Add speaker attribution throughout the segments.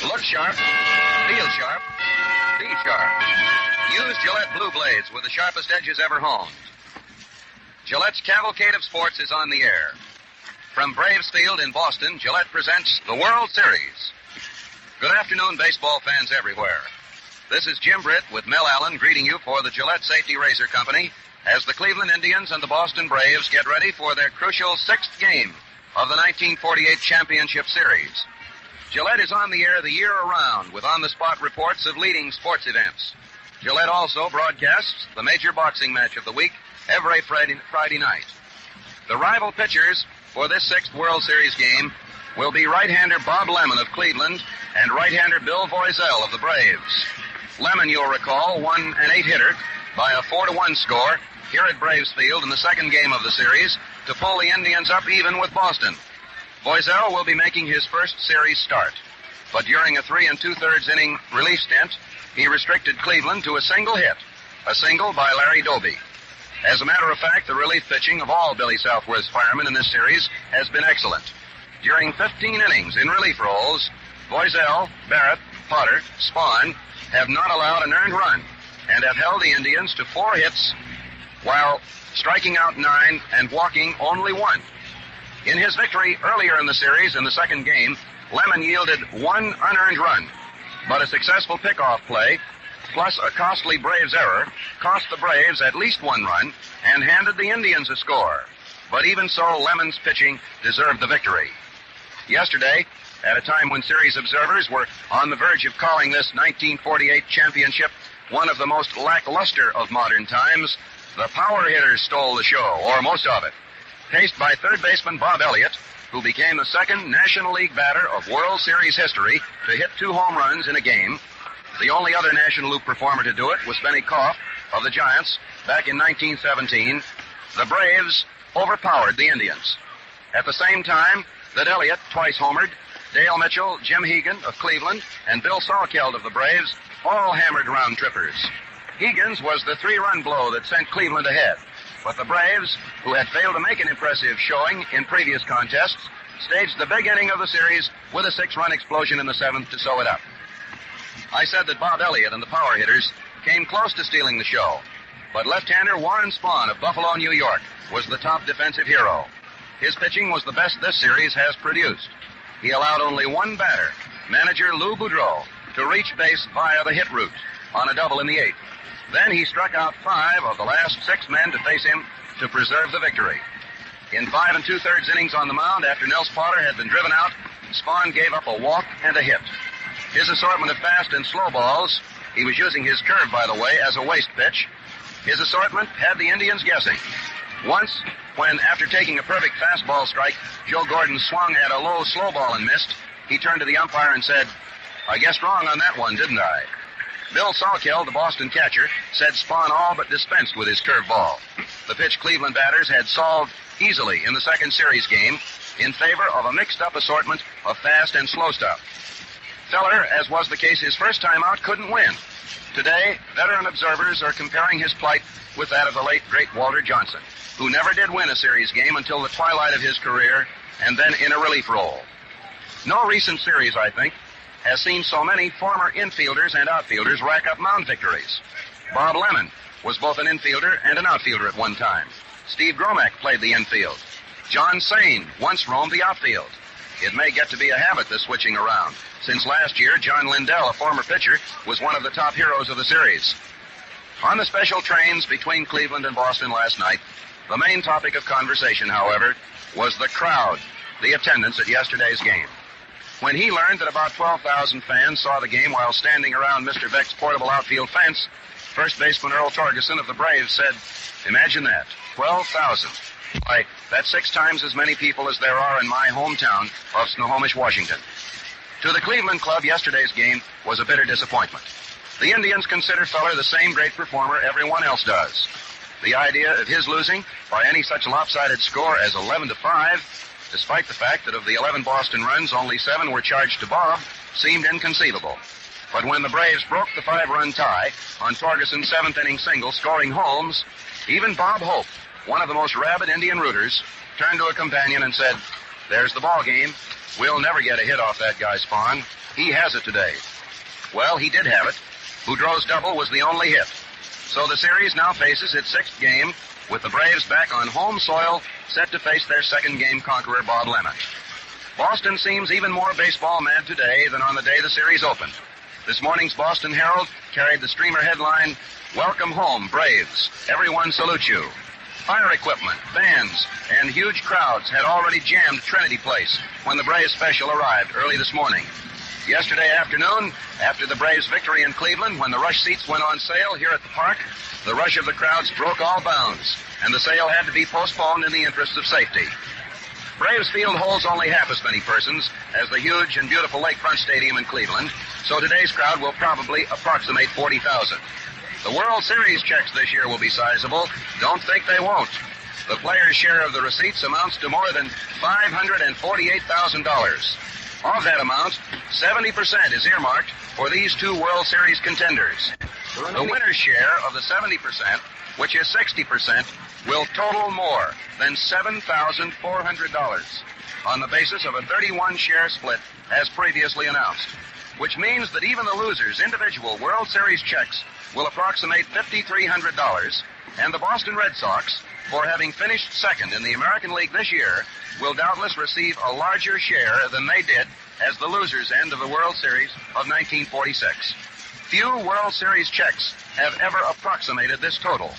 Speaker 1: Look sharp, feel sharp, be sharp. Use Gillette Blue Blades with the sharpest edges ever honed. Gillette's Cavalcade of Sports is on the air. From Braves Field in Boston, Gillette presents the World Series. Good afternoon, baseball fans everywhere. This is Jim Britt with Mel Allen greeting you for the Gillette Safety Razor Company as the Cleveland Indians and the Boston Braves get ready for their crucial sixth game of the 1948 Championship Series. Gillette is on the air the year around with on-the-spot reports of leading sports events. Gillette also broadcasts the major boxing match of the week every Friday night. The rival pitchers for this sixth World Series game will be right-hander Bob Lemon of Cleveland and right-hander Bill Voiselle of the Braves. Lemon, you'll recall, won an 8-hitter by a 4-1 score here at Braves Field in the second game of the series to pull the Indians up even with Boston. Voiselle will be making his first series start, but during a 3 2/3 inning relief stint, he restricted Cleveland to a single hit, a single by Larry Doby. As a matter of fact, the relief pitching of all Billy Southworth's firemen in this series has been excellent. During 15 innings in relief roles, Voiselle, Barrett, Potter, Spahn have not allowed an earned run and have held the Indians to 4 hits while striking out 9 and walking only 1. In his victory earlier in the series in the second game, Lemon yielded 1 unearned run, but a successful pickoff play plus a costly Braves error cost the Braves at least 1 run and handed the Indians a score. But even so, Lemon's pitching deserved the victory. Yesterday, at a time when series observers were on the verge of calling this 1948 championship one of the most lackluster of modern times, the power hitters stole the show, or most of it. Paced by third baseman Bob Elliott, who became the second National League batter of World Series history to hit 2 home runs in a game. The only other National League performer to do it was Benny Koff of the Giants back in 1917. The Braves overpowered the Indians. At the same time that Elliott twice homered, Dale Mitchell, Jim Hegan of Cleveland, and Bill Salkeld of the Braves all hammered round trippers. Hegan's was the 3-run blow that sent Cleveland ahead. But the Braves, who had failed to make an impressive showing in previous contests, staged the big inning of the series with a 6-run explosion in the 7th to sew it up. I said that Bob Elliott and the power hitters came close to stealing the show, but left-hander Warren Spahn of Buffalo, New York, was the top defensive hero. His pitching was the best this series has produced. He allowed only 1 batter, manager Lou Boudreau, to reach base via the hit route on a double in the 8th. Then he struck out 5 of the last 6 men to face him to preserve the victory. In 5 2/3 innings on the mound, after Nels Potter had been driven out, Spahn gave up a walk and a hit. His assortment of fast and slow balls, he was using his curve, by the way, as a waste pitch, his assortment had the Indians guessing. Once, when, after taking a perfect fastball strike, Joe Gordon swung at a low slow ball and missed, he turned to the umpire and said, "I guessed wrong on that one, didn't I?" Bill Salkeld, the Boston catcher, said Spahn all but dispensed with his curveball. The pitch Cleveland batters had solved easily in the second series game in favor of a mixed-up assortment of fast and slow stuff. Feller, as was the case his first time out, couldn't win. Today, veteran observers are comparing his plight with that of the late, great Walter Johnson, who never did win a series game until the twilight of his career and then in a relief role. No recent series, I think, has seen so many former infielders and outfielders rack up mound victories. Bob Lemon was both an infielder and an outfielder at one time. Steve Gromack played the infield. John Sain once roamed the outfield. It may get to be a habit, this switching around, since last year John Lindell, a former pitcher, was one of the top heroes of the series. On the special trains between Cleveland and Boston last night, the main topic of conversation, however, was the crowd, the attendance at yesterday's game. When he learned that about 12,000 fans saw the game while standing around Mr. Veeck's portable outfield fence, first baseman Earl Torgeson of the Braves said, "Imagine that, 12,000. Why, that's 6 times as many people as there are in my hometown of Snohomish, Washington." To the Cleveland club, yesterday's game was a bitter disappointment. The Indians consider Feller the same great performer everyone else does. The idea of his losing by any such lopsided score as 11-5, despite the fact that of the 11 Boston runs, only 7 were charged to Bob, seemed inconceivable. But when the Braves broke the 5-run tie on Torgeson's 7th-inning single, scoring Holmes, even Bob Hope, one of the most rabid Indian rooters, turned to a companion and said, "There's the ball game. We'll never get a hit off that guy, Spawn. He has it today. Well, he did have it. Boudreau's double was the only hit. So the series now faces its sixth game, with the Braves back on home soil, set to face their second game conqueror, Bob Lemon. Boston seems even more baseball mad today than on the day the series opened. This morning's Boston Herald carried the streamer headline, "Welcome home, Braves. Everyone salute you." Fire equipment, bands, and huge crowds had already jammed Trinity Place when the Braves special arrived early this morning. Yesterday afternoon, after the Braves' victory in Cleveland, when the rush seats went on sale here at the park, the rush of the crowds broke all bounds, and the sale had to be postponed in the interest of safety. Braves Field holds only half as many persons as the huge and beautiful Lakefront Stadium in Cleveland, so today's crowd will probably approximate 40,000. The World Series checks this year will be sizable. Don't think they won't. The players' share of the receipts amounts to more than $548,000. Of that amount, 70% is earmarked for these two World Series contenders. The winner's share of the 70%, which is 60%, will total more than $7,400 on the basis of a 31-share split as previously announced, which means that even the losers' individual World Series checks will approximate $5,300, and the Boston Red Sox, for having finished second in the American League this year, will doubtless receive a larger share than they did as the losers' end of the World Series of 1946. Few World Series checks have ever approximated this total.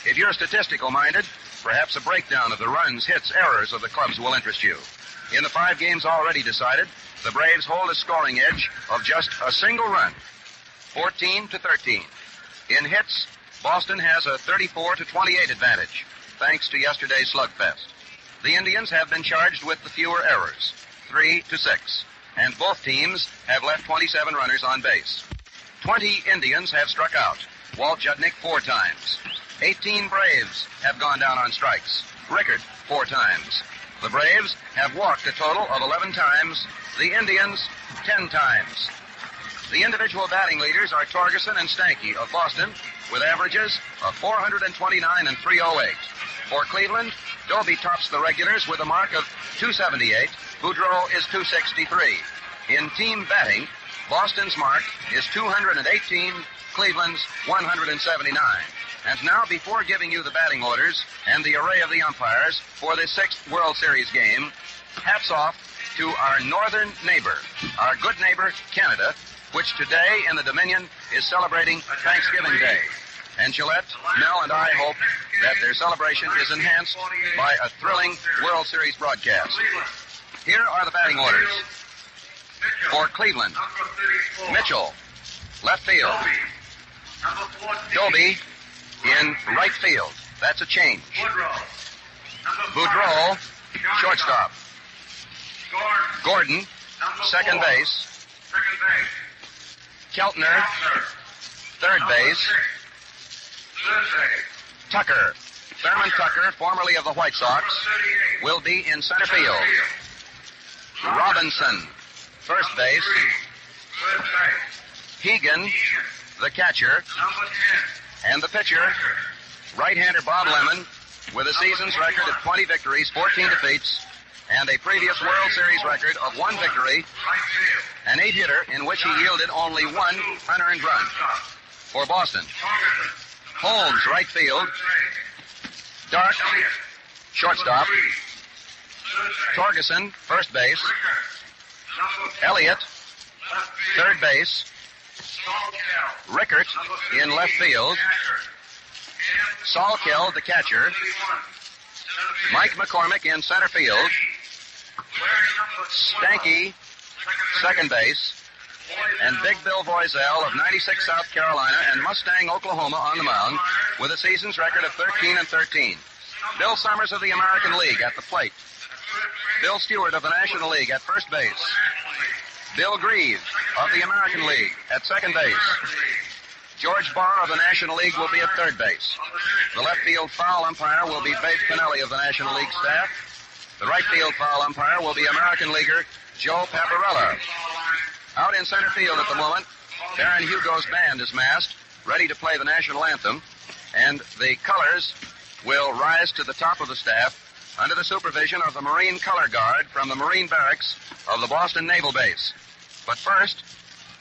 Speaker 1: If you're statistical-minded, perhaps a breakdown of the runs, hits, errors of the clubs will interest you. In the 5 games already decided, the Braves hold a scoring edge of just a single run, 14-13. In hits, Boston has a 34-28 advantage, thanks to yesterday's slugfest. The Indians have been charged with the fewer errors, 3-6, and both teams have left 27 runners on base. 20 Indians have struck out, Walt Judnick 4 times. 18 Braves have gone down on strikes, Rickert 4 times. The Braves have walked a total of 11 times, the Indians 10 times. The individual batting leaders are Torgerson and Stanky of Boston, with averages of 429 and 308. For Cleveland, Doby tops the regulars with a mark of 278. Boudreau is 263. In team batting, Boston's mark is 218, Cleveland's 179. And now, before giving you the batting orders and the array of the umpires for this 6th World Series game, hats off to our northern neighbor, our good neighbor, Canada, which today in the Dominion is celebrating Thanksgiving Day. And Gillette, Mel, and I hope that their celebration is enhanced by a thrilling World Series broadcast. Here are the batting orders. For Cleveland, Mitchell, left field. Doby in right field. That's a change. Boudreau, shortstop. Gordon, second base. Keltner, third base. Tucker, Thurman Tucker, formerly of the White Sox, will be in center field. Robinson, first base. Hegan, the catcher. And the pitcher, right-hander Bob Lemon, with a season's record of 20 victories, 14 defeats, and a previous World Series record of 1 victory, an 8-hitter in which he yielded only 1 unearned run. For Boston, Holmes, right field. Dark, shortstop. Torgerson, first base. Elliott, third base. Rickert in left field. Salkeld, the catcher. Mike McCormick in center field. Stanky, second base. And Big Bill Voisell of 96 South Carolina and Mustang, Oklahoma on the mound with a season's record of 13-13. Bill Summers of the American League at the plate. Bill Stewart of the National League at first base. Bill Grieve of the American League at second base. George Barr of the National League will be at third base. The left field foul umpire will be Babe Pinelli of the National League staff. The right field foul umpire will be American leaguer Joe Paparella. Out in center field at the moment, Baron Hugo's band is massed, ready to play the national anthem, and the colors will rise to the top of the staff under the supervision of the Marine Color Guard from the Marine Barracks of the Boston Naval Base. But first,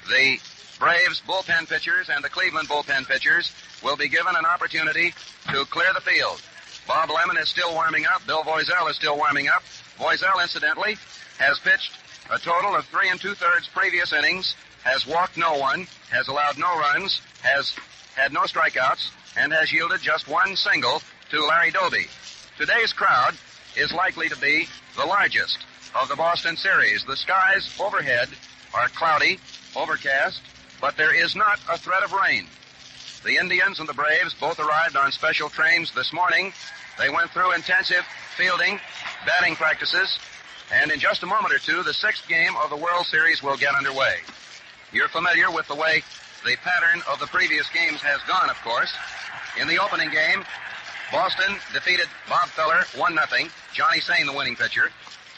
Speaker 1: the Braves bullpen pitchers and the Cleveland bullpen pitchers will be given an opportunity to clear the field. Bob Lemon is still warming up. Bill Voiselle is still warming up. Voiselle, incidentally, has pitched a total of 3 2/3 previous innings, has walked no one, has allowed no runs, has had no strikeouts, and has yielded just one single to Larry Doby. Today's crowd is likely to be the largest of the Boston series. The skies overhead are cloudy, overcast, but there is not a threat of rain. The Indians and the Braves both arrived on special trains this morning. They went through intensive fielding, batting practices, and in just a moment or two, the 6th game of the World Series will get underway. You're familiar with the way the pattern of the previous games has gone, of course. In the opening game, Boston defeated Bob Feller 1-0, Johnny Sain the winning pitcher.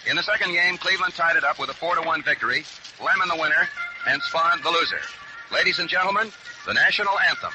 Speaker 1: In the second game, Cleveland tied it up with a 4-1 victory, Lemon the winner, and Spahn the loser. Ladies and gentlemen, the national anthem.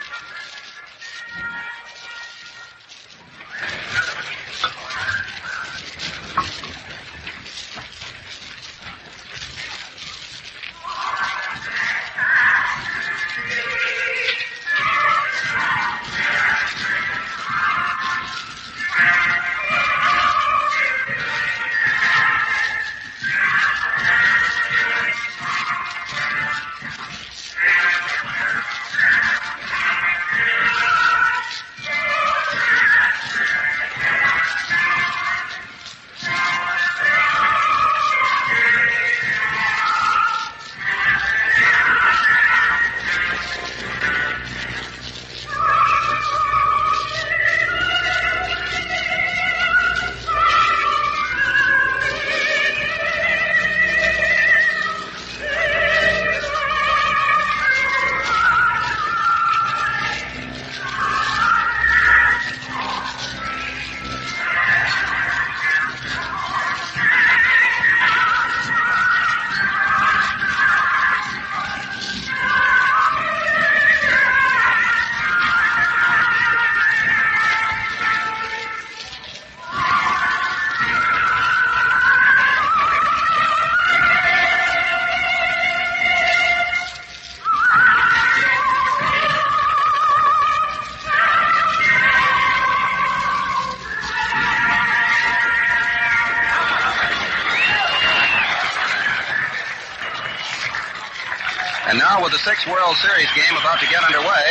Speaker 1: And now, with the 6th World Series game about to get underway,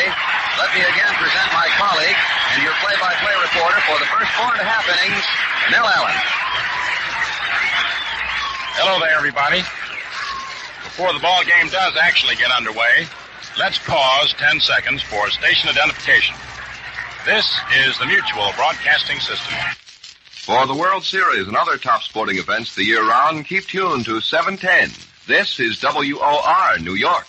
Speaker 1: let me again present my colleague and your play-by-play reporter for the first 4.5 innings, Nell Allen.
Speaker 2: Hello there, everybody. Before the ball game does actually get underway, let's pause 10 seconds for station identification. This is the Mutual Broadcasting System.
Speaker 3: For the World Series and other top sporting events the year round, keep tuned to 710. This is WOR, New York.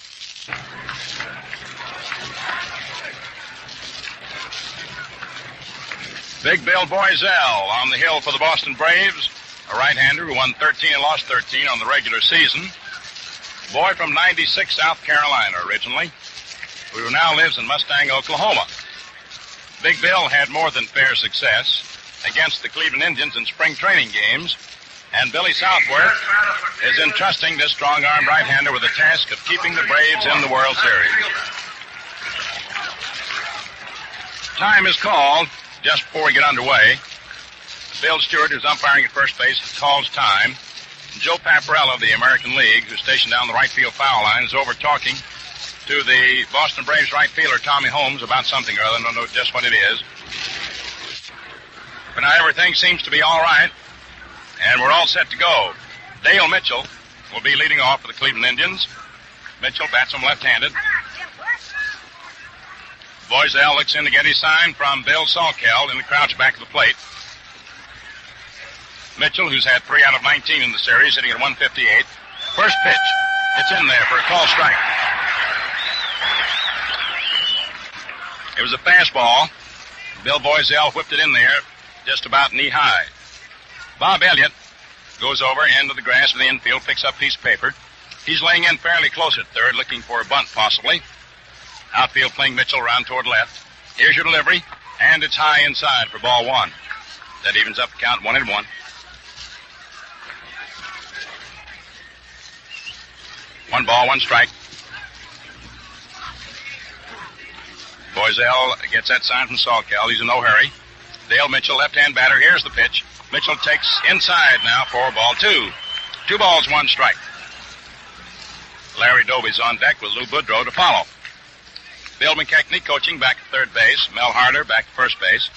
Speaker 2: Big Bill Voiselle on the hill for the Boston Braves, a right-hander who won 13 and lost 13 on the regular season. Boy from 96, South Carolina originally, who now lives in Mustang, Oklahoma. Big Bill had more than fair success against the Cleveland Indians in spring training games, and Billy Southworth is entrusting this strong-armed right-hander with the task of keeping the Braves in the World Series. Time is called just before we get underway. Bill Stewart, who's umpiring at first base, calls time. And Joe Paparella of the American League, who's stationed down the right field foul line, is over talking to the Boston Braves right fielder, Tommy Holmes, about something or other. I don't know just what it is. But now everything seems to be all right, and we're all set to go. Dale Mitchell will be leading off for the Cleveland Indians. Mitchell bats him left-handed. Voiselle looks in to get his sign from Bill Salkeld in the crouch back of the plate. Mitchell, who's had 3 out of 19 in the series, hitting at 158. First pitch. It's in there for a call strike. It was a fastball. Bill Voiselle whipped it in there just about knee-high. Bob Elliott goes over into the grass of the infield, picks up a piece of paper. He's laying in fairly close at third, looking for a bunt possibly. Outfield playing Mitchell around toward left. Here's your delivery, and it's high inside for ball 1. That evens up the count 1-1. One ball, one strike. Boiselle gets that sign from Salkeld. He's in no hurry. Dale Mitchell, left-hand batter. Here's the pitch. Mitchell takes inside now for ball two. 2 balls, 1 strike. Larry Doby's on deck with Lou Boudreau to follow. Bill McKechnie coaching back at third base. Mel Harder back at first base.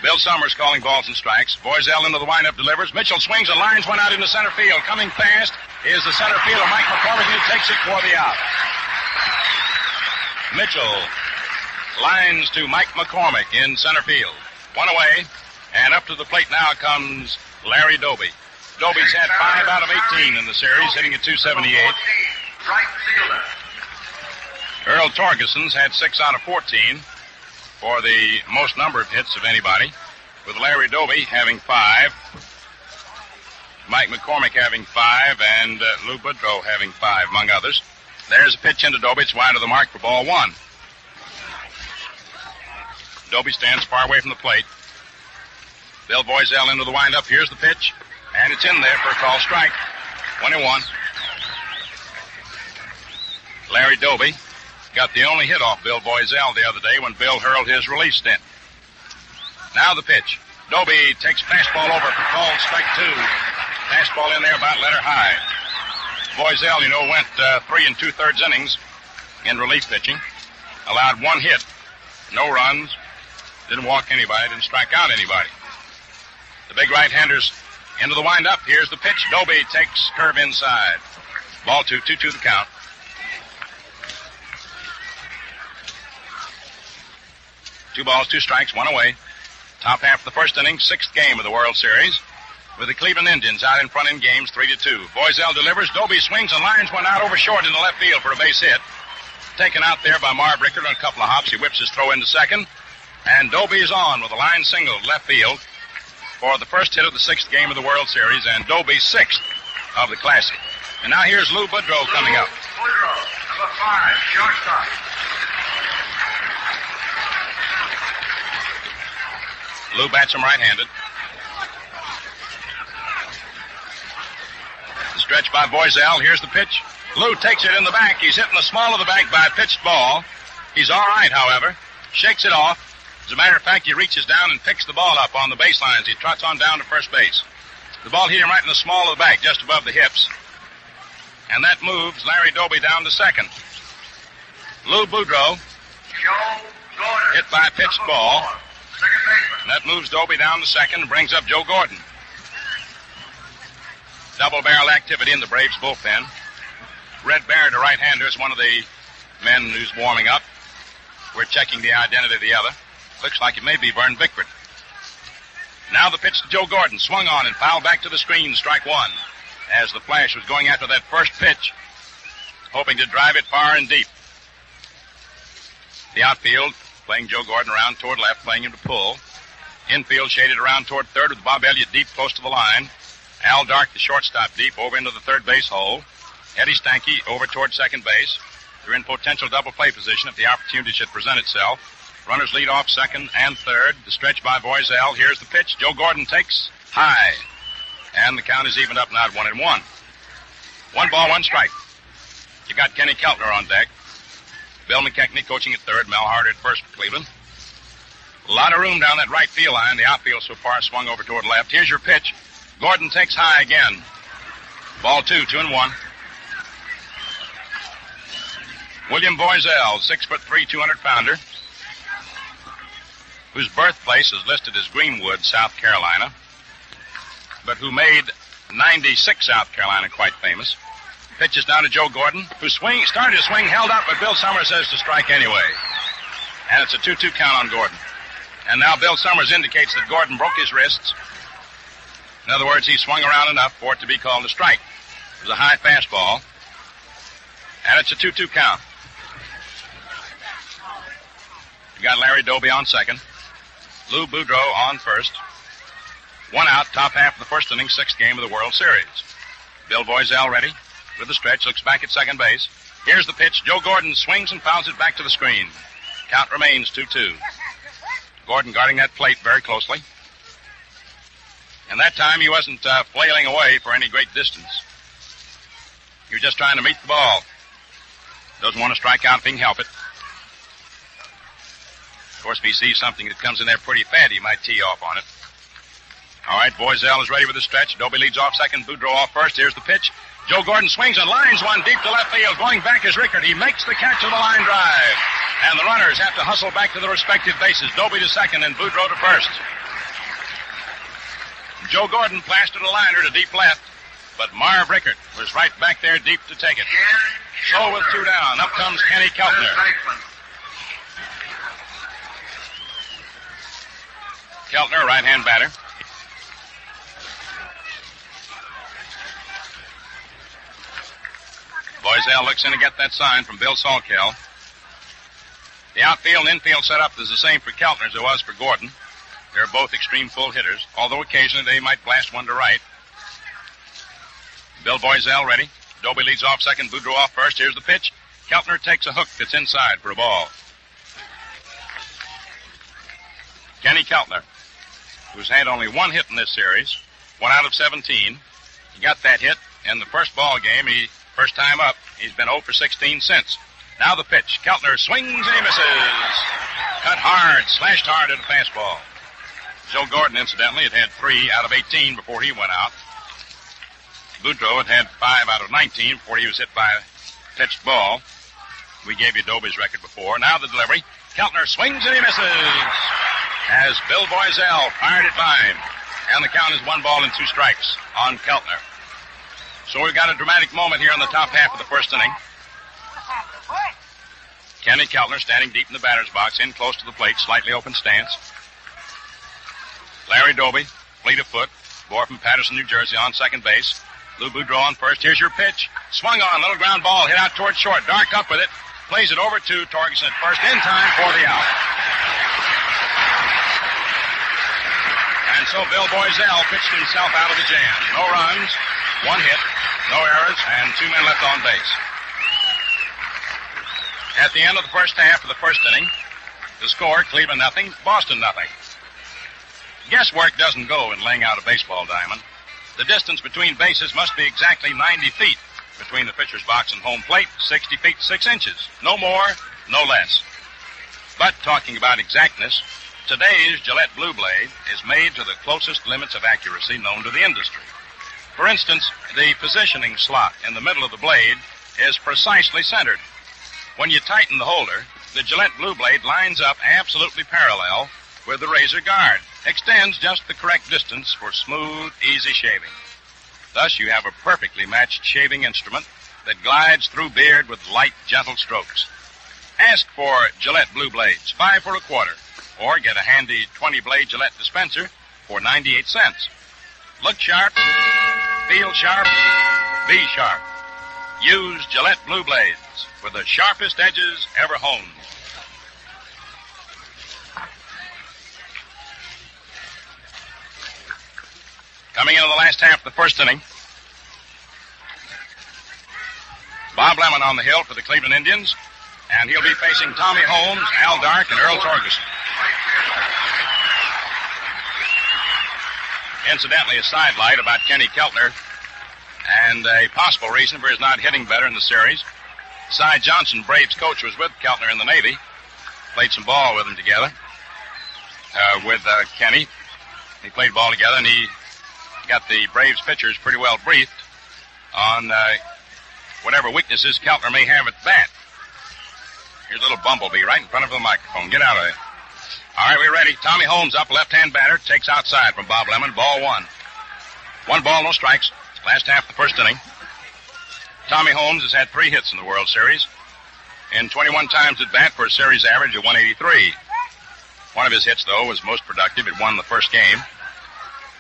Speaker 2: Bill Summers calling balls and strikes. Boiselle into the windup, delivers. Mitchell swings and lines one out into center field. Coming fast is the center fielder, Mike McCormick, who takes it for the out. Mitchell lines to Mike McCormick in center field. One away, and up to the plate now comes Larry Doby. Doby's had 5 out of 18 in the series, hitting at 278. Earl Torgeson's had 6 out of 14 for the most number of hits of anybody, with Larry Doby having 5, Mike McCormick having 5, and Lou Boudreau having 5, among others. There's a pitch into Doby. It's wide of the mark for ball 1. Doby stands far away from the plate. Bill Boiselle into the windup. Here's the pitch, and it's in there for a call strike. 1-1. Larry Doby got the only hit off Bill Boiselle the other day when Bill hurled his relief stint. Now the pitch. Doby takes fastball over for called strike 2. Fastball in there about letter high. Boiselle, went 3 2/3 innings in relief pitching. Allowed 1 hit, no runs, didn't walk anybody, didn't strike out anybody. The big right-handers into the windup. Here's the pitch. Doby takes curve inside. Ball 2, 2-2 the count. Two balls, 2 strikes, 1 away. Top half of the first inning, 6th game of the World Series, with the Cleveland Indians out in front in games 3-2. Boiselle delivers. Doby swings and lines one out over short into left field for a base hit. Taken out there by Marv Rickert on a couple of hops. He whips his throw into second. And Doby is on with a line single to left field for the first hit of the 6th game of the World Series, and Doby's 6th of the Classic. And now here's Lou Boudreau coming up.
Speaker 4: Boudreau, number 5, shortstop.
Speaker 2: Lou bats him right-handed. The stretch by Boiselle. Here's the pitch. Lou takes it in the back. He's hitting the small of the back by a pitched ball. He's all right, however. Shakes it off. As a matter of fact, he reaches down and picks the ball up on the baseline as he trots on down to first base. The ball hit him right in the small of the back, just above the hips. And that moves Larry Doby down to second. Lou Boudreau hit by a pitched ball. And that moves Doby down to second and brings up Joe Gordon. Double-barrel activity in the Braves bullpen. Red Barrett, a right-hander, is one of the men who's warming up. We're checking the identity of the other. Looks like it may be Vern Bickford. Now the pitch to Joe Gordon. Swung on and fouled back to the screen. Strike 1. As the Flash was going after that first pitch, hoping to drive it far and deep. The outfield, playing Joe Gordon around toward left, playing him to pull. Infield shaded around toward third with Bob Elliott deep close to the line. Al Dark, the shortstop, deep over into the third base hole. Eddie Stanky over toward second base. They're in potential double play position if the opportunity should present itself. Runners lead off second and third. The stretch by Boiselle. Here's the pitch. Joe Gordon takes high. And the count is evened up now at 1-1. 1 ball, 1 strike. You got Kenny Keltner on deck. Bill McKechnie coaching at third. Mel Harder at first for Cleveland. A lot of room down that right field line. The outfield so far swung over toward left. Here's your pitch. Gordon takes high again. Ball 2, 2-1. William Boiselle, 6'3", 200-pounder, whose birthplace is listed as Greenwood, South Carolina, but who made 96 South Carolina quite famous. Pitches down to Joe Gordon, who started to swing, held up, but Bill Summers says to strike anyway. And it's a 2-2 count on Gordon. And now Bill Summers indicates that Gordon broke his wrists. In other words, he swung around enough for it to be called a strike. It was a high fastball. And it's a 2-2 count. You got Larry Doby on second. Lou Boudreau on first. 1 out, top half of the first inning, 6th game of the World Series. Bill Boiselle ready with the stretch, looks back at second base. Here's the pitch. Joe Gordon swings and fouls it back to the screen. Count remains 2-2. Gordon guarding that plate very closely. And that time he wasn't flailing away for any great distance. He was just trying to meet the ball. Doesn't want to strike out if he can help it. Of course, if he sees something that comes in there pretty fat, he might tee off on it. All right, Boiselle is ready with the stretch. Doby leads off second. Boudreau off first. Here's the pitch. Joe Gordon swings and lines one deep to left field. Going back is Rickert. He makes the catch of the line drive. And the runners have to hustle back to their respective bases. Doby to second and Boudreau to first. Joe Gordon plastered a liner to deep left, but Marv Rickert was right back there deep to take it. So with two down, up comes Kenny Keltner. Keltner, right-hand batter. Boiselle looks in to get that sign from Bill Salkeld. The outfield and infield setup is the same for Keltner as it was for Gordon. They're both extreme full hitters, although occasionally they might blast one to right. Bill Boiselle ready. Doby leads off second, Boudreau off first. Here's the pitch. Keltner takes a hook that's inside for a ball. Kenny Keltner, who's had only one hit in this series, 1 out of 17. He got that hit in the first ball game. First time up, he's been 0 for 16 since. Now the pitch. Keltner swings and he misses. Cut hard, slashed hard at a fastball. Joe Gordon, incidentally, had 3 out of 18 before he went out. Boudreau had 5 out of 19 before he was hit by a pitched ball. We gave you Doby's record before. Now the delivery. Keltner swings and he misses. As Bill Boiselle fired it by him. And the count is 1 ball and 2 strikes on Keltner. So we've got a dramatic moment here in the top half of the first inning. Kenny Keltner standing deep in the batter's box, in close to the plate, slightly open stance. Larry Doby, fleet of foot, boy from Patterson, New Jersey, on second base. Lou Boudreau on first. Here's your pitch. Swung on, little ground ball, hit out towards short. Dark up with it, plays it over to Torgerson at first, in time for the out. And so Bill Boiselle pitched himself out of the jam. No runs, 1 hit, no errors, and 2 men left on base. At the end of the first half of the first inning, the score, Cleveland nothing, Boston nothing. Guesswork doesn't go in laying out a baseball diamond. The distance between bases must be exactly 90 feet between the pitcher's box and home plate, 60 feet 6 inches. No more, no less. But talking about exactness, today's Gillette Blue Blade is made to the closest limits of accuracy known to the industry. For instance, the positioning slot in the middle of the blade is precisely centered. When you tighten the holder, the Gillette Blue Blade lines up absolutely parallel with the razor guard, extends just the correct distance for smooth, easy shaving. Thus, you have a perfectly matched shaving instrument that glides through beard with light, gentle strokes. Ask for Gillette Blue Blades, 5 for a quarter, or get a handy 20-blade Gillette dispenser for 98 cents. Look sharp, feel sharp, be sharp. Use Gillette Blue Blades for the sharpest edges ever honed. Coming into the last half of the first inning, Bob Lemon on the hill for the Cleveland Indians, and he'll be facing Tommy Holmes, Al Dark, and Earl Torgerson. Incidentally, a sidelight about Kenny Keltner and a possible reason for his not hitting better in the series. Cy Johnson, Braves coach, was with Keltner in the Navy. Played some ball with him together, with Kenny. He played ball together, and he got the Braves pitchers pretty well briefed on whatever weaknesses Keltner may have at bat. Here's a little bumblebee right in front of the microphone. Get out of there. All right, we're ready. Tommy Holmes up, left-hand batter, takes outside from Bob Lemon. Ball 1. 1 ball, no strikes. Last half of the first inning. Tommy Holmes has had 3 hits in the World Series. In 21 times at bat for a series average of 183. One of his hits, though, was most productive. It won the first game.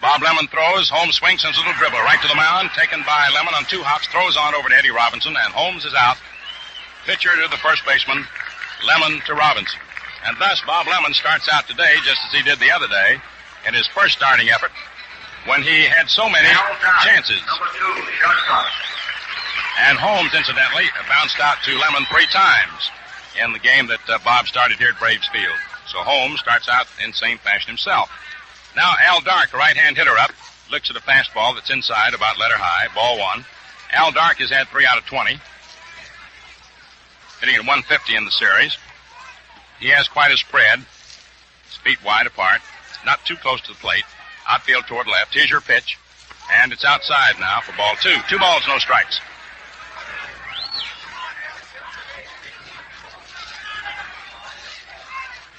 Speaker 2: Bob Lemon throws. Holmes swings, sends a little dribble right to the mound. Taken by Lemon on 2 hops. Throws on over to Eddie Robinson, and Holmes is out. Pitcher to the first baseman. Lemon to Robinson. And thus, Bob Lemon starts out today, just as he did the other day, in his first starting effort, when he had so many chances.
Speaker 4: Number 2, shortstop.
Speaker 2: And Holmes, incidentally, bounced out to Lemon 3 times in the game that Bob started here at Braves Field. So Holmes starts out in the same fashion himself. Now Al Dark, a right-hand hitter up. looks at a fastball that's inside, about letter high, ball one. Al Dark has had 3 out of 20. Hitting at 150 in the series. He has quite a spread. His feet wide apart. Not too close to the plate. Outfield toward left. Here's your pitch. And it's outside now for ball 2. 2 balls, no strikes.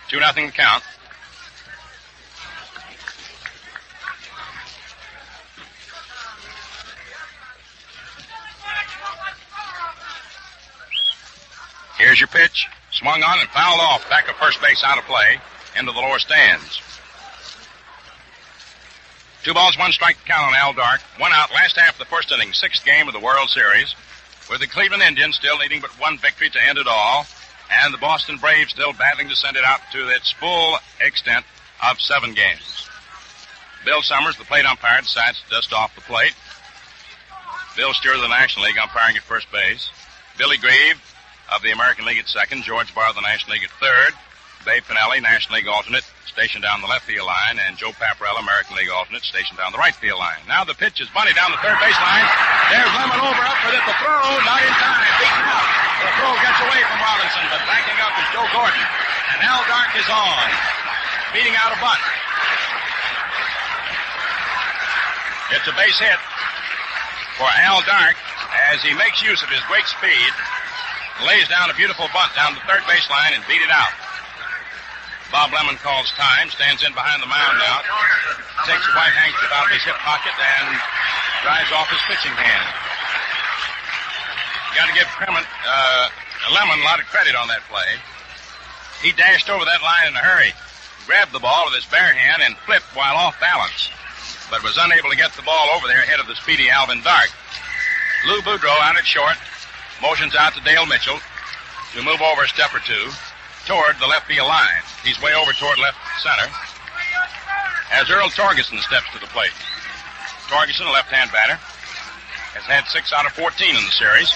Speaker 2: Two nothing count. Here's your pitch. Swung on and fouled off. Back of first base, out of play. Into the lower stands. 2 balls, 1 strike to count on Al Dark. 1 out, last half of the first inning, 6th game of the World Series. With the Cleveland Indians still needing but 1 victory to end it all. And the Boston Braves still battling to send it out to its full extent of 7 games. Bill Summers, the plate umpire, decides to dust off the plate. Bill Steer of the National League umpiring at first base. Billy Grieve of the American League at second. George Barr of the National League at third. Dave Pinelli, National League alternate, stationed down the left field line, and Joe Paparella, American League alternate, stationed down the right field line. Now the pitch is bunted down the third base line. There's Lemon over up for it. The throw, not in time, beaten out. The throw gets away from Robinson, but backing up is Joe Gordon. And Al Dark is on, beating out a bunt. It's a base hit for Al Dark as he makes use of his great speed, lays down a beautiful bunt down the third base line and beat it out. Bob Lemon calls time, stands in behind the mound now, takes a white handkerchief out of his hip pocket and drives off his pitching hand. Got to give Lemon a lot of credit on that play. He dashed over that line in a hurry, grabbed the ball with his bare hand and flipped while off balance, but was unable to get the ball over there ahead of the speedy Alvin Dark. Lou Boudreau out at short, motions out to Dale Mitchell to move over a step or two toward the left field line. He's way over toward left center as Earl Torgerson steps to the plate. Torgerson, a left-hand batter, has had 6 out of 14 in the series.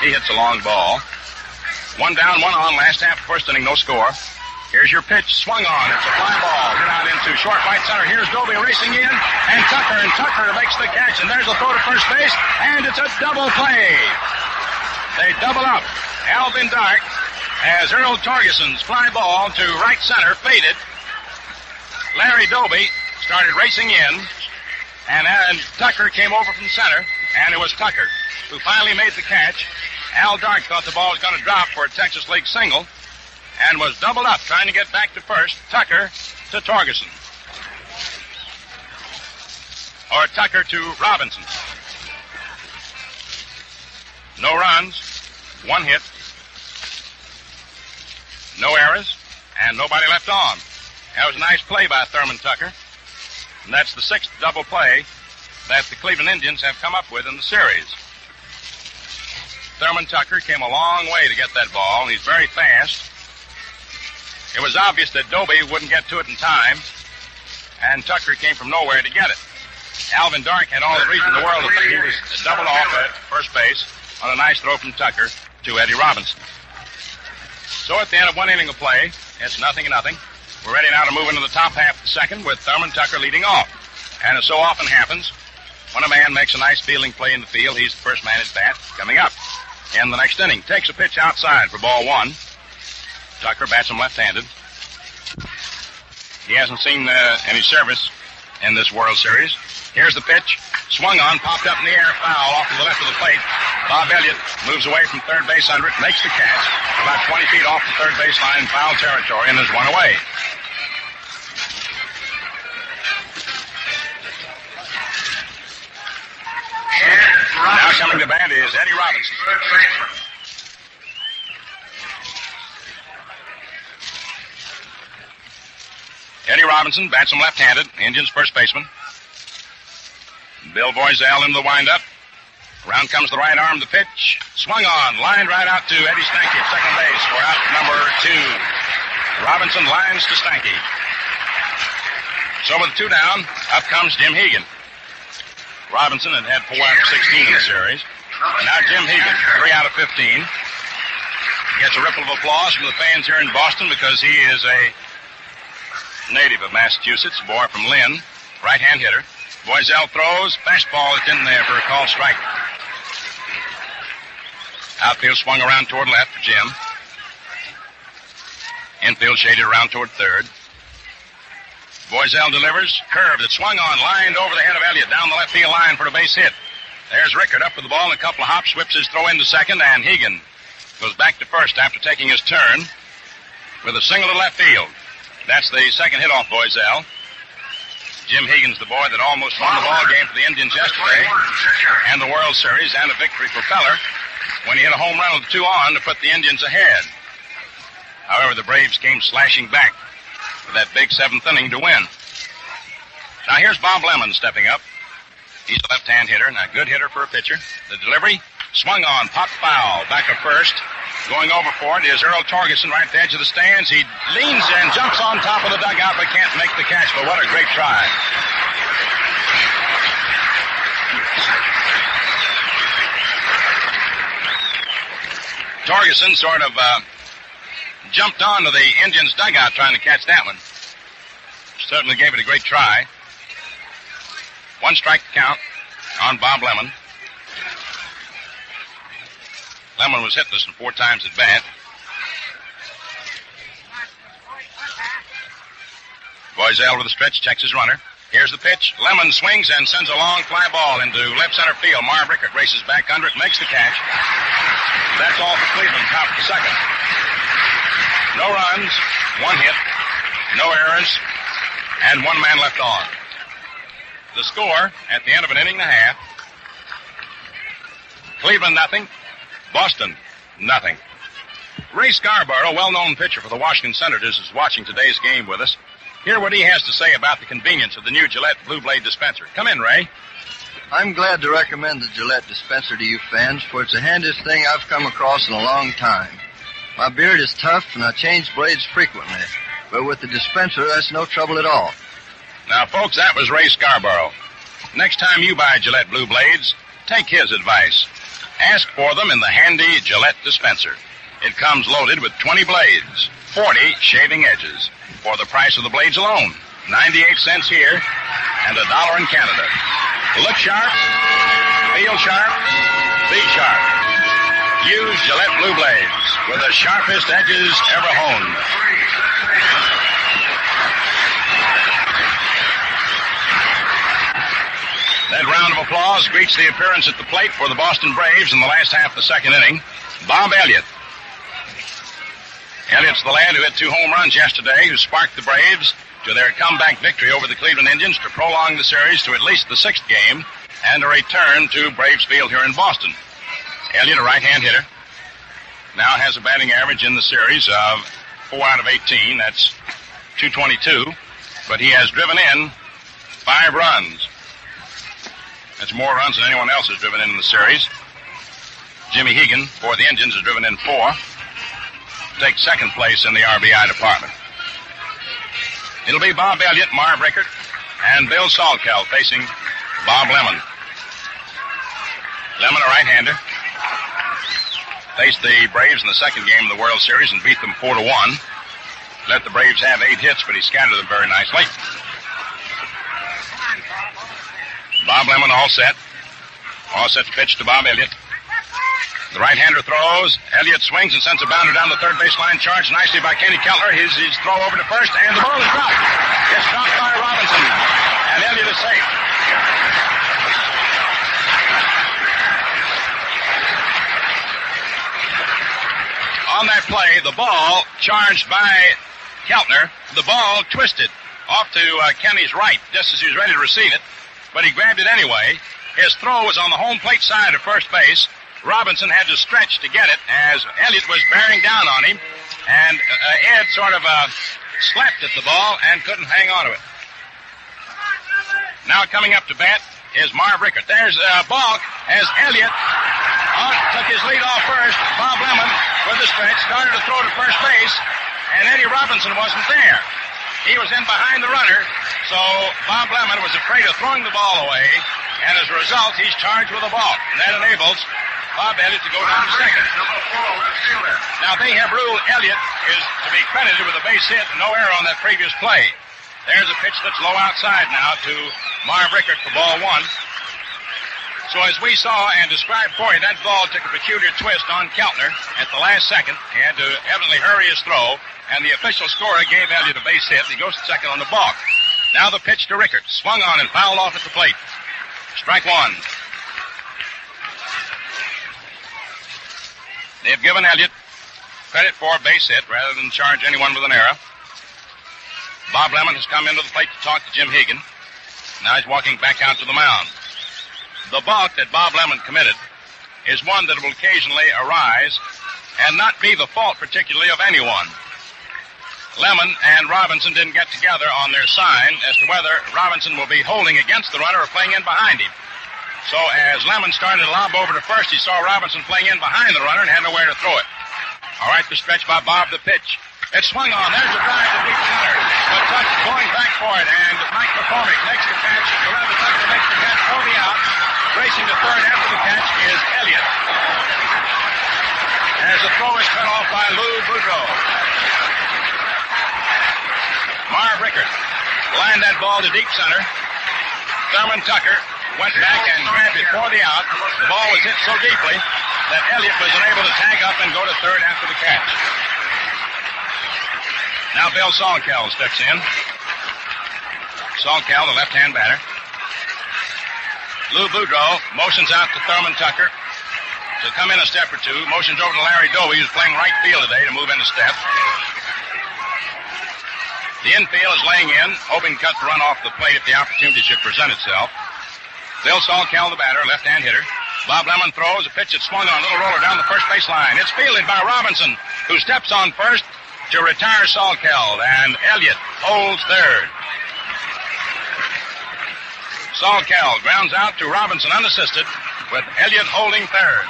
Speaker 2: He hits a long ball. 1 down, 1 on, last half of the first inning, no score. Here's your pitch, swung on. It's a fly ball, hit out into short right center. Here's Doby racing in, and Tucker makes the catch, and there's the throw to first base, and it's a double play. They double up. Alvin Dark, as Earl Torgerson's fly ball to right center faded. Larry Doby started racing in, and Tucker came over from center, and it was Tucker who finally made the catch. Al Dark thought the ball was going to drop for a Texas League single and was doubled up trying to get back to first. Tucker to Torgerson. Or Tucker to Robinson. No runs, 1 hit. No errors, and nobody left on. That was a nice play by Thurman Tucker. And that's the 6th double play that the Cleveland Indians have come up with in the series. Thurman Tucker came a long way to get that ball, and he's very fast. It was obvious that Doby wouldn't get to it in time, and Tucker came from nowhere to get it. Alvin Dark had all the reason in the world to think he was doubled off at first base on a nice throw from Tucker to Eddie Robinson. So at the end of 1 inning of play, it's 0-0. We're ready now to move into the top half of the second with Thurman Tucker leading off. And as so often happens, when a man makes a nice fielding play in the field, he's the first man at bat coming up. In the next inning, takes a pitch outside for ball 1. Tucker bats him left-handed. He hasn't seen any service in this World Series. Here's the pitch. Swung on, popped up in the air, foul off to the left of the plate. Bob Elliott moves away from third base under it, makes the catch. About 20 feet off the third base line, foul territory, and there's 1 away. Now coming to bat is Eddie Robinson. Eddie Robinson bats him left-handed, Indians first baseman. Bill Voiselle into the windup. Around comes the right arm, the pitch. Swung on, lined right out to Eddie Stanky at second base for out number 2. Robinson lines to Stanky. So with 2 down, up comes Jim Hegan. Robinson had had 4 out of 16 in the series. Now Jim Hegan, 3 out of 15. Gets a ripple of applause from the fans here in Boston because he is a native of Massachusetts, a boy from Lynn, right-hand hitter. Boiselle throws. Fastball is in there for a called strike. Outfield swung around toward left for Jim. Infield shaded around toward third. Boiselle delivers. Curve that swung on, lined over the head of Elliott down the left field line for a base hit. There's Rickert up with the ball in a couple of hops, whips his throw into second, and Hegan goes back to first after taking his turn with a single to left field. That's the second hit off Boiselle. Jim Hegan's the boy that almost won the ball game for the Indians yesterday and the World Series and a victory for Feller when he hit a home run with 2 on to put the Indians ahead. However, the Braves came slashing back for that big 7th inning to win. Now here's Bob Lemon stepping up. He's a left-hand hitter and a good hitter for a pitcher. The delivery, swung on, popped foul, back of first. Going over for it is Earl Torgerson right at the edge of the stands. He leans in, jumps on top of the dugout, but can't make the catch. But what a great try. Torgerson sort of jumped onto the Indians' dugout trying to catch that one. Certainly gave it a great try. 1 strike to count on Bob Lemon. Lemon was hitless 4 times at bat. Boiselle with the stretch, checks his runner. Here's the pitch. Lemon swings and sends a long fly ball into left center field. Marv Rickert races back under it, makes the catch. That's all for Cleveland, top of the second. No runs, 1 hit, no errors, and 1 man left on. The score at the end of an inning and a half, Cleveland nothing, Boston nothing. Ray Scarborough, well-known pitcher for the Washington Senators, is watching today's game with us. Hear what he has to say about the convenience of the new Gillette Blue Blade dispenser. Come in, Ray.
Speaker 5: I'm glad to recommend the Gillette dispenser to you fans, for it's the handiest thing I've come across in a long time. My beard is tough, and I change blades frequently. But with the dispenser, that's no trouble at all.
Speaker 2: Now, folks, that was Ray Scarborough. Next time you buy Gillette Blue Blades, take his advice. Ask for them in the handy Gillette dispenser. It comes loaded with 20 blades, 40 shaving edges, for the price of the blades alone. 98 cents here and $1 in Canada. Look sharp, feel sharp, be sharp. Use Gillette Blue Blades with the sharpest edges ever honed. That round of applause greets the appearance at the plate for the Boston Braves in the last half of the second inning, Bob Elliott. Elliott's the lad who hit 2 home runs yesterday, who sparked the Braves to their comeback victory over the Cleveland Indians to prolong the series to at least the 6th game and a return to Braves Field here in Boston. Elliott, a right-hand hitter, now has a batting average in the series of 4 out of 18. That's .222, but he has driven in 5 runs. That's more runs than anyone else has driven in the series. Jimmy Hegan, for the Indians, has driven in 4. Takes second place in the RBI department. It'll be Bob Elliott, Marv Rickert, and Bill Salkeld facing Bob Lemon. Lemon, a right-hander, faced the Braves in the second game of the World Series and beat them 4-1. Let the Braves have 8 hits, but he scattered them very nicely. Bob Lemon all set. All set to pitch to Bob Elliott. The right-hander throws. Elliott swings and sends a bounder down the third baseline. Charged nicely by Kenny Keltner. His throw over to first, and the ball is dropped. It's dropped by Robinson, and Elliott is safe. On that play, the ball charged by Keltner. The ball twisted off to Kenny's right just as he was ready to receive it, but he grabbed it anyway. His throw was on the home plate side of first base. Robinson had to stretch to get it as Elliott was bearing down on him, and Ed sort of slapped at the ball and couldn't hang on to it. Now coming up to bat is Marv Rickert. There's Balk as Elliott took his lead off first. Bob Lemon with the stretch started to throw to first base, and Eddie Robinson wasn't there. He was in behind the runner, so Bob Lemon was afraid of throwing the ball away, and as a result, he's charged with a balk. And that enables Bob Elliott to go down to second. Now, they have ruled Elliott is to be credited with a base hit and no error on that previous play. There's a pitch that's low outside now to Marv Rickert for ball one. So as we saw and described for you, that ball took a peculiar twist on Keltner at the last second. He had to evidently hurry his throw, and the official scorer gave Elliott a base hit, and he goes to second on the balk. Now the pitch to Rickert. Swung on and fouled off at the plate. Strike one. They've given Elliott credit for a base hit rather than charge anyone with an error. Bob Lemon has come into the plate to talk to Jim Hegan. Now he's walking back out to the mound. The balk that Bob Lemon committed is one that will occasionally arise and not be the fault particularly of anyone. Lemon and Robinson didn't get together on their sign as to whether Robinson will be holding against the runner or playing in behind him. So as Lemon started to lob over to first, he saw Robinson playing in behind the runner and had nowhere to throw it. All right, the stretch by Bob, the pitch. It swung on. There's a drive to deep center. But Tuck going back for it, and Mike McCormick makes the catch. Thurman Tucker makes the catch for the out. Racing to third after the catch is Elliott. As the throw is cut off by Lou Boudreau. Marv Rickert lined that ball to deep center. Thurman Tucker went back and grabbed it for the out. The ball was hit so deeply that Elliott was unable to tag up and go to third after the catch. Now Bill Salkeld steps in. Salkeld, the left-hand batter. Lou Boudreau motions out to Thurman Tucker to come in a step or two. Motions over to Larry Doby, who's playing right field today, to move in a step. The infield is laying in, hoping to cut the run off the plate if the opportunity should present itself. Bill Salkeld, the batter, left-hand hitter. Bob Lemon throws a pitch that swung on a little roller down the first base line. It's fielded by Robinson, who steps on first to retire Salkeld, and Elliott holds third. Salkeld grounds out to Robinson unassisted, with Elliott holding third.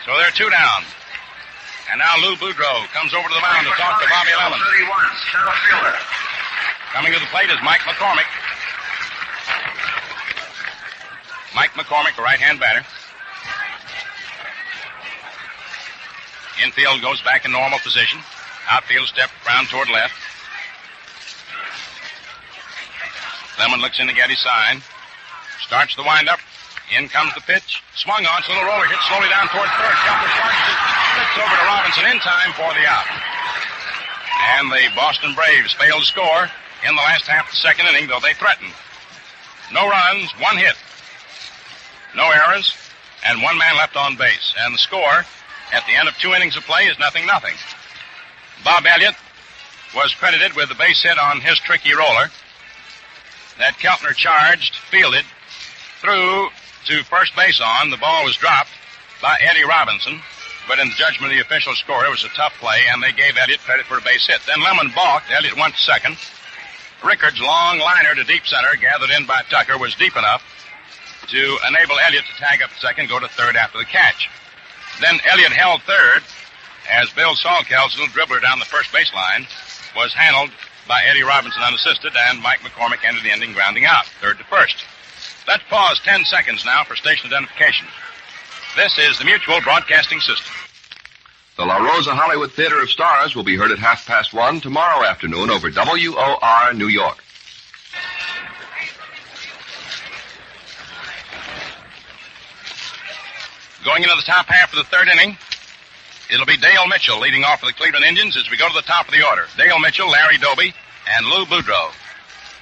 Speaker 2: So they're two down. And now Lou Boudreau comes over to the mound to talk to Bobby Lemon.
Speaker 4: 31, center fielder.
Speaker 2: Coming to the plate is Mike McCormick. Mike McCormick, the right-hand batter. Infield goes back in normal position. Outfield step round toward left. Lemon looks in to get his sign. Starts the windup. In comes the pitch. Swung on. It's a little roller hit slowly down toward third. Keltner charges it. Flips over to Robinson in time for the out. And the Boston Braves failed to score in the last half of the second inning, though they threatened. No runs, one hit. No errors, and one man left on base. And the score at the end of 2 innings of play is 0-0. Bob Elliott was credited with the base hit on his tricky roller that Keltner charged, fielded, threw to first base on. The ball was dropped by Eddie Robinson, but in the judgment of the official scorer, it was a tough play, and they gave Elliott credit for a base hit. Then Lemon balked. Elliott went to second. Rickard's long liner to deep center, gathered in by Tucker, was deep enough to enable Elliott to tag up at second, go to third after the catch. Then Elliott held third as Bill Salkeld's little dribbler down the first baseline was handled by Eddie Robinson unassisted, and Mike McCormick ended the inning grounding out, third to first. Let's pause 10 seconds now for station identification. This is the Mutual Broadcasting System.
Speaker 3: The La Rosa Hollywood Theater of Stars will be heard at 1:30 tomorrow afternoon over WOR New York.
Speaker 2: Going into the top half of the third inning, it'll be Dale Mitchell leading off for the Cleveland Indians as we go to the top of the order. Dale Mitchell, Larry Doby, and Lou Boudreau.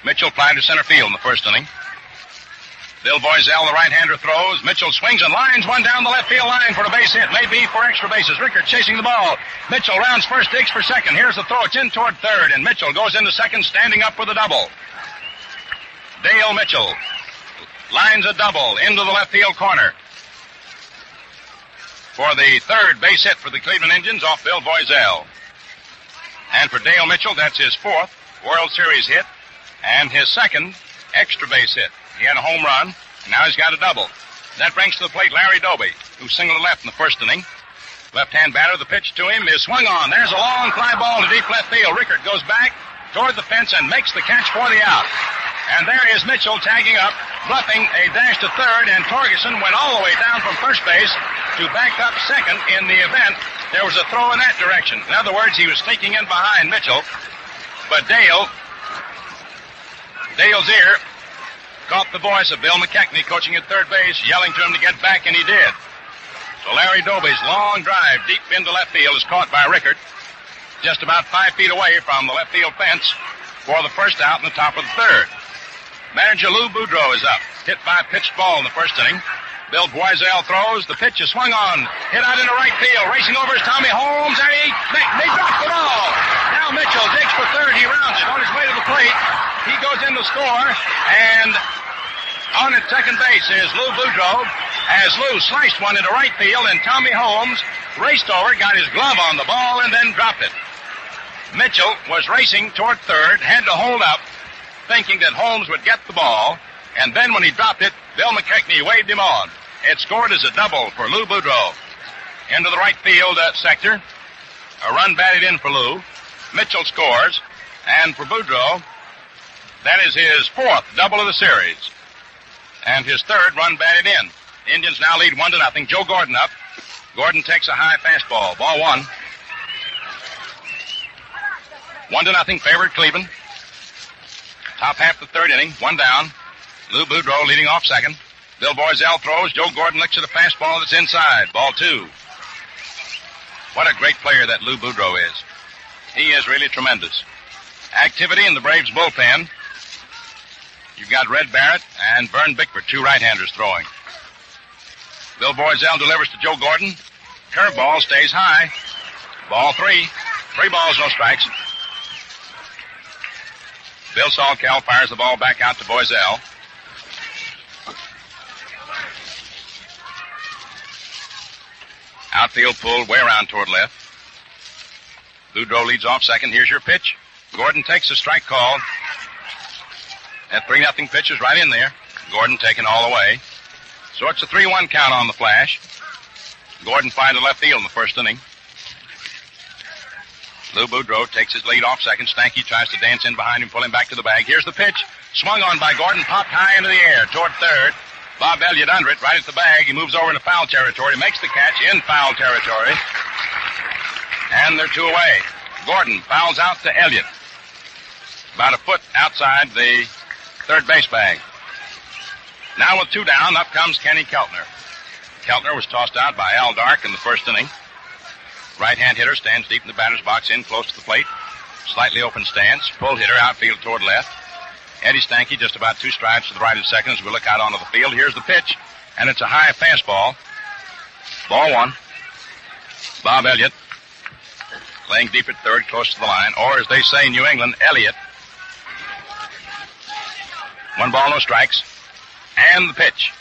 Speaker 2: Mitchell flied to center field in the first inning. Bill Boiselle, the right-hander, throws. Mitchell swings and lines one down the left field line for a base hit. Maybe for extra bases. Rickert chasing the ball. Mitchell rounds first, digs for second. Here's the throw. It's in toward third, and Mitchell goes into second, standing up with a double. Dale Mitchell lines a double into the left field corner for the third base hit for the Cleveland Indians off Bill Boiselle. And for Dale Mitchell, that's his fourth World Series hit and his second extra base hit. He had a home run, and now he's got a double. That brings to the plate Larry Doby, who singled to left in the first inning. Left-hand batter, the pitch to him is swung on. There's a long fly ball to deep left field. Rickert goes back toward the fence and makes the catch for the out. And there is Mitchell tagging up, bluffing a dash to third, and Torgerson went all the way down from first base to back up second in the event there was a throw in that direction. In other words, he was sneaking in behind Mitchell But Dale's ear caught the voice of Bill McKechnie coaching at third base, yelling to him to get back, and he did. So Larry Doby's long drive deep into left field is caught by Rickert, just about 5 feet away from the left field fence for the first out in the top of the third. Manager Lou Boudreau is up, hit by a pitched ball in the first inning. Bill Boiselle throws. The pitch is swung on, hit out into right field. Racing over is Tommy Holmes, and they dropped the ball. Now Mitchell digs for third. He rounds it on his way to the plate. He goes in to score, and on at second base is Lou Boudreau, as Lou sliced one into right field, and Tommy Holmes raced over, got his glove on the ball, and then dropped it. Mitchell was racing toward third, had to hold up, thinking that Holmes would get the ball, and then when he dropped it, Bill McKechnie waved him on. It scored as a double for Lou Boudreau. Into the right field sector, a run batted in for Lou. Mitchell scores, and for Boudreau, that is his fourth double of the series, and his third run batted in. The Indians now lead 1-0. Joe Gordon up. Gordon takes a high fastball. Ball one. 1-0 favored Cleveland. Top half the third inning. One down. Lou Boudreau leading off second. Bill Boiselle throws. Joe Gordon looks at a fastball that's inside. Ball two. What a great player that Lou Boudreau is. He is really tremendous. Activity in the Braves bullpen. You've got Red Barrett and Vern Bickford, two right-handers throwing. Bill Boiselle delivers to Joe Gordon. Curveball stays high. Ball three. 3 balls, no strikes. Bill Salkeld fires the ball back out to Boiselle. Outfield pulled way around toward left. Boudreau leads off second. Here's your pitch. Gordon takes a strike call. That 3-0 pitch is right in there. Gordon taken all the way. So it's a 3-1 count on the flash. Gordon finds the left field in the first inning. Lou Boudreau takes his lead off second. Stanky tries to dance in behind him, pull him back to the bag. Here's the pitch. Swung on by Gordon, popped high into the air toward third. Bob Elliott under it, right at the bag. He moves over into foul territory, makes the catch in foul territory. And they're 2 away. Gordon fouls out to Elliott. About a foot outside the third base bag. Now with 2 down, up comes Kenny Keltner. Keltner was tossed out by Al Dark in the first inning. Right-hand hitter stands deep in the batter's box, in close to the plate. Slightly open stance. Pull hitter outfield toward left. Eddie Stanky just about 2 strides to the right of second as we look out onto the field. Here's the pitch, and it's a high fastball. Ball one. Bob Elliott playing deep at third, close to the line, or as they say in New England, Elliott. 1 ball, no strikes. And the pitch.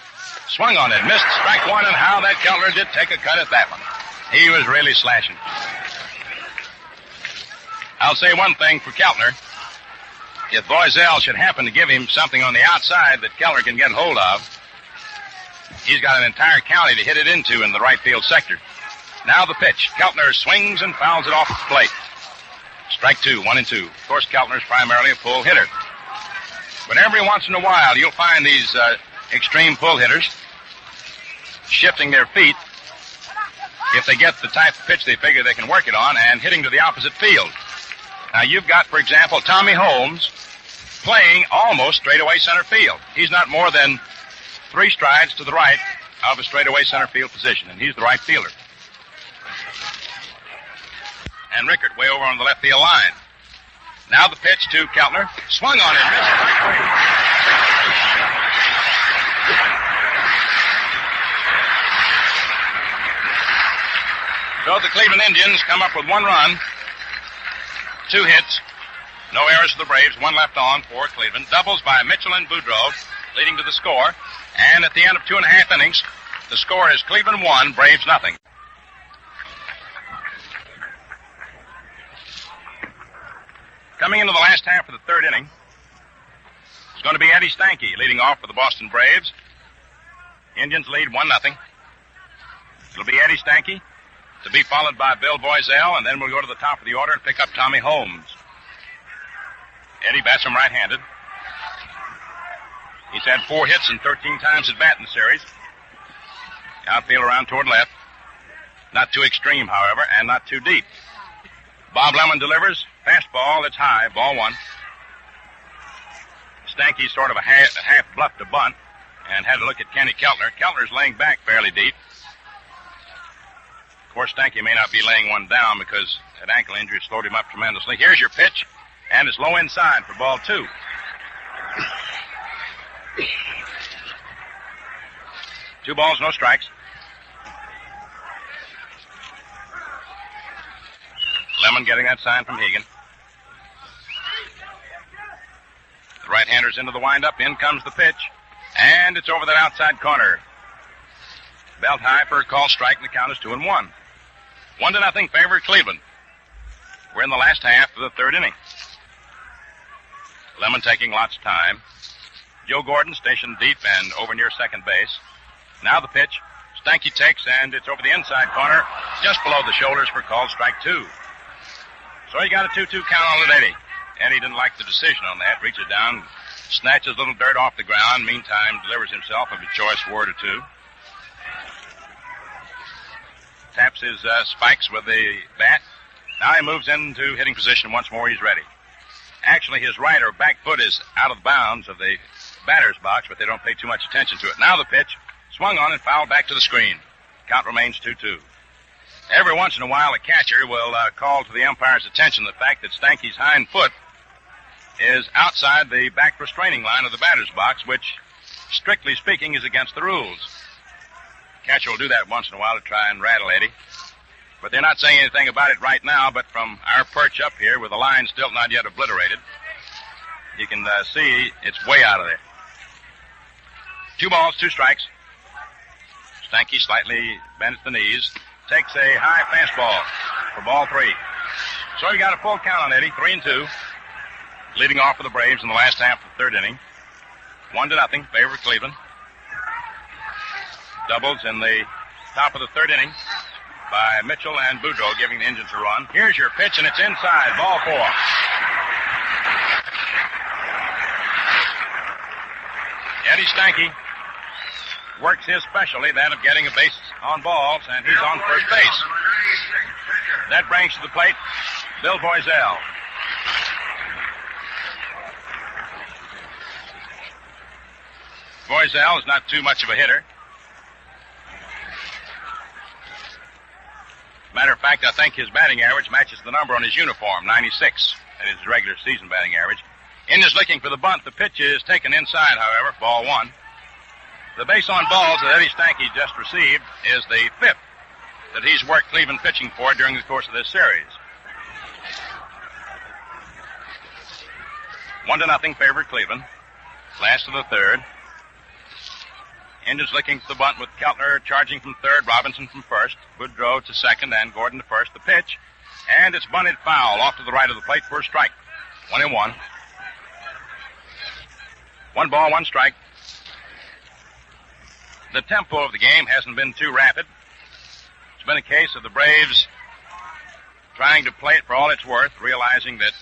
Speaker 2: Swung on it, missed strike one, and how that Keltner did take a cut at that one. He was really slashing. I'll say one thing for Keltner. If Boiselle should happen to give him something on the outside that Keltner can get hold of, he's got an entire county to hit it into in the right field sector. Now the pitch. Keltner swings and fouls it off the plate. Strike 2, 1-2. Of course, Keltner's primarily a pull hitter. But every once in a while, you'll find these extreme pull hitters shifting their feet if they get the type of pitch they figure they can work it on and hitting to the opposite field. Now, you've got, for example, Tommy Holmes playing almost straightaway center field. He's not more than 3 strides to the right of a straightaway center field position, and he's the right fielder. And Rickert way over on the left field line. Now the pitch to Keltner. Swung on it, missed strike 3. So the Cleveland Indians come up with 1 run, 2 hits, no errors for the Braves, 1 left on for Cleveland. Doubles by Mitchell and Boudreau, leading to the score. And at the end of 2.5 innings, the score is Cleveland 1, Braves nothing. Coming into the last half of the third inning, it's going to be Eddie Stanky leading off for the Boston Braves. Indians lead 1-0. It'll be Eddie Stanky, to be followed by Bill Boiselle, and then we'll go to the top of the order and pick up Tommy Holmes. Eddie bats him right-handed. He's had 4 hits and 13 times at bat in the series. Outfield around toward left. Not too extreme, however, and not too deep. Bob Lemon delivers. Fastball, that's high, ball one. Stanky sort of a half bluffed a bunt and had to look at Kenny Keltner. Keltner's laying back fairly deep. Of course, Stanky may not be laying one down because that ankle injury slowed him up tremendously. Here's your pitch, and it's low inside for ball two. Two balls, no strikes. Lemon getting that sign from Hegan. The right-hander's into the windup. In comes the pitch. And it's over that outside corner. Belt high for a call strike, and the count is 2-1. 1-0 favor Cleveland. We're in the last half of the third inning. Lemon taking lots of time. Joe Gordon stationed deep and over near second base. Now the pitch. Stanky takes, and it's over the inside corner, just below the shoulders for called strike two. So he got a 2-2 count on it, Eddie. Eddie didn't like the decision on that. Reaches down, snatches a little dirt off the ground. Meantime, delivers himself of a choice word or two. Taps his spikes with the bat. Now he moves into hitting position once more. He's ready. Actually, his right or back foot is out of bounds of the batter's box, but they don't pay too much attention to it. Now the pitch, swung on and fouled back to the screen. Count remains 2-2. Every once in a while, a catcher will call to the umpire's attention the fact that Stanky's hind foot is outside the back restraining line of the batter's box, which, strictly speaking, is against the rules. Catcher will do that once in a while to try and rattle Eddie. But they're not saying anything about it right now, but from our perch up here, with the line still not yet obliterated, you can see it's way out of there. 2 balls, 2 strikes. Stanky slightly bent at the knees. Takes a high fastball for ball 3. So he got a full count on Eddie, 3-2. Leading off for the Braves in the last half of the third inning. 1-0, favor Cleveland. Doubles in the top of the third inning by Mitchell and Boudreau, giving the Indians a run. Here's your pitch, and it's inside, ball 4. Eddie Stanky works his specialty, that of getting a base on balls, and he's on first base. That brings to the plate Bill Boiselle. Boiselle is not too much of a hitter. Matter of fact, I think his batting average matches the number on his uniform, 96. That is his regular season batting average. In is looking for the bunt. The pitch is taken inside, however, ball 1. The base on balls that Eddie Stanky just received is the 5th that he's worked Cleveland pitching for during the course of this series. 1-0 favor Cleveland. Last of the third. Indians looking for the bunt with Keltner charging from third, Robinson from first, Boudreau to second, and Gordon to first. The pitch, and it's bunted foul off to the right of the plate for a strike. 1-1. 1 ball, 1 strike. The tempo of the game hasn't been too rapid. It's been a case of the Braves trying to play it for all it's worth, realizing that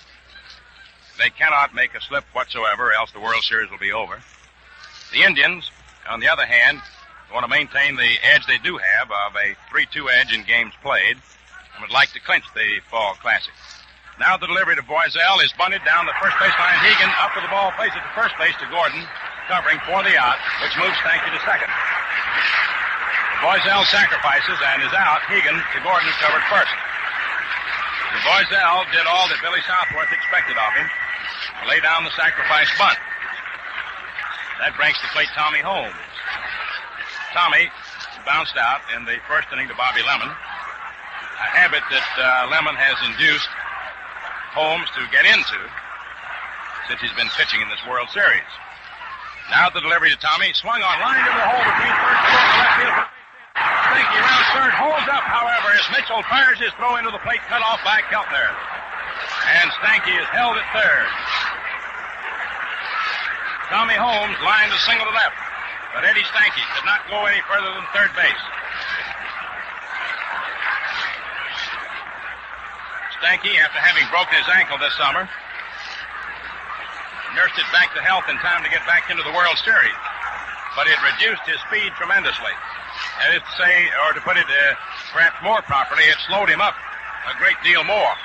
Speaker 2: they cannot make a slip whatsoever, else the World Series will be over. The Indians, on the other hand, want to maintain the edge they do have of a 3-2 edge in games played and would like to clinch the Fall Classic. Now the delivery to Boiselle is bunted down the first baseline. Hegan up to the ball, plays it to first base to Gordon, covering for the out, which moves Stanky to second. Boiselle sacrifices and is out. Hegan to Gordon, covered first. Boiselle did all that Billy Southworth expected of him, to lay down the sacrifice bunt. That brings to plate Tommy Holmes. Tommy bounced out in the first inning to Bobby Lemon, a habit that Lemon has induced Holmes to get into since he's been pitching in this World Series. Now the delivery to Tommy, swung on, line to the hole between first and left field. Stanky around third, holds up, however, as Mitchell fires his throw into the plate, cut off by Keltner. And Stanky is held at third. Tommy Holmes lined a single to left, but Eddie Stanky could not go any further than third base. Stanky, after having broken his ankle this summer, nursed it back to health in time to get back into the World Series. But it reduced his speed tremendously. That is to say, or to put it perhaps more properly, it slowed him up a great deal more.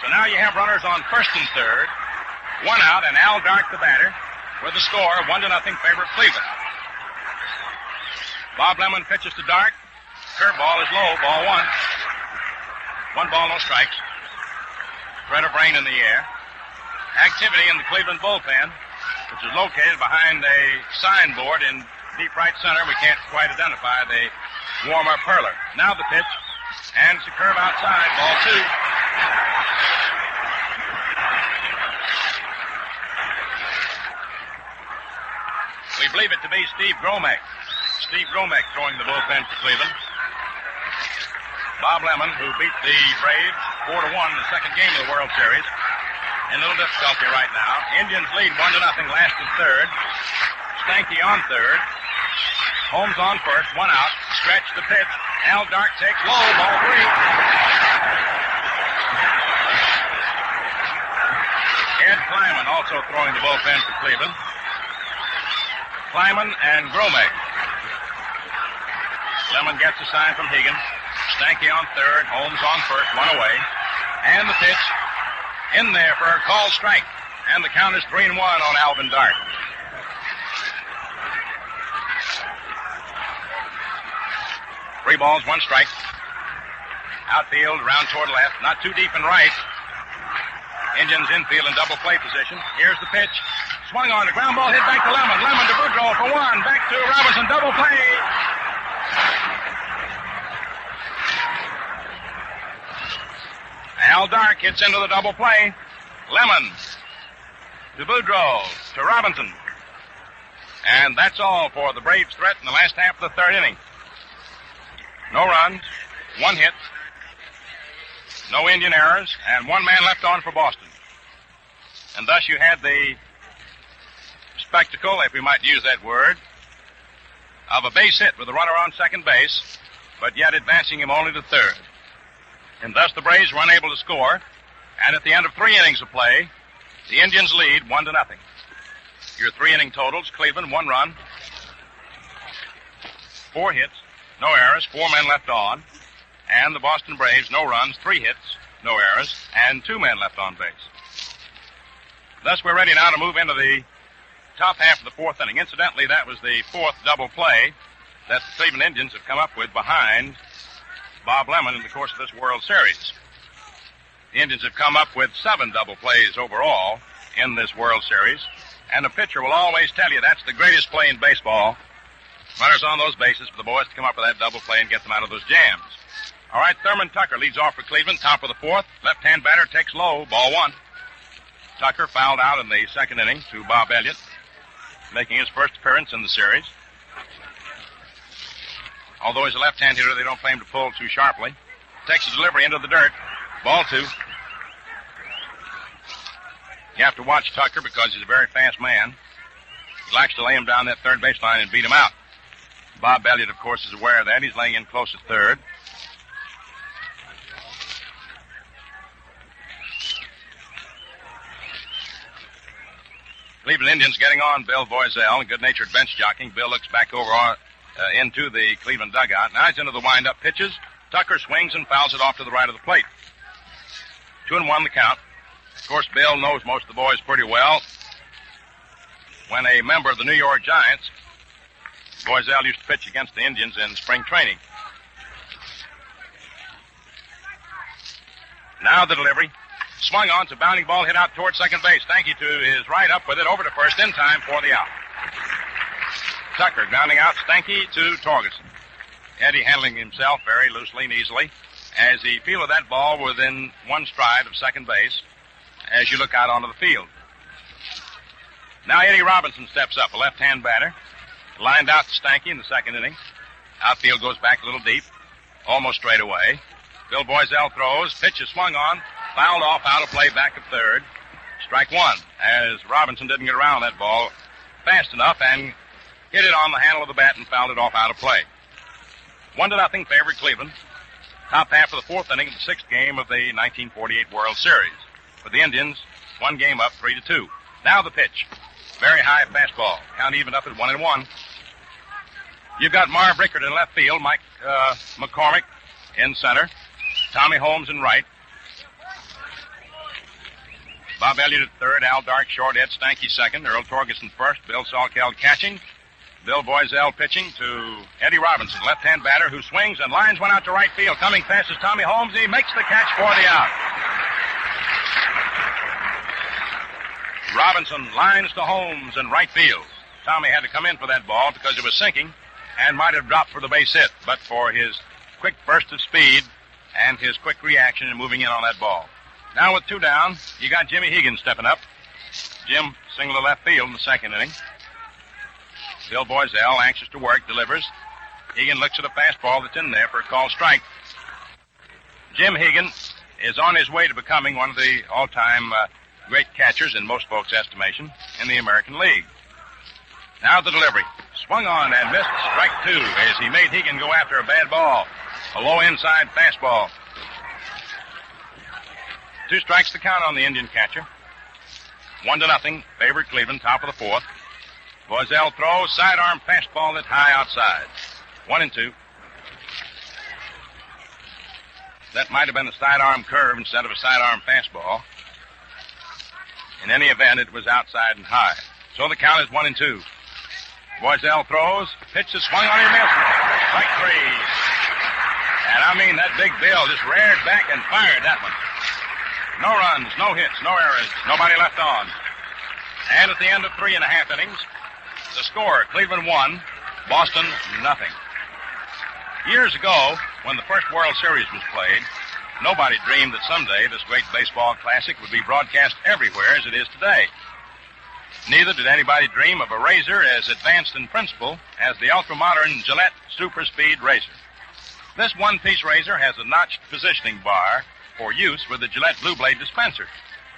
Speaker 2: So now you have runners on first and third. One out, and Al Dark, the batter, with the score, 1-0 favor of Cleveland. Bob Lemon pitches to Dark. Curveball is low, ball one. 1 ball, no strikes. Threat of rain in the air. Activity in the Cleveland bullpen, which is located behind a signboard in deep right center. We can't quite identify the warm-up hurler. Now the pitch, and it's a curve outside, ball 2. We believe it to be Steve Gromek. Steve Gromek throwing the bullpen for Cleveland. Bob Lemon, who beat the Braves 4-1 in the second game of the World Series, in a little difficulty right now. Indians lead 1-0, last and third. Stanky on third. Holmes on first, 1 out. Stretch the pitch. Al Dark takes low, ball 3. Ed Kleiman also throwing the bullpen for Cleveland. Kleiman and Gromek. Lemon gets a sign from Higgins. Stanky on third, Holmes on first, 1 away. And the pitch in there for a called strike. And the count is 3-1 on Alvin Dark. Three balls, 1 strike. Outfield, round toward left, not too deep and right. Indians infield in double play position. Here's the pitch. Swung on, the ground ball hit back to Lemon. Lemon to Boudreau for 1. Back to Robinson, double play. Al Dark hits into the double play. Lemon to Boudreau to Robinson. And that's all for the Braves' threat in the last half of the third inning. No runs, 1 hit, no Indian errors, and 1 man left on for Boston. And thus you had the spectacle, if we might use that word, of a base hit with a runner on second base, but yet advancing him only to third. And thus the Braves were unable to score, and at the end of 3 innings of play, the Indians lead 1-0. Your 3-inning totals: Cleveland, 1 run, 4 hits, no errors, 4 men left on, and the Boston Braves, no runs, 3 hits, no errors, and 2 men left on base. Thus we're ready now to move into the top half of the 4th inning. Incidentally, that was the 4th double play that the Cleveland Indians have come up with behind Bob Lemon in the course of this World Series. The Indians have come up with 7 double plays overall in this World Series, and a pitcher will always tell you that's the greatest play in baseball. Runners on those bases for the boys to come up with that double play and get them out of those jams. All right, Thurman Tucker leads off for Cleveland, top of the 4th. Left-hand batter takes low, ball 1. Tucker fouled out in the second inning to Bob Elliott, making his first appearance in the series. Although he's a left-hand hitter, they don't claim to pull too sharply. Takes the delivery into the dirt, ball 2. You have to watch Tucker because he's a very fast man. He likes to lay him down that third baseline and beat him out. Bob Elliott, of course, is aware of that. He's laying in close at third. Cleveland Indians getting on Bill Voiselle, good-natured bench jockeying. Bill looks back over into the Cleveland dugout. Now he's into the wind-up pitches. Tucker swings and fouls it off to the right of the plate. 2-1 the count. Of course, Bill knows most of the boys pretty well. When a member of the New York Giants, Voiselle used to pitch against the Indians in spring training. Now the delivery. Swung on, it's a bounding ball hit out toward second base. Stanky to his right, up with it, over to first, in time for the out. Tucker grounding out Stanky to Torgerson. Eddie handling himself very loosely and easily as he fielded that ball within 1 stride of second base as you look out onto the field. Now Eddie Robinson steps up, a left-hand batter. Lined out to Stanky in the second inning. Outfield goes back a little deep, almost straight away. Bill Voiselle throws, pitch is swung on, fouled off, out of play, back at third. Strike 1, as Robinson didn't get around that ball fast enough and hit it on the handle of the bat and fouled it off out of play. 1-0 favored Cleveland. Top half of the 4th inning of the 6th game of the 1948 World Series. For the Indians, 1 game up, 3-2. Now the pitch. Very high fastball. Count even up at 1-1. You've got Marv Rickert in left field, Mike McCormick in center, Tommy Holmes in right. Bob Elliott at third, Al Dark short, Ed Stanky second, Earl Torgerson first, Bill Salkeld catching, Bill Boiselle pitching to Eddie Robinson, left-hand batter who swings and lines one out to right field. Coming fast is Tommy Holmes. He makes the catch for the out. Robinson lines to Holmes in right field. Tommy had to come in for that ball because it was sinking and might have dropped for the base hit, but for his quick burst of speed and his quick reaction in moving in on that ball. Now with 2 down, you got Jimmy Higgins stepping up. Jim single to left field in the second inning. Bill Boiselle, anxious to work, delivers. Higgins looks at a fastball that's in there for a called strike. Jim Higgins is on his way to becoming one of the all-time great catchers, in most folks' estimation, in the American League. Now the delivery. Swung on and missed strike 2 as he made Higgins go after a bad ball. A low inside fastball. 2 strikes to count on the Indian catcher. 1-0, favored Cleveland, top of the fourth. Boiselle throws, sidearm fastball that's high outside. 1-2. That might have been a sidearm curve instead of a sidearm fastball. In any event, it was outside and high. So the count is 1-2. Boiselle throws, pitch is swung on and missed. Strike 3. And I mean, that big Bill just reared back and fired that one. No runs, no hits, no errors, nobody left on. And at the end of 3.5 innings, the score, Cleveland 1, Boston 0. Years ago, when the first World Series was played, nobody dreamed that someday this great baseball classic would be broadcast everywhere as it is today. Neither did anybody dream of a razor as advanced in principle as the ultra-modern Gillette Super Speed Razor. This one-piece razor has a notched positioning bar for use with the Gillette Blue Blade dispenser.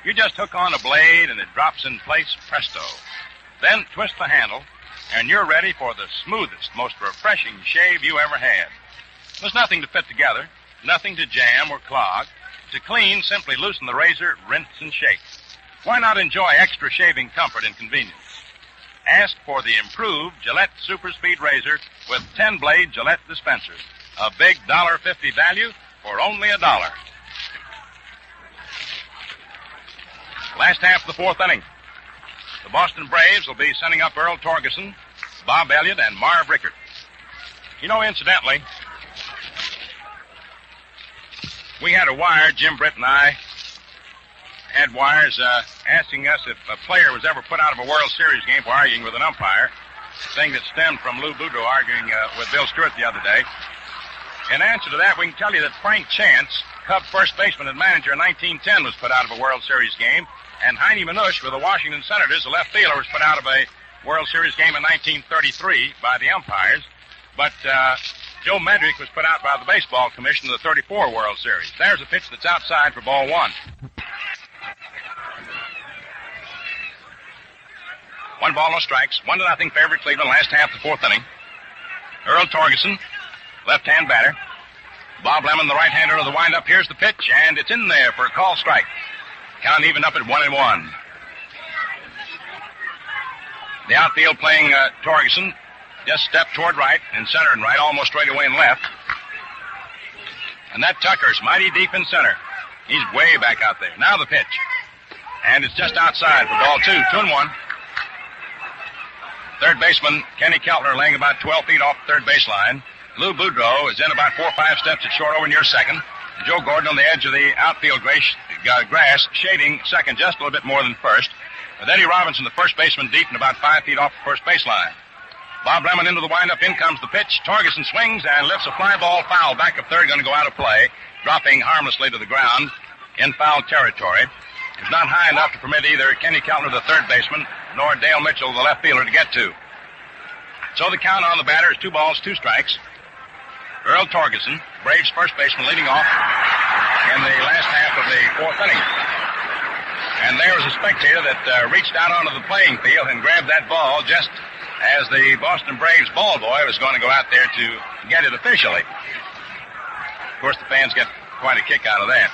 Speaker 2: You just hook on a blade and it drops in place, presto. Then twist the handle, and you're ready for the smoothest, most refreshing shave you ever had. There's nothing to fit together, nothing to jam or clog. To clean, simply loosen the razor, rinse, and shake. Why not enjoy extra shaving comfort and convenience? Ask for the improved Gillette Super Speed Razor with 10-blade Gillette dispenser. A big $1.50 value for only $1. Last half of the fourth inning. The Boston Braves will be sending up Earl Torgerson, Bob Elliott, and Marv Rickert. You know, incidentally, we had a wire, Jim Britt and I had wires asking us if a player was ever put out of a World Series game for arguing with an umpire, thing that stemmed from Lou Boudreau arguing with Bill Stewart the other day. In answer to that, we can tell you that Frank Chance, Cub first baseman and manager in 1910, was put out of a World Series game, and Heine Manush with the Washington Senators, the left fielder, was put out of a World Series game in 1933 by the umpires. But Joe Medrick was put out by the Baseball Commission in the 34 World Series. There's a pitch that's outside for ball 1. 1 ball, no strikes. 1-0 favorite Cleveland, last half of the fourth inning. Earl Torgerson, left-hand batter. Bob Lemon, the right-hander of the windup. Here's the pitch, and it's in there for a call strike. Count even up at 1-1. The outfield playing Torgerson just stepped toward right and center and right, almost straight away and left. And that Tucker's mighty deep in center. He's way back out there. Now the pitch. And it's just outside for ball 2. 2-1. Third baseman Kenny Keltner laying about 12 feet off the third baseline. Lou Boudreau is in about 4 or 5 steps at short over near second. Joe Gordon on the edge of the outfield grass, shading second just a little bit more than first. With Eddie Robinson, the first baseman, deep and about 5 feet off the first baseline. Bob Lemon into the windup. In comes the pitch. Torgerson swings and lifts a fly ball foul. Back of third, going to go out of play, dropping harmlessly to the ground in foul territory. It's not high enough to permit either Kenny Keltner, the third baseman, nor Dale Mitchell, the left fielder, to get to. So the count on the batter is 2 balls, 2 strikes. Earl Torgerson, Braves first baseman, leading off in the last half of the fourth inning. And there was a spectator that reached out onto the playing field and grabbed that ball just as the Boston Braves ball boy was going to go out there to get it officially. Of course, the fans get quite a kick out of that.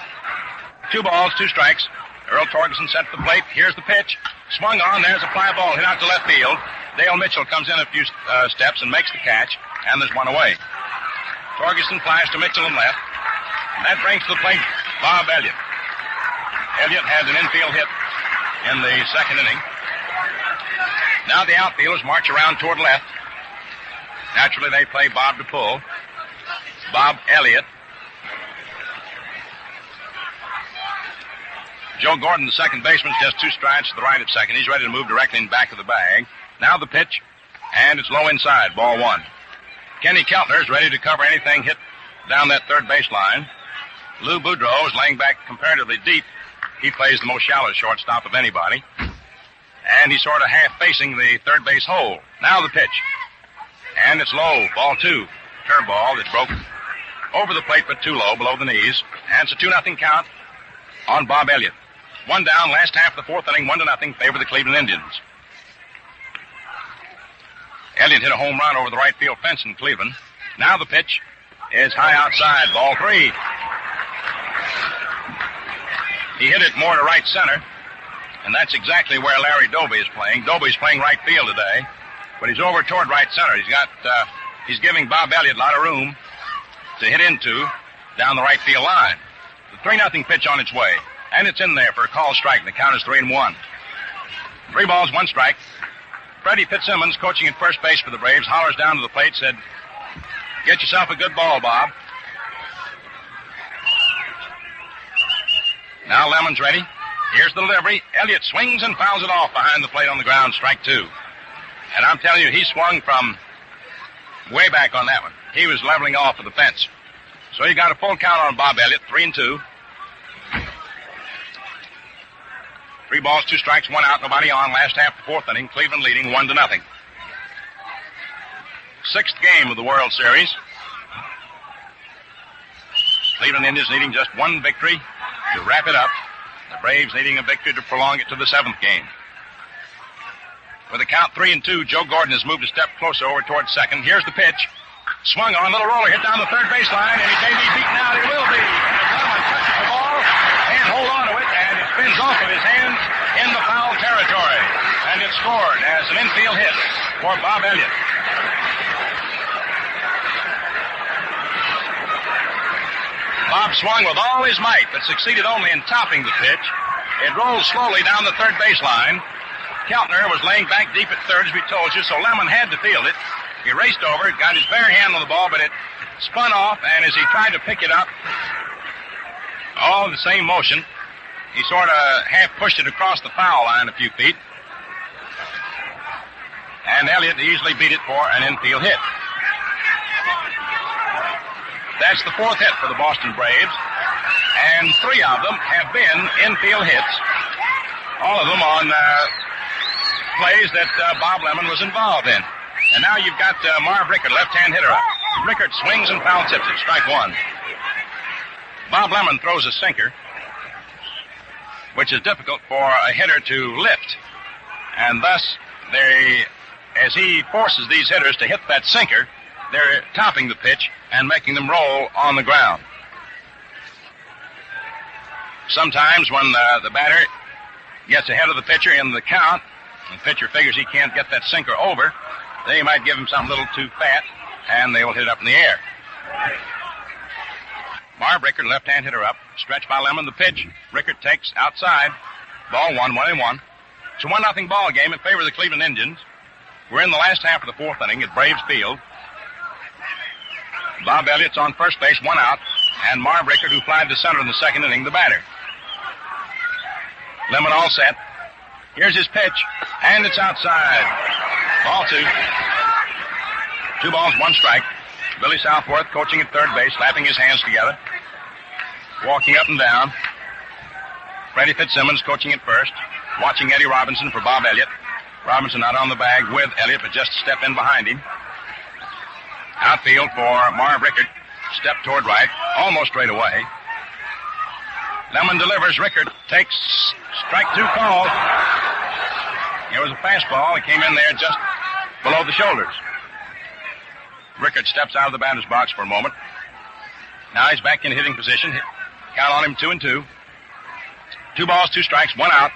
Speaker 2: 2 balls, 2 strikes. Earl Torgerson set to the plate. Here's the pitch. Swung on. There's a fly ball hit out to left field. Dale Mitchell comes in a few steps and makes the catch, and there's one away. Torgerson flies to Mitchell and left. And that brings to the plate Bob Elliott. Elliott has an infield hit in the second inning. Now the outfielders march around toward left. Naturally, they play Bob to pull. Bob Elliott. Joe Gordon, the second baseman, just 2 strides to the right at second. He's ready to move directly in back of the bag. Now the pitch, and it's low inside, ball 1. Kenny Keltner is ready to cover anything hit down that third baseline. Lou Boudreau is laying back comparatively deep. He plays the most shallow shortstop of anybody. And he's sort of half facing the third base hole. Now the pitch. And it's low, ball 2. Curveball that broke over the plate but too low, below the knees. And it's a 2-0 count on Bob Elliott. 1 down, last half of the fourth inning, 1-0, favor the Cleveland Indians. Elliott hit a home run over the right field fence in Cleveland. Now the pitch is high outside, ball 3. He hit it more to right center, and that's exactly where Larry Doby is playing. Doby's playing right field today, but he's over toward right center. He's giving Bob Elliott a lot of room to hit into down the right field line. The 3-0 pitch on its way, and it's in there for a called strike, and the count is 3-1. 3 balls, 1 strike. Freddie Fitzsimmons, coaching at first base for the Braves, hollers down to the plate, said, "Get yourself a good ball, Bob." Now Lemon's ready. Here's the delivery. Elliott swings and fouls it off behind the plate on the ground, strike 2. And I'm telling you, he swung from way back on that one. He was leveling off of the fence. So you got a full count on Bob Elliott, 3-2. 3 balls, 2 strikes, 1 out, nobody on. Last half of the fourth inning, Cleveland leading 1-0. 6th game of the World Series. Cleveland Indians needing just 1 victory to wrap it up. The Braves needing a victory to prolong it to the 7th game. With a count 3-2, Joe Gordon has moved a step closer over towards second. Here's the pitch. Swung on, little roller, hit down the third baseline, and he may be beaten out. He will be. And Thurman touches the ball, can't hold on to it, and it spins off of his hands in the foul territory. And it's scored as an infield hit for Bob Elliott. Bob swung with all his might, but succeeded only in topping the pitch. It rolled slowly down the third baseline. Keltner was laying back deep at third, as we told you, so Lemon had to field it. He raced over, got his bare hand on the ball, but it spun off, and as he tried to pick it up, all in the same motion, he sort of half pushed it across the foul line a few feet. And Elliott easily beat it for an infield hit. That's the 4th hit for the Boston Braves, and 3 of them have been infield hits. All of them on plays that Bob Lemon was involved in. And now you've got Marv Rickert, left-hand hitter up. Rickert swings and foul tips it, strike 1. Bob Lemon throws a sinker, which is difficult for a hitter to lift. And thus, as he forces these hitters to hit that sinker, they're topping the pitch and making them roll on the ground. Sometimes when the batter gets ahead of the pitcher in the count, and the pitcher figures he can't get that sinker over, they might give him something a little too fat, and they will hit it up in the air. Marv Rickert, left-hand hitter up, stretched by Lemon, the pitch. Rickert takes outside, ball 1, 1-1. It's a 1-0 ball game in favor of the Cleveland Indians. We're in the last half of the fourth inning at Braves Field. Bob Elliott's on first base, 1 out, and Marv Rickert, who flied to center in the second inning, the batter. Lemon all set. Here's his pitch, and it's outside. Ball 2. 2 balls, 1 strike. Billy Southworth coaching at third base, slapping his hands together, walking up and down. Freddie Fitzsimmons coaching at first, watching Eddie Robinson for Bob Elliott. Robinson out on the bag with Elliott, but just a step in behind him. Outfield for Marv Rickert, step toward right, almost straight away. Lemon delivers. Rickert takes strike 2 call. It was a fastball. It came in there just below the shoulders. Rickert steps out of the batter's box for a moment. Now he's back in hitting position. Count on him 2-2. 2 balls, 2 strikes, 1 out.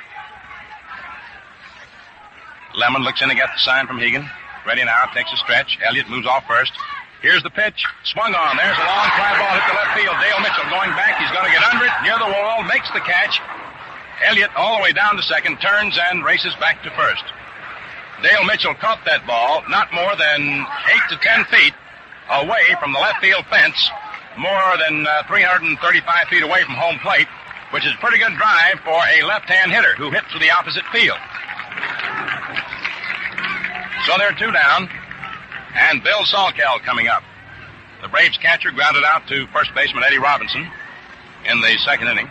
Speaker 2: Lemon looks in to get the sign from Hegan. Ready now, takes a stretch. Elliott moves off first. Here's the pitch. Swung on. There's a long fly ball hit to left field. Dale Mitchell going back. He's going to get under it, near the wall, makes the catch. Elliott all the way down to second, turns and races back to first. Dale Mitchell caught that ball not more than 8 to 10 feet away from the left field fence, more than 335 feet away from home plate, which is a pretty good drive for a left-hand hitter who hits to the opposite field. So they're 2 down, and Bill Salkeld coming up. The Braves catcher grounded out to first baseman Eddie Robinson in the second inning.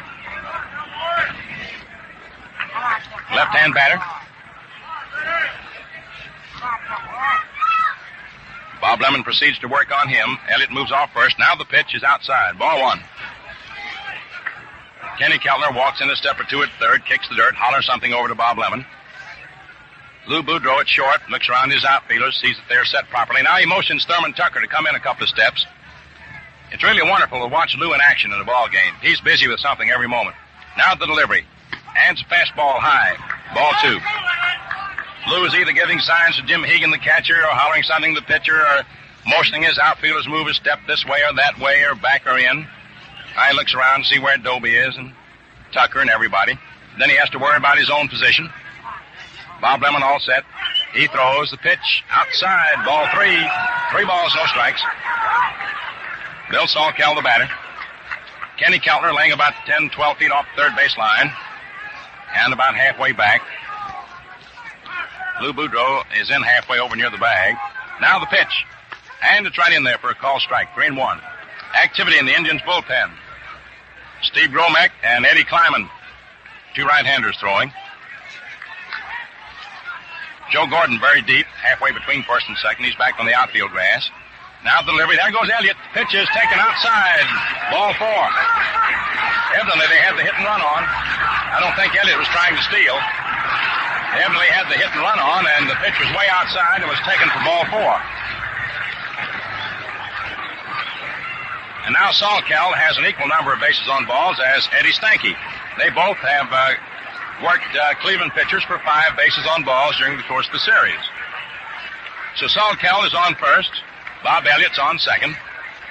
Speaker 2: Left-hand batter. Bob Lemon proceeds to work on him. Elliott moves off first. Now the pitch is outside. Ball 1. Kenny Keltner walks in a step or two at third, kicks the dirt, hollers something over to Bob Lemon. Lou Boudreau at short, looks around his outfielders, sees that they're set properly. Now he motions Thurman Tucker to come in a couple of steps. It's really wonderful to watch Lou in action in a ball game. He's busy with something every moment. Now the delivery. Hands a fastball high. Ball 2. Lou is either giving signs to Jim Hegan, the catcher, or hollering something to the pitcher, or motioning his outfielders move a step this way or that way or back or in. Now he looks around to see where Doby is and Tucker and everybody. Then he has to worry about his own position. Bob Lemon all set. He throws the pitch outside. Ball 3. 3 balls, no strikes. Bill Salkeld, the batter. Kenny Keltner laying about 10, 12 feet off the third base line and about halfway back. Lou Boudreau is in halfway over near the bag. Now the pitch. And it's right in there for a call strike. 3-1. Activity in the Indians' bullpen. Steve Gromek and Eddie Kleiman, 2 right-handers throwing. Joe Gordon very deep, halfway between first and second. He's back on the outfield grass. Now the delivery. There goes Elliott. Pitch is taken outside. Ball 4. Evidently they had the hit and run on. I don't think Elliott was trying to steal. They evidently had the hit and run on, and the pitch was way outside and was taken for ball 4. And now Salkeld has an equal number of bases on balls as Eddie Stanky. They both have worked Cleveland pitchers for 5 bases on balls during the course of the series. So Salkeld is on first. Bob Elliott's on second.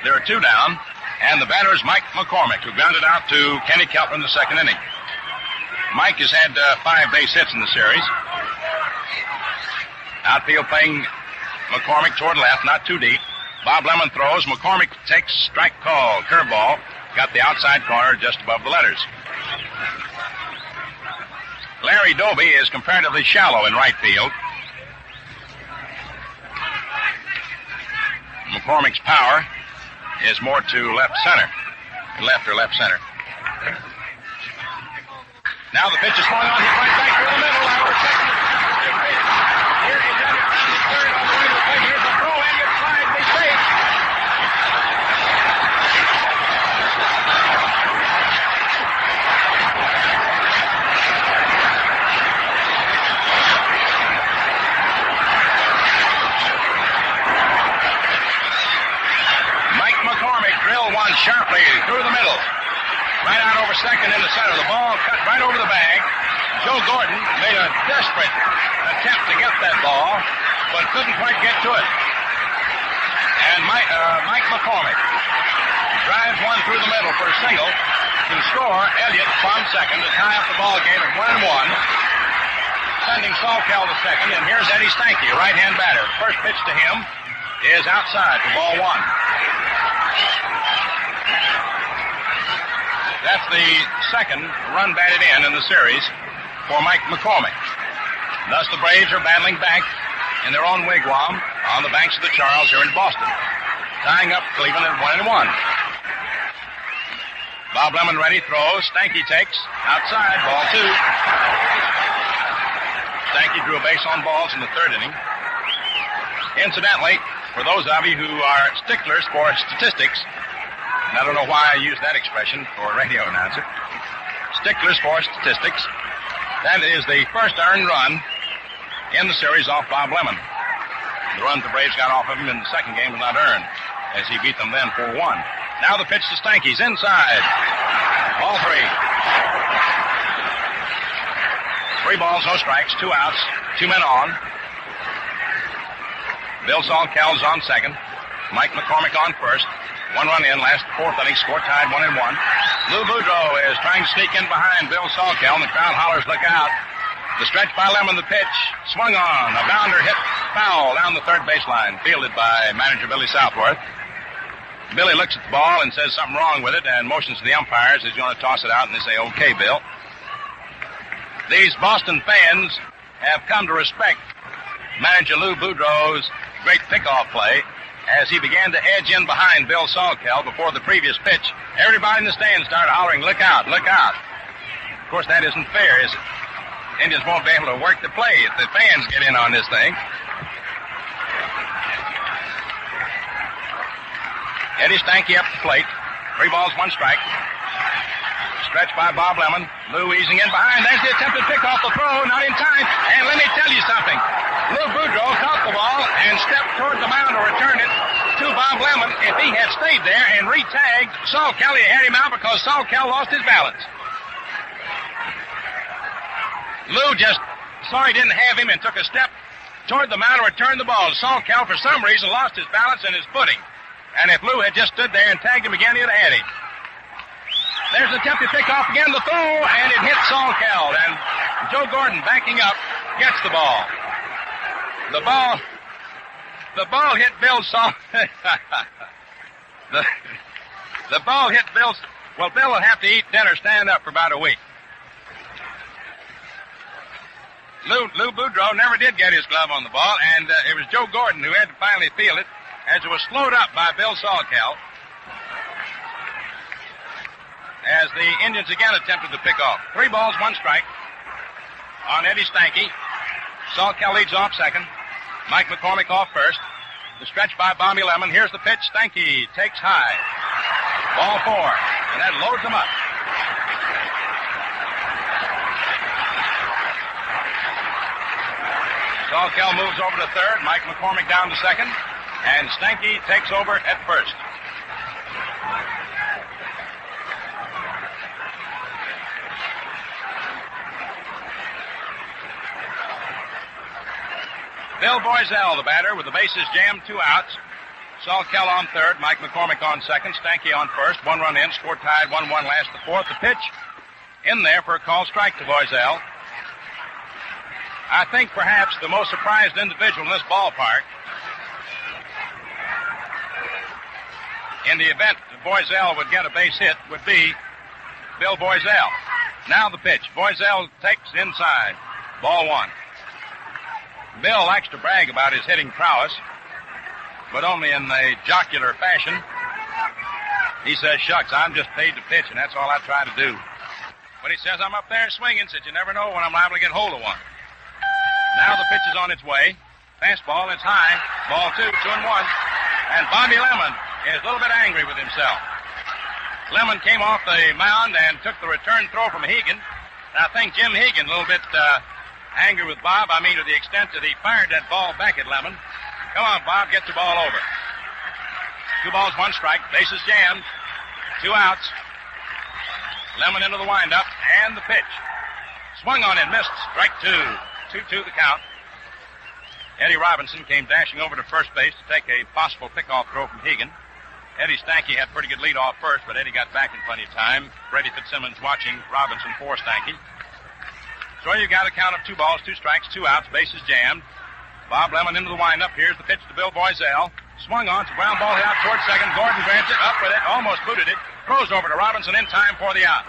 Speaker 2: There are 2 down. And the batter is Mike McCormick, who grounded out to Kenny Keltner in the second inning. Mike has had 5 base hits in the series. Outfield playing McCormick toward left, not too deep. Bob Lemon throws. McCormick takes strike call, curveball. Got the outside corner just above the letters. Larry Doby is comparatively shallow in right field. McCormick's power is more to left center. Left or left center. Now the pitch is going on. He's right back to the middle. Now we're checking the here is Elliott on the third on the way to the plate. Here's a throw and it's flied. They safe. Mike McCormick drilled one sharply through the middle. Right out over second in the center. The ball cut right over the bag. Joe Gordon made a desperate attempt to get that ball, but couldn't quite get to it. And Mike McCormick drives one through the middle for a single to score Elliott from second to tie up the ball game at 1-1. Sending Salkeld to second, and here's Eddie Stanky, a right-hand batter. The first pitch to him is outside for ball 1. That's the second run batted in the series for Mike McCormick. Thus the Braves are battling back in their own wigwam on the banks of the Charles here in Boston, tying up Cleveland at 1-1. Bob Lemon ready, throws. Stanky takes. Outside, ball 2. Stanky drew a base on balls in the third inning. Incidentally, for those of you who are sticklers for statistics, and I don't know why I use that expression for a radio announcer. Sticklers for statistics. That is the first earned run in the series off Bob Lemon. The run the Braves got off of him in the second game was not earned, as he beat them then 4-1. Now the pitch to Stanky's inside. Ball 3. 3 balls, no strikes, 2 outs, 2 men on. Bill Salkeld's on second. Mike McCormick on first. 1 run in, last 4th inning, score tied 1-1. Lou Boudreau is trying to sneak in behind Bill Salkeld, and the crowd hollers, look out. The stretch by Lemon, the pitch, swung on. A bounder hit foul down the third baseline, fielded by manager Billy Southworth. Billy looks at the ball and says something wrong with it and motions to the umpires. He's going to toss it out, and they say, okay, Bill. These Boston fans have come to respect manager Lou Boudreau's great pickoff play as he began to edge in behind Bill Salkeld before the previous pitch. Everybody in the stands started hollering, look out, look out. Of course, that isn't fair, is it? Indians won't be able to work the play if the fans get in on this thing. Eddie Stanky up the plate. 3 balls, 1 strike. Stretch by Bob Lemon. Lou easing in behind. There's the attempted pick off the throw. Not in time. And let me tell you something. Lou Boudreau caught the ball and stepped toward the mound to return it to Bob Lemon. If he had stayed there and re-tagged, Salkeld had him out because Salkeld lost his balance. Lou just saw he didn't have him and took a step toward the mound to return the ball. Salkeld, for some reason, lost his balance and his footing. And if Lou had just stood there and tagged him again, he'd have had him. There's the attempted pick-off again, the throw, and it hits Salkeld. And Joe Gordon, backing up, gets the ball. The ball hit Bill the ball hit Bill. Well, Bill will have to eat dinner stand up for about a week. Lou Boudreau never did get his glove on the ball, and it was Joe Gordon who had to finally field it as it was slowed up by Bill Salkeld. As the Indians again attempted to pick off. 3 balls, 1 strike on Eddie Stanky. Salkeld leads off second. Mike McCormick off first. The stretch by Bobby Lemon. Here's the pitch. Stanky takes high. Ball 4. And that loads him up. Salkeld moves over to third. Mike McCormick down to second. And Stanky takes over at first. Bill Boiselle, the batter, with the bases jammed, 2 outs. Salkeld on third, Mike McCormick on second, Stanky on first. 1 run in, score tied, 1-1 last the fourth. The pitch in there for a called strike to Boiselle. I think perhaps the most surprised individual in this ballpark, in the event that Boiselle would get a base hit, would be Bill Boiselle. Now the pitch. Boiselle takes inside. Ball 1. Bill likes to brag about his hitting prowess, but only in a jocular fashion. He says, shucks, I'm just paid to pitch, and that's all I try to do. But he says, I'm up there swinging, said you never know when I'm liable to get hold of one. Now the pitch is on its way. Fastball, it's high. Ball 2, 2-1. And Bobby Lemon is a little bit angry with himself. Lemon came off the mound and took the return throw from Hegan. And I think Jim Hegan a little bit angry with Bob. I mean, to the extent that he fired that ball back at Lemon. Come on, Bob, get the ball over. 2 balls, 1 strike. Bases jammed. 2 outs. Lemon into the windup, and the pitch. Swung on and missed. Strike 2. 2-2 the count. Eddie Robinson came dashing over to first base to take a possible pickoff throw from Hegan. Eddie Stanky had pretty good lead off first, but Eddie got back in plenty of time. Brady Fitzsimmons watching Robinson for Stanky. So you got a count of 2 balls, 2 strikes, 2 outs, bases jammed. Bob Lemon into the windup. Here's the pitch to Bill Boiselle. Swung on, it's a ground ball hit out towards second. Gordon grabs it, up with it, almost booted it. Throws over to Robinson in time for the out.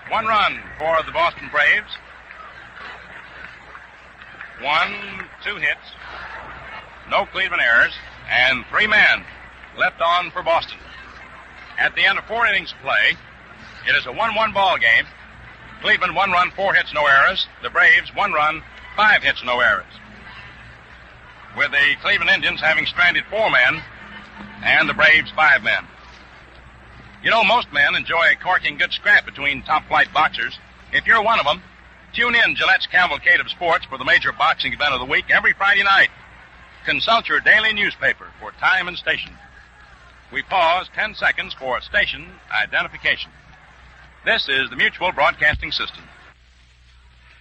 Speaker 2: One run for the Boston Braves. 2 hits. No Cleveland errors. And 3 men left on for Boston. At the end of 4 innings of play, it is a 1-1 ball game. Cleveland 1 run, 4 hits, no errors. The Braves 1 run, 5 hits, no errors. With the Cleveland Indians having stranded 4 men and the Braves 5 men. You know, most men enjoy a corking good scrap between top-flight boxers. If you're one of them, tune in Gillette's Cavalcade of Sports for the major boxing event of the week every Friday night. Consult your daily newspaper for time and station. We pause 10 seconds for station identification. This is the Mutual Broadcasting System.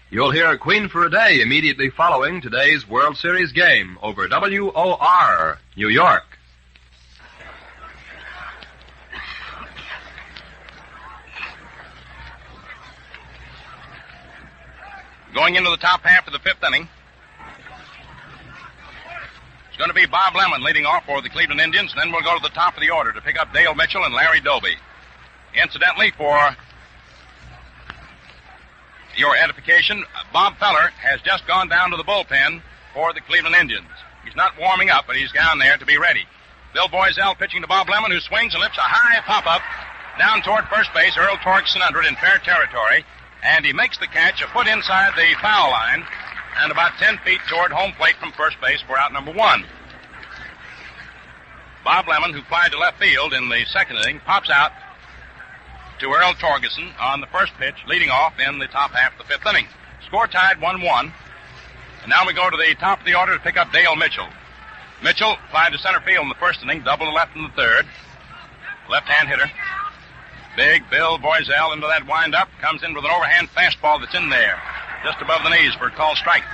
Speaker 3: You'll hear Queen for a Day immediately following today's World Series game over WOR, New York.
Speaker 2: Going into the top half of the fifth inning, it's going to be Bob Lemon leading off for the Cleveland Indians, and then we'll go to the top of the order to pick up Dale Mitchell and Larry Doby. Incidentally, for your edification, Bob Feller has just gone down to the bullpen for the Cleveland Indians. He's not warming up, but he's down there to be ready. Bill Boiselle pitching to Bob Lemon, who swings and lifts a high pop-up down toward first base. Earl Torgeson under it in fair territory, and he makes the catch a foot inside the foul line and about 10 feet toward home plate from first base for out number 1. Bob Lemon, who flied to left field in the second inning, pops out to Earl Torgeson on the first pitch, leading off in the top half of the fifth inning. Score tied 1-1. And now we go to the top of the order to pick up Dale Mitchell. Mitchell flied to center field in the first inning, double to left in the third. Left-hand hitter. Big Bill Boiselle into that wind-up, comes in with an overhand fastball that's in there, just above the knees for a called strike.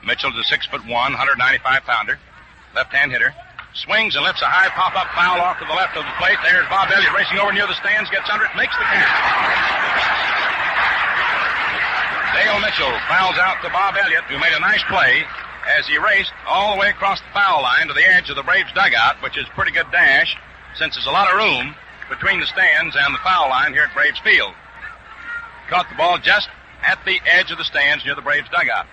Speaker 2: Mitchell's a 6'1", 195-pounder, left-hand hitter. Swings and lifts a high pop-up foul off to the left of the plate. There's Bob Elliott racing over near the stands, gets under it, makes the catch. Dale Mitchell fouls out to Bob Elliott, who made a nice play as he raced all the way across the foul line to the edge of the Braves dugout, which is a pretty good dash since there's a lot of room between the stands and the foul line here at Braves Field. Caught the ball just at the edge of the stands near the Braves dugout.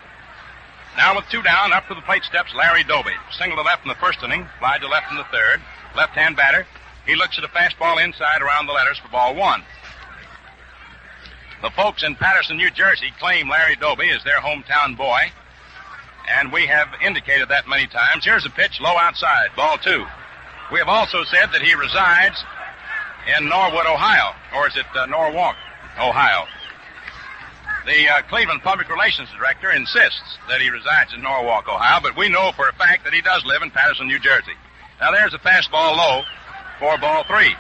Speaker 2: Now with 2 down, up to the plate steps Larry Doby. Single to left in the first inning, fly to left in the third. Left-hand batter. He looks at a fastball inside around the letters for ball 1. The folks in Patterson, New Jersey claim Larry Doby as their hometown boy, and we have indicated that many times. Here's a pitch low outside, ball 2. We have also said that he resides in Norwood, Ohio, or is it Norwalk, Ohio? The Cleveland Public Relations Director insists that he resides in Norwalk, Ohio, but we know for a fact that he does live in Patterson, New Jersey. Now there's a fastball low for ball 3.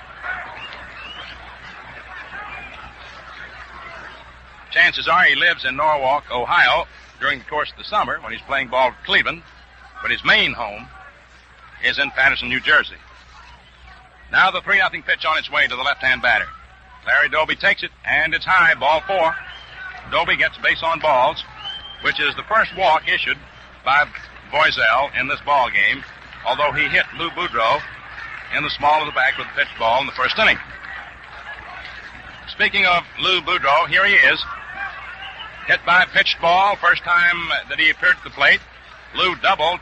Speaker 2: Chances are he lives in Norwalk, Ohio during the course of the summer when he's playing ball for Cleveland, but his main home is in Patterson, New Jersey. Now the 3-0 pitch on its way to the left-hand batter. Larry Doby takes it, and it's high, ball 4. Doby gets base on balls, which is the first walk issued by Boiselle in this ball game, although he hit Lou Boudreau in the small of the back with a pitched ball in the first inning. Speaking of Lou Boudreau, here he is. Hit by a pitched ball, first time that he appeared at the plate. Lou doubled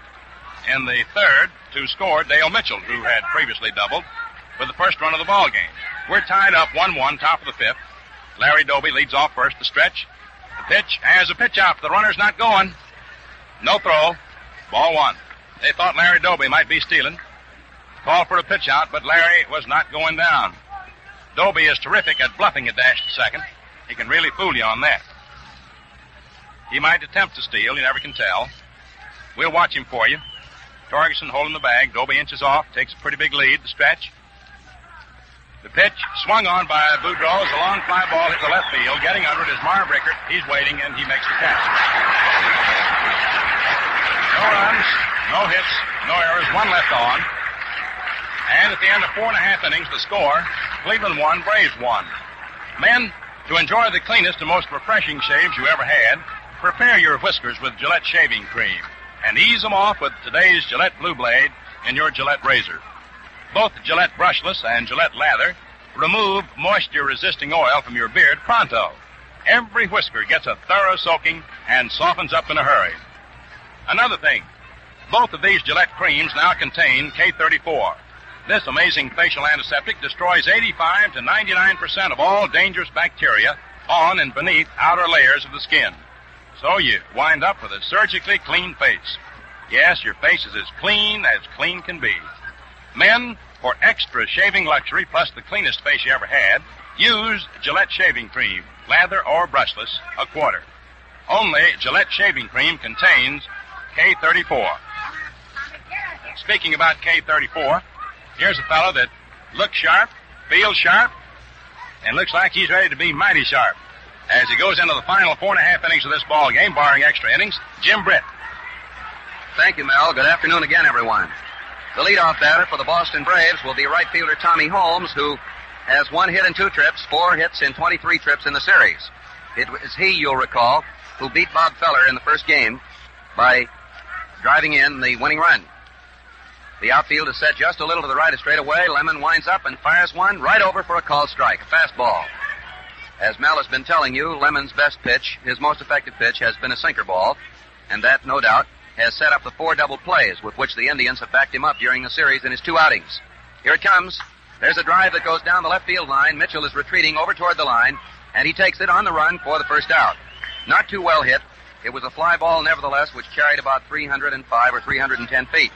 Speaker 2: in the third to score Dale Mitchell, who had previously doubled with the first run of the ball game. We're tied up 1-1, top of the fifth. Larry Doby leads off first, the stretch. The pitch has a pitch out. The runner's not going. No throw. Ball 1. They thought Larry Doby might be stealing. Called for a pitch out, but Larry was not going down. Doby is terrific at bluffing a dash to second. He can really fool you on that. He might attempt to steal. You never can tell. We'll watch him for you. Torgeson holding the bag. Doby inches off. Takes a pretty big lead. The stretch. The pitch swung on by Boudreau as a long fly ball hit the left field. Getting under it is Marv Rickert. He's waiting, and he makes the catch. No runs, no hits, no errors, 1 left on. And at the end of 4.5 innings, the score, Cleveland 1, Braves 1. Men, to enjoy the cleanest and most refreshing shaves you ever had, prepare your whiskers with Gillette shaving cream and ease them off with today's Gillette Blue Blade in your Gillette razor. Both Gillette brushless and Gillette lather remove moisture-resisting oil from your beard pronto. Every whisker gets a thorough soaking and softens up in a hurry. Another thing, both of these Gillette creams now contain K34. This amazing facial antiseptic destroys 85 to 99% of all dangerous bacteria on and beneath outer layers of the skin. So you wind up with a surgically clean face. Yes, your face is as clean can be. Men, for extra shaving luxury plus the cleanest face you ever had, use Gillette shaving cream, lather or brushless, a quarter. Only Gillette shaving cream contains K34. Speaking about K34, here's a fellow that looks sharp, feels sharp, and looks like he's ready to be mighty sharp as he goes into the final 4.5 innings of this ball game, barring extra innings. Jim Britt.
Speaker 1: Thank you, Mel. Good afternoon again, everyone. The leadoff batter for the Boston Braves will be right fielder Tommy Holmes, who has 1 hit in 2 trips, 4 hits in 23 trips in the series. It was he, you'll recall, who beat Bob Feller in the first game by driving in the winning run. The outfield is set just a little to the right of straightaway. Lemon winds up and fires one right over for a called strike, a fastball. As Mel has been telling you, Lemon's best pitch, his most effective pitch, has been a sinker ball, and that, no doubt, has set up the 4 double plays with which the Indians have backed him up during the series in his 2 outings. Here it comes. There's a drive that goes down the left field line. Mitchell is retreating over toward the line, and he takes it on the run for the first out. Not too well hit. It was a fly ball, nevertheless, which carried about 305 or 310 feet.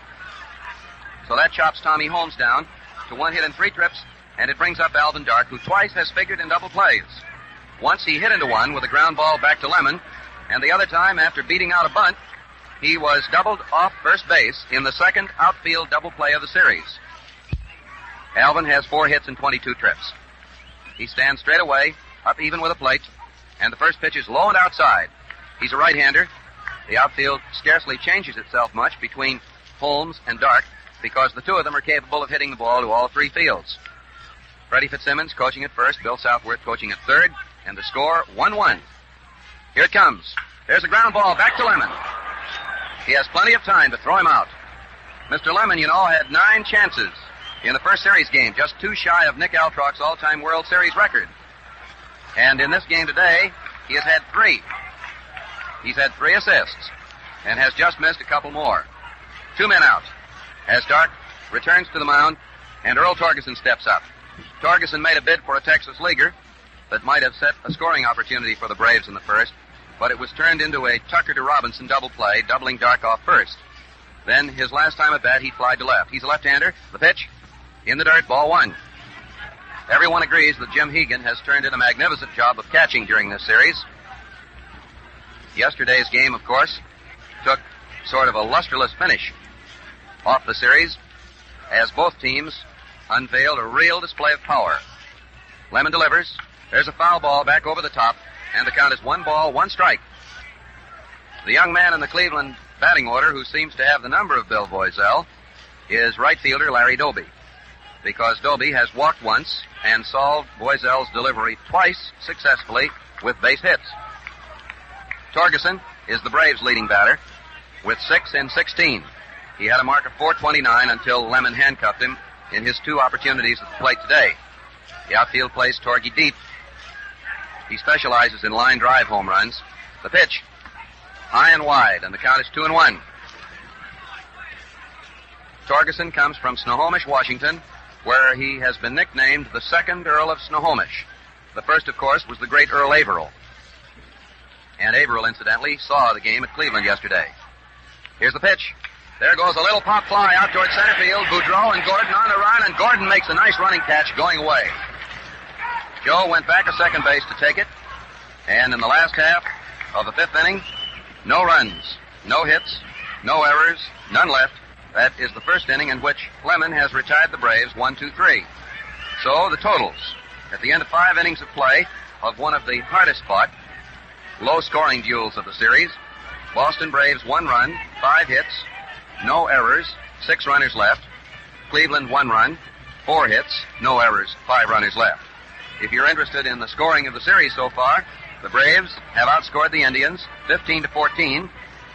Speaker 1: So that chops Tommy Holmes down to 1 hit in 3 trips, and it brings up Alvin Dark, who twice has figured in double plays. Once he hit into one with a ground ball back to Lemon, and the other time, after beating out a bunt, he was doubled off first base in the second outfield double play of the series. Alvin has 4 hits in 22 trips. He stands straight away, up even with a plate, and the first pitch is low and outside. He's a right-hander. The outfield scarcely changes itself much between Holmes and Dark because the 2 of them are capable of hitting the ball to all 3 fields. Freddie Fitzsimmons coaching at first, Bill Southworth coaching at third, and the score 1-1. Here it comes. There's a ground ball back to Lemon. He has plenty of time to throw him out. Mr. Lemon, you know, had 9 chances in the first series game, just 2 shy of Nick Altrock's all-time World Series record. And in this game today, he has had 3. He's had 3 assists and has just missed a couple more. 2 men out as Dark returns to the mound and Earl Torgeson steps up. Torgeson made a bid for a Texas leaguer that might have set a scoring opportunity for the Braves in the first, but it was turned into a Tucker to Robinson double play, doubling Dark off first. Then his last time at bat, he flied to left. He's a left-hander. The pitch in the dirt, ball 1. Everyone agrees that Jim Hegan has turned in a magnificent job of catching during this series. Yesterday's game, of course, took sort of a lusterless finish off the series as both teams unveiled a real display of power. Lemon delivers. There's a foul ball back over the top, and the count is 1 ball, 1 strike. The young man in the Cleveland batting order who seems to have the number of Bill Voisel is right fielder Larry Doby, because Doby has walked once and solved Voisel's delivery twice successfully with base hits. Torgeson is the Braves' leading batter with 6 in 16. He had a mark of .429 until Lemon handcuffed him in his 2 opportunities at the plate today. The outfield plays Torgie deep. He specializes in line drive home runs. The pitch, high and wide, and the count is 2-1. Torgeson comes from Snohomish, Washington, where he has been nicknamed the 2nd Earl of Snohomish. The first, of course, was the great Earl Averill. And Averill, incidentally, saw the game at Cleveland yesterday. Here's the pitch. There goes a little pop fly out toward center field. Boudreau and Gordon on the run, and Gordon makes a nice running catch going away. Joe went back to second base to take it, and in the last half of the 5th inning, no runs, no hits, no errors, none left. That is the first inning in which Lemon has retired the Braves 1-2-3. So the totals at the end of 5 innings of play of one of the hardest fought, low-scoring duels of the series: Boston Braves 1 run, 5 hits, no errors, 6 runners left. Cleveland 1 run, 4 hits, no errors, 5 runners left. If you're interested in the scoring of the series so far, the Braves have outscored the Indians 15-14.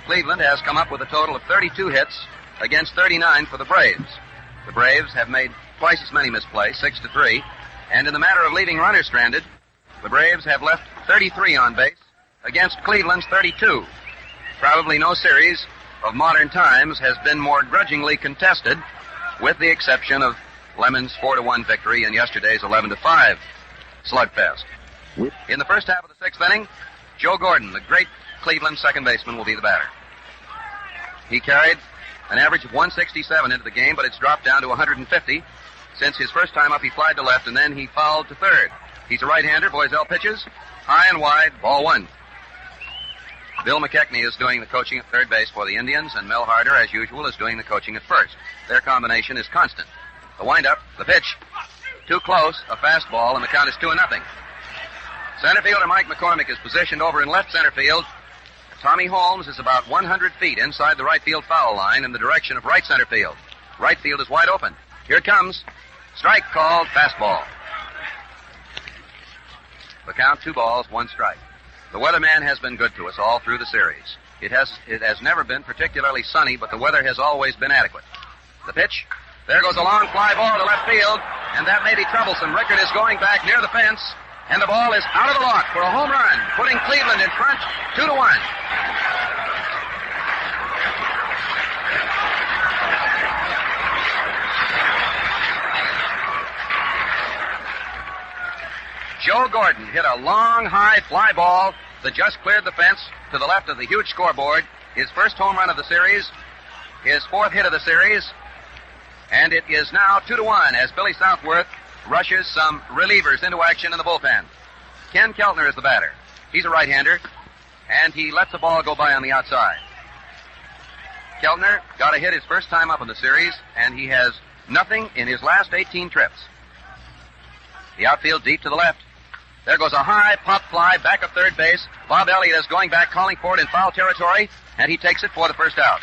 Speaker 1: Cleveland has come up with a total of 32 hits against 39 for the Braves. The Braves have made twice as many misplays, 6-3, and in the matter of leaving runners stranded, the Braves have left 33 on base against Cleveland's 32. Probably no series of modern times has been more grudgingly contested, with the exception of Lemon's 4-1 victory and yesterday's 11-5 slugfest. In the first half of the 6th inning, Joe Gordon, the great Cleveland second baseman, will be the batter. He carried an average of 167 into the game, but it's dropped down to 150. Since his first time up, he flied to left, and then he fouled to third. He's a right-hander. Voisel pitches, high and wide, ball 1. Bill McKechnie is doing the coaching at third base for the Indians, and Mel Harder, as usual, is doing the coaching at first. Their combination is constant. The windup, the pitch, too close, a fastball, and the count is 2-0. Center fielder Mike McCormick is positioned over in left center field. Tommy Holmes is about 100 feet inside the right field foul line in the direction of right center field. Right field is wide open. Here it comes. Strike called, fastball. The count, 2 balls, 1 strike. The weatherman has been good to us all through the series. It has never been particularly sunny, but the weather has always been adequate. The pitch. There goes a long fly ball to left field, and that may be troublesome. Rickert is going back near the fence, and the ball is out of the lock for a home run, putting Cleveland in front 2-1. Joe Gordon hit a long, high fly ball that just cleared the fence to the left of the huge scoreboard. His first home run of the series, his 4th hit of the series, and it is now 2-1 as Billy Southworth rushes some relievers into action in the bullpen. Ken Keltner is the batter. He's a right-hander, and he lets the ball go by on the outside. Keltner got a hit his first time up in the series, and he has nothing in his last 18 trips. The outfield deep to the left. There goes a high pop fly back up third base. Bob Elliott is going back, calling for it in foul territory, and he takes it for the first out.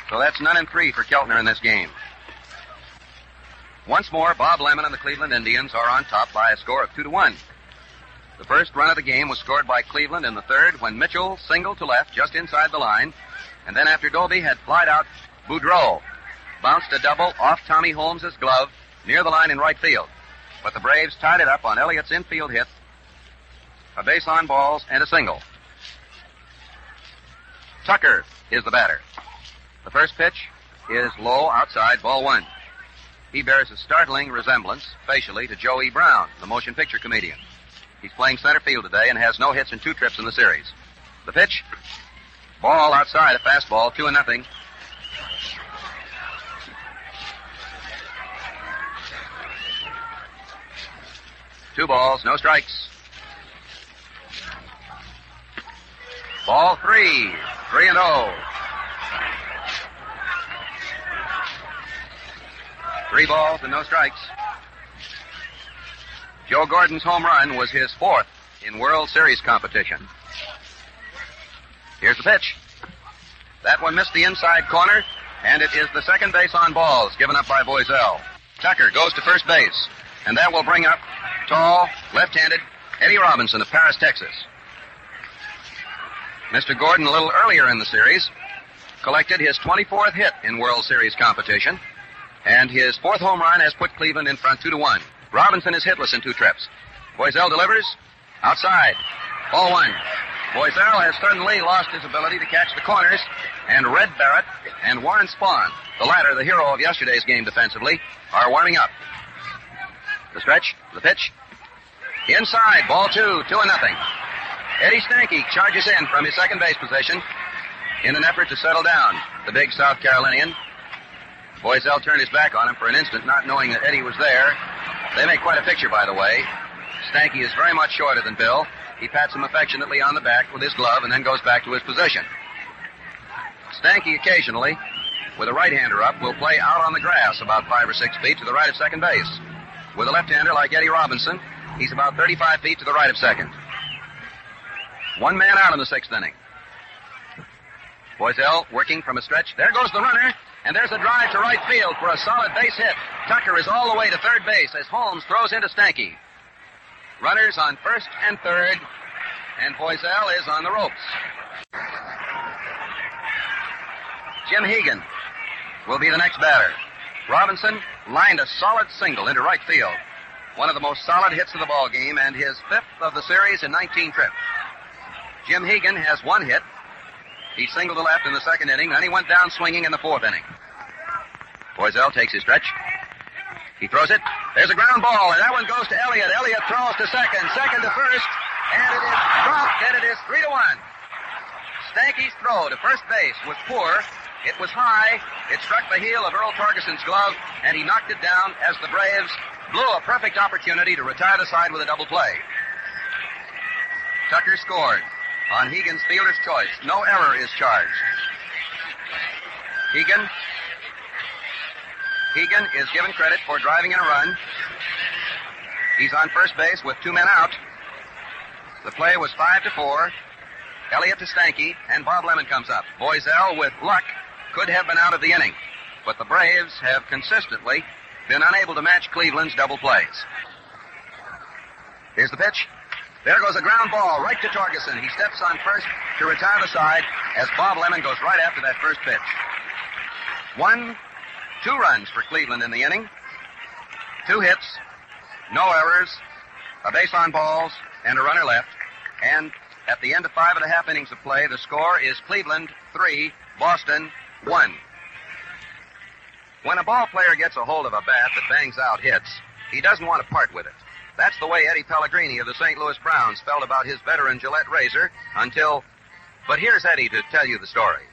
Speaker 1: So that's 9-3 for Keltner in this game. Once more, Bob Lemon and the Cleveland Indians are on top by a score of 2-1. The first run of the game was scored by Cleveland in the third when Mitchell singled to left just inside the line, and then after Doby had flied out, Boudreau bounced a double off Tommy Holmes' glove near the line in right field. But the Braves tied it up on Elliott's infield hit, a base on balls, and a single. Tucker is the batter. The first pitch is low outside, ball 1. He bears a startling resemblance, facially, to Joe E. Brown, the motion picture comedian. He's playing center field today and has no hits in 2 trips in the series. The pitch, ball outside, a fastball, 2-0. Two balls, no strikes. Ball 3, 3-0. 3 balls and no strikes. Joe Gordon's home run was his 4th in World Series competition. Here's the pitch. That one missed the inside corner, and it is the second base on balls given up by Boiselle. Tucker goes to first base, and that will bring up tall, left-handed Eddie Robinson of Paris, Texas. Mr. Gordon, a little earlier in the series, collected his 24th hit in World Series competition, and his 4th home run has put Cleveland in front 2-1. Robinson is hitless in 2 trips. Boiselle delivers outside. Ball 1. Boiselle has suddenly lost his ability to catch the corners, and Red Barrett and Warren Spahn, the latter the hero of yesterday's game defensively, are warming up. The stretch, the pitch. Inside, ball 2, 2-0. Eddie Stanky charges in from his second base position in an effort to settle down the big South Carolinian. Boiselle turned his back on him for an instant, not knowing that Eddie was there. They make quite a picture, by the way. Stanky is very much shorter than Bill. He pats him affectionately on the back with his glove and then goes back to his position. Stanky occasionally, with a right-hander up, will play out on the grass about 5 or 6 feet to the right of second base. With a left-hander like Eddie Robinson, he's about 35 feet to the right of second. 1 man out in the 6th inning. Boiselle working from a stretch. There goes the runner, and there's a drive to right field for a solid base hit. Tucker is all the way to third base as Holmes throws into Stanky. Runners on first and third, and Boiselle is on the ropes. Jim Hegan will be the next batter. Robinson lined a solid single into right field. One of the most solid hits of the ball game, and his 5th of the series in 19 trips. Jim Hegan has 1 hit. He singled to left in the 2nd inning, then he went down swinging in the 4th inning. Boiselle takes his stretch. He throws it. There's a ground ball, and that one goes to Elliott. Elliott throws to second to first, and it is dropped, and it is 3-1. Stanky's throw to first base was poor. It was high. It struck the heel of Earl Torgerson's glove, and he knocked it down as the Braves blew a perfect opportunity to retire the side with a double play. Tucker scored on Hegan's fielder's choice. No error is charged. Hegan is given credit for driving in a run. He's on first base with 2 men out. The play was 5-4. Elliott to Stanky, and Bob Lemon comes up. Boiselle, with luck, could have been out of the inning. but the Braves have consistently been unable to match Cleveland's double plays. Here's the pitch. There goes a ground ball right to Torgeson. He steps on first to retire the side as Bob Lemon goes right after that first pitch. 2 runs for Cleveland in the inning. 2 hits, no errors, a base on balls, and a runner left. And at the end of 5.5 innings of play, the score is Cleveland 3, Boston 1. When a ball player gets a hold of a bat that bangs out hits, he doesn't want to part with it. That's the way Eddie Pellegrini of the St. Louis Browns felt about his veteran Gillette razor until... But here's Eddie to tell you the story.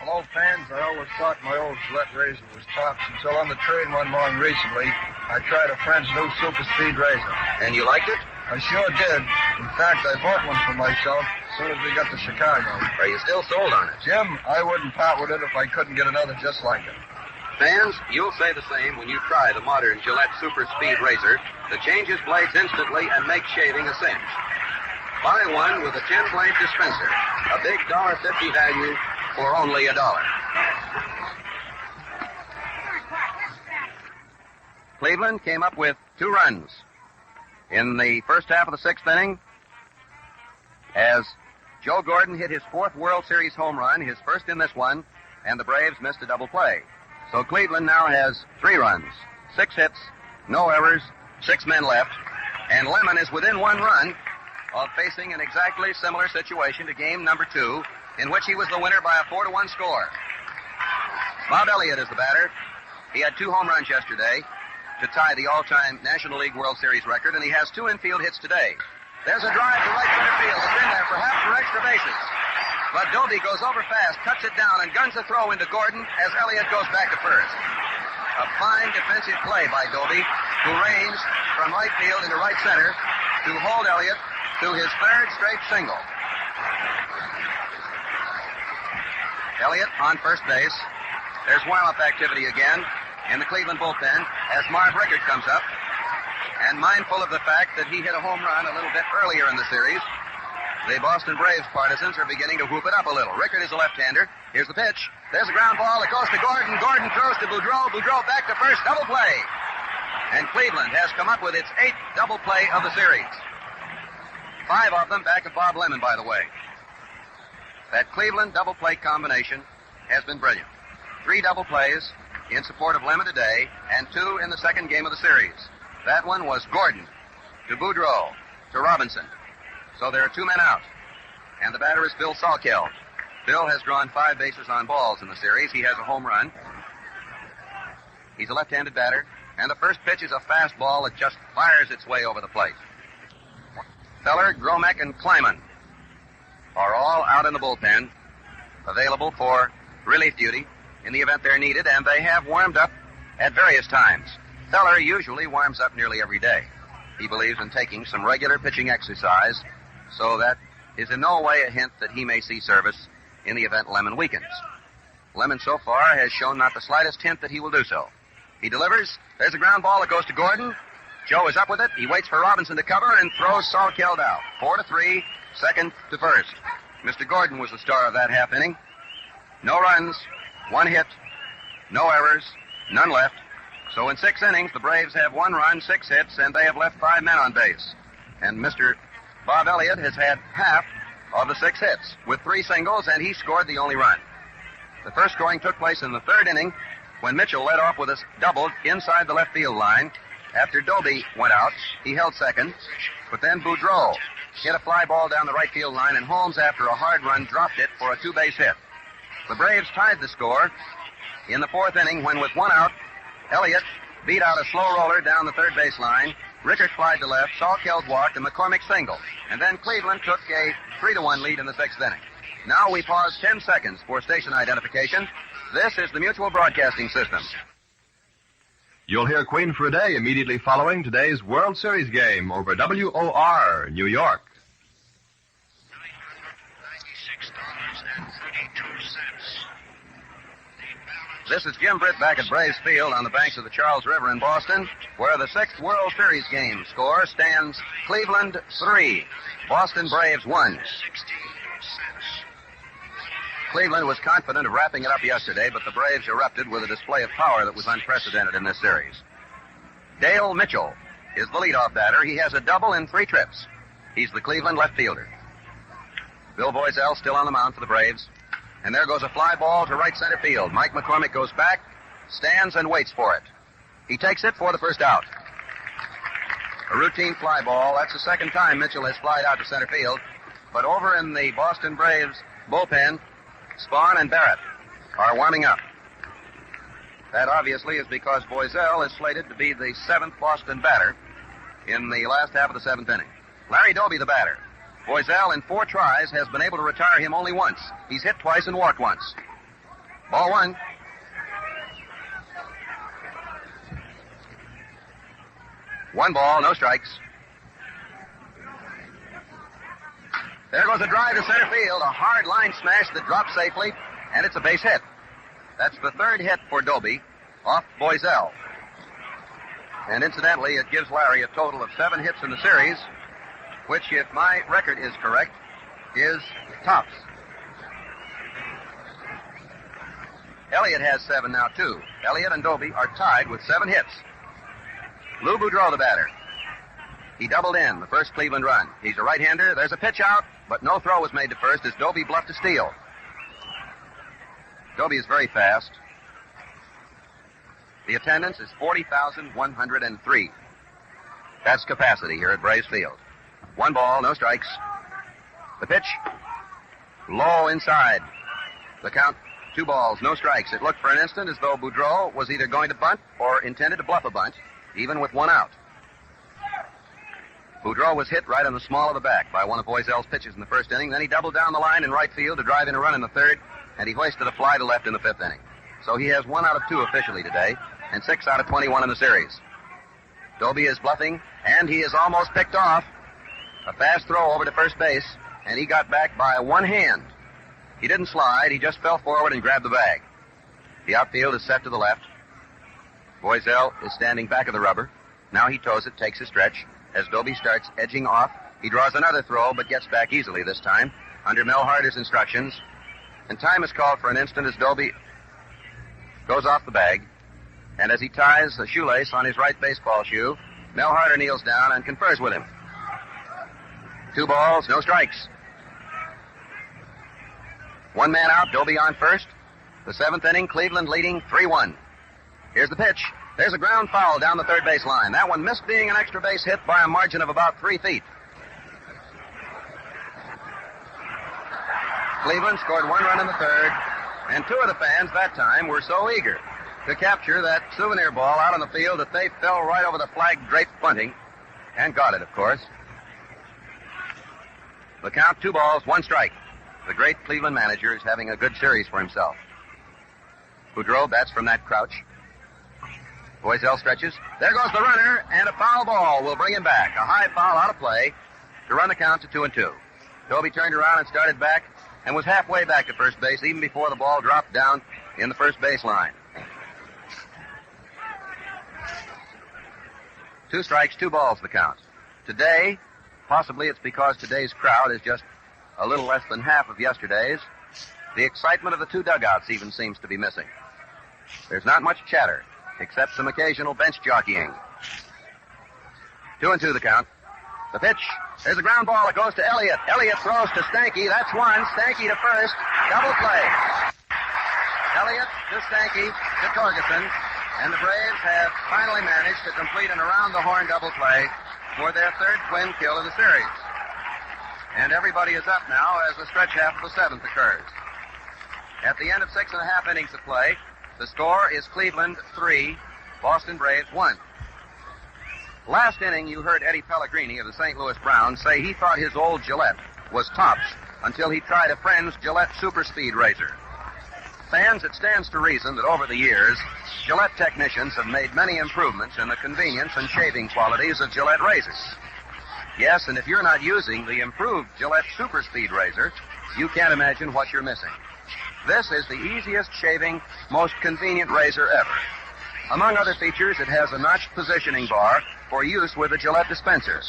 Speaker 5: Hello, fans. I always thought my old Gillette razor was tops until on the train one morning recently, I tried a friend's new super speed razor.
Speaker 1: And you liked it?
Speaker 5: I sure did. In fact, I bought one for myself as soon as we got to Chicago.
Speaker 1: Are you still sold on it?
Speaker 5: Jim, I wouldn't part with it if I couldn't get another just like it.
Speaker 1: Fans, you'll say the same when you try the modern Gillette Super Speed Razor that changes blades instantly and makes shaving a cinch. Buy one with a 10-blade dispenser, a big $1.50 value for only $1. Cleveland came up with 2 runs in the first half of the 6th inning as Joe Gordon hit his 4th World Series home run, his first in this one, and the Braves missed a double play. So Cleveland now has 3 runs, 6 hits, no errors, 6 men left, and Lemon is within 1 run of facing an exactly similar situation to game number 2, in which he was the winner by a 4-1 score. Bob Elliott is the batter. He had 2 home runs yesterday to tie the all-time National League World Series record, and he has 2 infield hits today. There's a drive to right center field. It's in there, perhaps for extra bases. But Doby goes over fast, cuts it down, and guns the throw into Gordon as Elliott goes back to first. A fine defensive play by Doby, who ranged from right field into right center to hold Elliott to his 3rd straight single. Elliott on first base. There's warm-up activity again in the Cleveland bullpen as Marv Rickert comes up. And mindful of the fact that he hit a home run a little bit earlier in the series, the Boston Braves partisans are beginning to whoop it up a little. Rickert is a left-hander. Here's the pitch. There's a ground ball. It goes to Gordon. Gordon throws to Boudreau. Boudreau back to first. Double play. And Cleveland has come up with its 8th double play of the series. 5 of them back of Bob Lemon, by the way. That Cleveland double play combination has been brilliant. 3 double plays in support of Lemon today, and 2 in the second game of the series. That one was Gordon to Boudreau to Robinson. So there are 2 men out. And the batter is Bill Salkeld. Bill has drawn 5 bases on balls in the series. He has a home run. He's a left-handed batter. And the first pitch is a fastball that just fires its way over the plate. Feller, Gromek, and Kleiman are all out in the bullpen, available for relief duty in the event they're needed, and they have warmed up at various times. Feller usually warms up nearly every day. He believes in taking some regular pitching exercise, so that is in no way a hint that he may see service in the event Lemon weakens. Lemon so far has shown not the slightest hint that he will do so. He delivers. There's a ground ball that goes to Gordon. Joe is up with it. He waits for Robinson to cover and throws Salkeld out. 4-3, second to first. Mr. Gordon was the star of that half inning. No runs, 1 hit, no errors, none left. So in 6 innings, the Braves have 1 run, 6 hits, and they have left 5 men on base. And Mr. Bob Elliott has had half of the 6 hits with 3 singles, and he scored the only run. The first scoring took place in the 3rd inning when Mitchell led off with a double inside the left field line. After Doby went out, he held second, but then Boudreau hit a fly ball down the right field line, and Holmes, after a hard run, dropped it for a 2-base hit. The Braves tied the score in the 4th inning when, with 1 out, Elliott beat out a slow roller down the 3rd base line. Rickert flied to left, Salkeld walked, and McCormick singled. And then Cleveland took a 3-1 lead in the 6th inning. Now we pause 10 seconds for station identification. This is the Mutual Broadcasting System.
Speaker 3: You'll hear Queen for a Day immediately following today's World Series game over WOR, New York.
Speaker 1: This is Jim Britt back at Braves Field on the banks of the Charles River in Boston, where the 6th World Series game score stands Cleveland 3, Boston Braves 1. Cleveland was confident of wrapping it up yesterday, but the Braves erupted with a display of power that was unprecedented in this series. Dale Mitchell is the leadoff batter. He has a double in 3 trips. He's the Cleveland left fielder. Bill Voisell still on the mound for the Braves. And there goes a fly ball to right center field. Mike McCormick goes back, stands and waits for it. He takes it for the first out. A routine fly ball. That's the second time Mitchell has flied out to center field. But over in the Boston Braves bullpen, Spahn and Barrett are warming up. That obviously is because Voisell is slated to be the 7th Boston batter in the last half of the 7th inning. Larry Doby, the batter. Voisell, in 4 tries, has been able to retire him only once. He's hit twice and walked once. Ball 1. One ball, no strikes. There goes a drive to center field, a hard line smash that drops safely, and it's a base hit. That's the 3rd hit for Doby off Voisell. And incidentally, it gives Larry a total of 7 hits in the series, which, if my record is correct, is tops. Elliott has 7 now, too. Elliott and Doby are tied with 7 hits. Lou Boudreau, the batter. He doubled in the first Cleveland run. He's a right-hander. There's a pitch out, but no throw was made to first as Doby bluffed a steal. Doby is very fast. The attendance is 40,103. That's capacity here at Braves Field. 1 ball, no strikes. The pitch, low inside. The count, 2 balls, no strikes. It looked for an instant as though Boudreau was either going to bunt or intended to bluff a bunt, even with 1 out. Boudreau was hit right on the small of the back by one of Voisell's pitches in the 1st inning. Then he doubled down the line in right field to drive in a run in the 3rd, and he hoisted a fly to left in the 5th inning. So he has 1 out of 2 officially today, and 6 out of 21 in the series. Doby is bluffing, and he is almost picked off. A fast throw over to first base, and he got back by 1 hand. He didn't slide, he just fell forward and grabbed the bag. The outfield is set to the left. Voisell is standing back of the rubber. Now he toes it, takes a stretch. As Doby starts edging off, he draws another throw, but gets back easily this time, under Mel Harder's instructions. And time is called for an instant as Doby goes off the bag. And as he ties the shoelace on his right baseball shoe, Mel Harder kneels down and confers with him. 2 balls, no strikes. 1 man out, Doby on first. The 7th inning, Cleveland leading 3-1. Here's the pitch. There's a ground foul down the 3rd base line. That one missed being an extra base hit by a margin of about 3 feet. Cleveland scored 1 run in the 3rd, and 2 of the fans that time were so eager to capture that souvenir ball out on the field that they fell right over the flag-draped bunting and got it, of course. The count, 2 balls, 1 strike. The great Cleveland manager is having a good series for himself. Boudreau bats from that crouch. Voisell stretches. There goes the runner, and a foul ball will bring him back. A high foul out of play to run the count to 2-2. Doby turned around and started back and was halfway back to first base even before the ball dropped down in the first base line. 2 strikes, 2 balls the count. Today, possibly it's because today's crowd is just a little less than half of yesterday's, the excitement of the 2 dugouts even seems to be missing. There's not much chatter, except some occasional bench jockeying. 2-2 the count. The pitch. There's a ground ball that goes to Elliott. Elliott throws to Stanky. That's 1. Stanky to first. Double play. Elliott to Stanky to Torgerson. And the Braves have finally managed to complete an around-the-horn double play for their 3rd twin kill of the series. And everybody is up now as the stretch half of the 7th occurs. At the end of 6.5 innings of play, the score is Cleveland 3, Boston Braves 1. Last inning, you heard Eddie Pellegrini of the St. Louis Browns say he thought his old Gillette was tops until he tried a friend's Gillette Super Speed razor. Fans, it stands to reason that over the years, Gillette technicians have made many improvements in the convenience and shaving qualities of Gillette razors. Yes, and if you're not using the improved Gillette Super Speed razor, you can't imagine what you're missing. This is the easiest shaving, most convenient razor ever. Among other features, it has a notched positioning bar for use with the Gillette dispenser.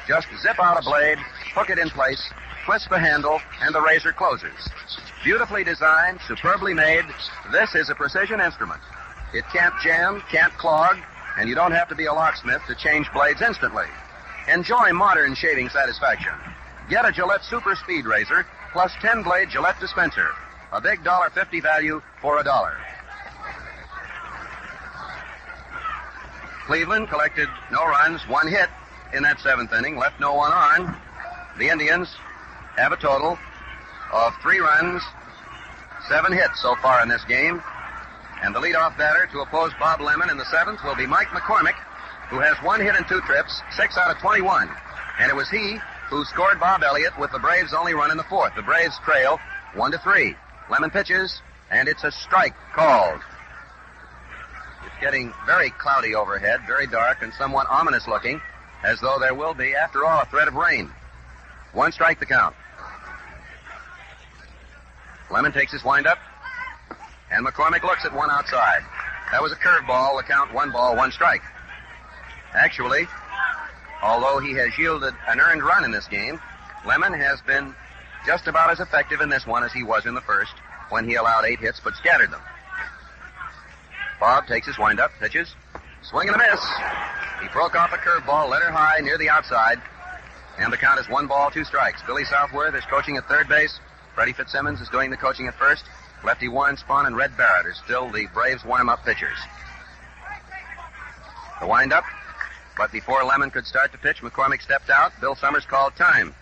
Speaker 1: Just zip out a blade, hook it in place, twist the handle, and the razor closes. Beautifully designed, superbly made, this is a precision instrument. It can't jam, can't clog, and you don't have to be a locksmith to change blades instantly. Enjoy modern shaving satisfaction. Get a Gillette Super Speed Razor plus 10-blade Gillette dispenser. A big $1.50 value for $1. Cleveland collected no runs, one hit in that seventh inning, left no one on. The Indians have a total of 3 runs, 7 hits so far in this game. And the leadoff batter to oppose Bob Lemon in the seventh will be Mike McCormick, who has 1 hit and 2 trips, 6 out of 21. And it was he who scored Bob Elliott with the Braves' only run in the fourth. The Braves trail 1-3. Lemon pitches, and it's a strike called. It's getting very cloudy overhead, very dark, and somewhat ominous looking, as though there will be, after all, a threat of rain. 1 strike the count. Lemon takes his windup, and McCormick looks at one outside. That was a curveball. The count 1 ball, 1 strike. Actually, although he has yielded an earned run in this game, Lemon has been just about as effective in this one as he was in the first, when he allowed 8 hits but scattered them. Bob takes his windup, pitches, swing and a miss. He broke off a curveball, let her high near the outside, and the count is 1 ball, 2 strikes. Billy Southworth is coaching at third base. Freddie Fitzsimmons is doing the coaching at first. Lefty Warren Spahn and Red Barrett are still the Braves' warm-up pitchers. The windup, but before Lemon could start to pitch, McCormick stepped out. Bill Summers called time.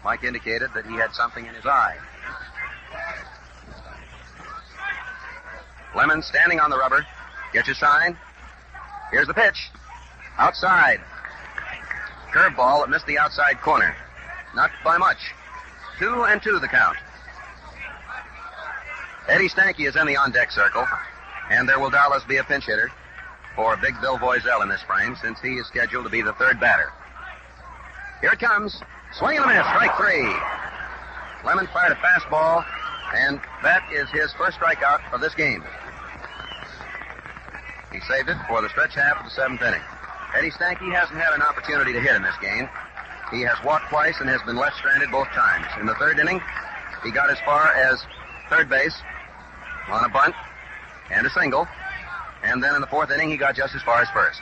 Speaker 1: Mike indicated that he had something in his eye. Lemon standing on the rubber, gets a sign. Here's the pitch. Outside. Curveball that missed the outside corner. Not by much. 2-2 the count. Eddie Stanky is in the on-deck circle, and there will doubtless be a pinch hitter for Big Bill Voiselle in this frame, since he is scheduled to be the third batter. Here it comes. Swing and a miss. Strike 3. Lemon fired a fastball, and that is his first strikeout of this game. He saved it for the stretch half of the seventh inning. Eddie Stanky hasn't had an opportunity to hit in this game. He has walked twice and has been left stranded both times. In the third inning, he got as far as third base on a bunt and a single. And then in the fourth inning, he got just as far as first.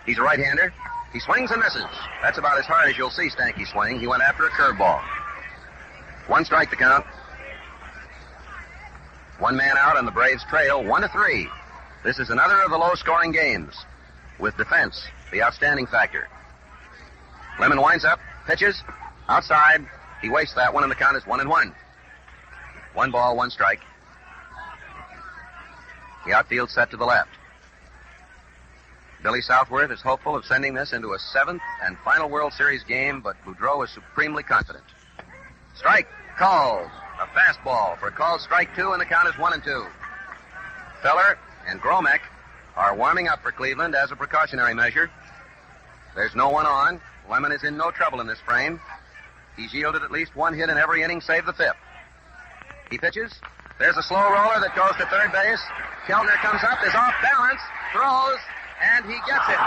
Speaker 1: He's a right-hander. He swings and misses. That's about as hard as you'll see Stanky swing. He went after a curveball. 1 strike the count. 1 man out, and the Braves trail 1-3. This is another of the low-scoring games, with defense the outstanding factor. Lemon winds up, pitches, outside. He wastes that one, and the count is 1-1. 1 ball, 1 strike. The outfield set to the left. Billy Southworth is hopeful of sending this into a 7th and final World Series game, but Boudreau is supremely confident. Strike called. A fastball for called strike 2, and the count is 1-2. Feller and Gromek are warming up for Cleveland as a precautionary measure. There's no one on. Lemon is in no trouble in this frame. He's yielded at least 1 hit in every inning save the 5th. He pitches. There's a slow roller that goes to third base. Keltner comes up, is off balance, throws, and he gets it.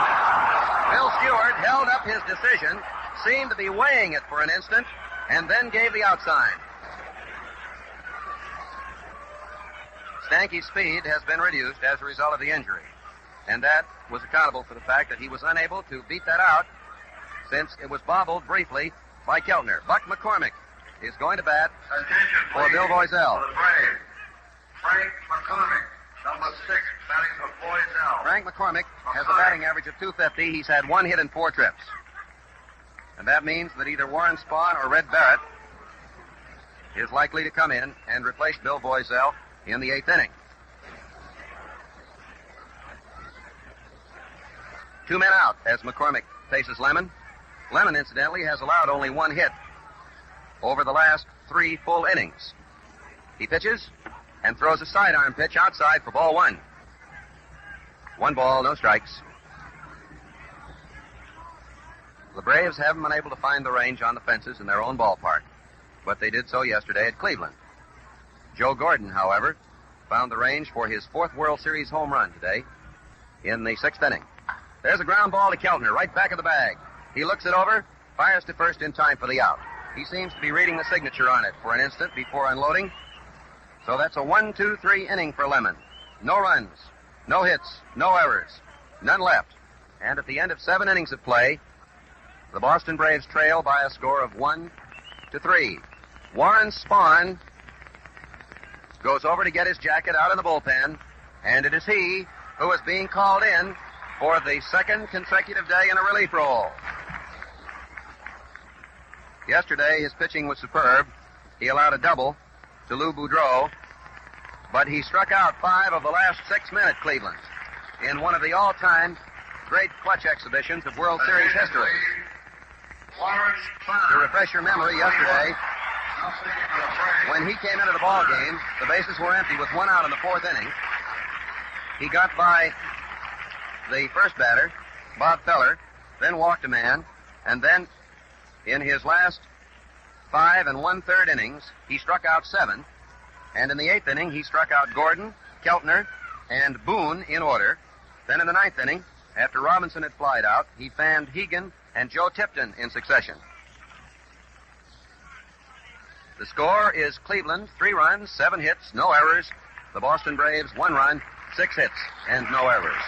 Speaker 1: Bill Stewart held up his decision, seemed to be weighing it for an instant, and then gave the out sign. Stanky's speed has been reduced as a result of the injury, and that was accountable for the fact that he was unable to beat that out since it was bobbled briefly by Keltner. Buck McCormick is going to bat for Bill Voiselle.
Speaker 4: For the Braves, Frank McCormick, number 6, batting for Voiselle.
Speaker 1: Frank McCormick has a batting average of .250. He's had 1 hit in 4 trips. And that means that either Warren Spahn or Red Barrett is likely to come in and replace Bill Voiselle in the 8th inning. 2 men out as McCormick faces Lemon. Lemon, incidentally, has allowed only 1 hit over the last 3 full innings. He pitches and throws a sidearm pitch outside for ball 1. 1 ball, no strikes. The Braves haven't been able to find the range on the fences in their own ballpark, but they did so yesterday at Cleveland. Joe Gordon, however, found the range for his 4th World Series home run today in the 6th inning. There's a ground ball to Keltner, right back of the bag. He looks it over, fires to first in time for the out. He seems to be reading the signature on it for an instant before unloading, So that's a 1-2-3 inning for Lemon. No runs, no hits, no errors, none left. And at the end of 7 innings of play, the Boston Braves trail by a score of 1-3. Warren Spahn goes over to get his jacket out of the bullpen, and it is he who is being called in for the second consecutive day in a relief role. Yesterday, his pitching was superb. He allowed a double to Lou Boudreau, but he struck out 5 of the last 6 men at Cleveland in one of the all-time great clutch exhibitions of World Series history. To refresh your memory, yesterday, when he came into the ball game, the bases were empty with 1 out in the 4th inning. He got by the first batter, Bob Feller, then walked a man, and then in his last 5 1/3 innings, he struck out 7, and in the 8th inning, he struck out Gordon, Keltner, and Boone in order. Then in the 9th inning, after Robinson had flied out, he fanned Hegan and Joe Tipton in succession. The score is Cleveland, 3 runs, 7 hits, no errors. The Boston Braves, 1 run, 6 hits, and no errors.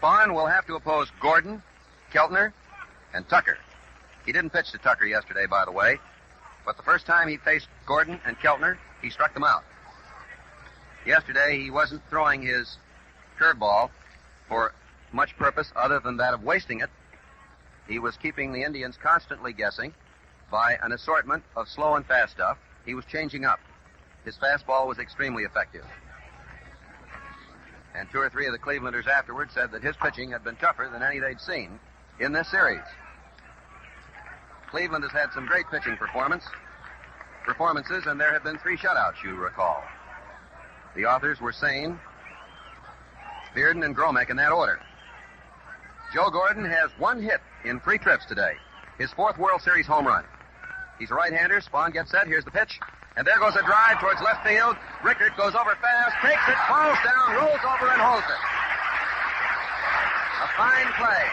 Speaker 1: Spahn will have to oppose Gordon, Keltner, and Tucker. He didn't pitch to Tucker yesterday, by the way, but the first time he faced Gordon and Keltner, he struck them out. Yesterday, he wasn't throwing his curveball for much purpose other than that of wasting it. He was keeping the Indians constantly guessing by an assortment of slow and fast stuff. He was changing up. His fastball was extremely effective. And 2 or 3 of the Clevelanders afterwards said that his pitching had been tougher than any they'd seen in this series. Cleveland has had some great pitching performances, and there have been 3 shutouts, you recall. The authors were Sane, Bearden, and Gromek in that order. Joe Gordon has 1 hit in 3 trips today, his 4th World Series home run. He's a right-hander. Spahn gets set. Here's the pitch. And there goes a drive towards left field. Rickert goes over fast, takes it, falls down, rolls over, and holds it. A fine play.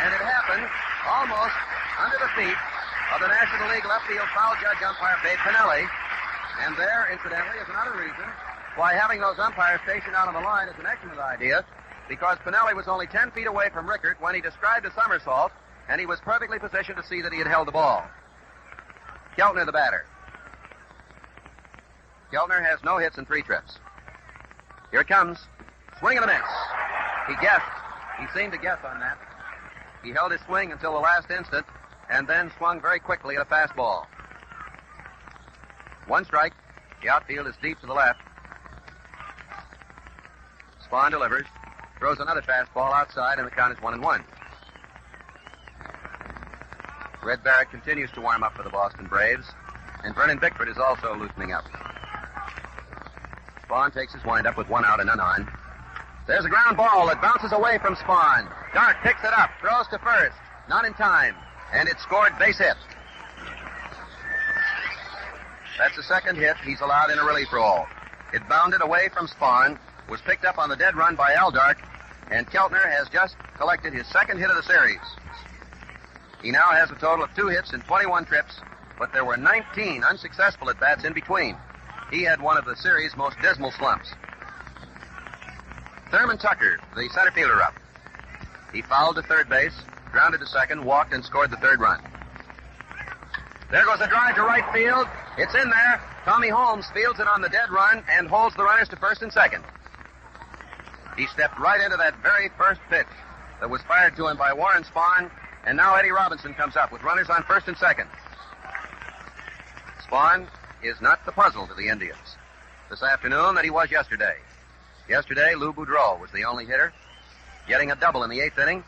Speaker 1: And it happened almost under the feet of the National League left field foul judge umpire, Babe Pinelli. And there, incidentally, is another reason why having those umpires stationed out on the line is an excellent idea, because Pinelli was only 10 feet away from Rickert when he described a somersault, and he was perfectly positioned to see that he had held the ball. Keltner, the batter. Keltner has no hits in 3 trips. Here it comes. Swing and a miss. He guessed. He seemed to guess on that. He held his swing until the last instant and then swung very quickly at a fastball. 1 strike. The outfield is deep to the left. Spahn delivers. Throws another fastball outside, and the count is 1-1. Red Barrett continues to warm up for the Boston Braves, and Vernon Bickford is also loosening up. Spahn takes his windup with 1 out and none on. There's a ground ball that bounces away from Spahn. Dark picks it up, throws to first. Not in time, and it's scored base hit. That's the 2nd hit he's allowed in a relief role. It bounded away from Spahn, was picked up on the dead run by Al Dark, and Keltner has just collected his 2nd hit of the series. He now has a total of 2 hits in 21 trips, but there were 19 unsuccessful at-bats in between. He had one of the series' most dismal slumps. Thurman Tucker, the center fielder, up. He fouled to third base, grounded to second, walked, and scored the 3rd run. There goes a drive to right field. It's in there. Tommy Holmes fields it on the dead run and holds the runners to first and second. He stepped right into that very first pitch that was fired to him by Warren Spahn, and now Eddie Robinson comes up with runners on first and second. Spahn is not the puzzle to the Indians this afternoon that he was yesterday. Yesterday, Lou Boudreau was the only hitter, getting a double in the 8th inning,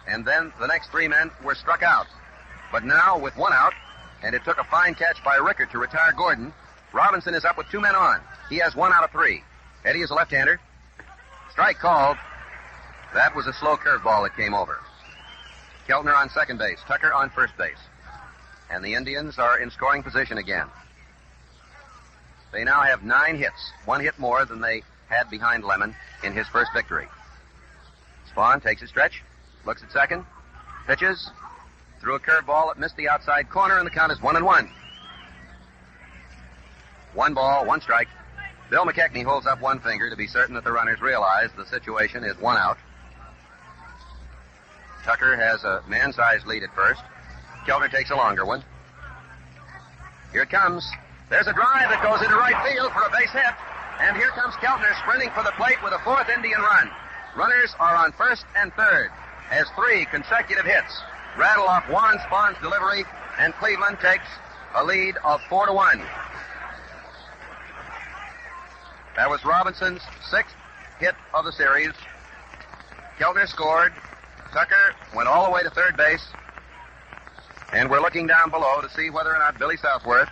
Speaker 1: and then the next 3 men were struck out. But now, with 1 out, and it took a fine catch by Rickert to retire Gordon, Robinson is up with 2 men on. He has 1 out of 3. Eddie is a left-hander. Strike called. That was a slow curveball that came over. Keltner on second base, Tucker on first base. And the Indians are in scoring position again. They now have 9 hits, 1 hit more than they had behind Lemon in his first victory. Spahn takes a stretch, looks at second, Pitches. Threw a curveball that missed the outside corner, and the count is 1-1. 1 ball, 1 strike. Bill McKechnie holds up one finger to be certain that the runners realize the situation is 1 out. Tucker has a man-sized lead at first. Keltner takes a longer one. Here it comes. There's a drive that goes into right field for a base hit. And here comes Keltner sprinting for the plate with a 4th Indian run. Runners are on 1st and 3rd as 3 consecutive hits rattle off Juan Spahn's delivery, and Cleveland takes a lead of 4-1. That was Robinson's 6th hit of the series. Keltner scored. Tucker went all the way to 3rd base. And we're looking down below to see whether or not Billy Southworth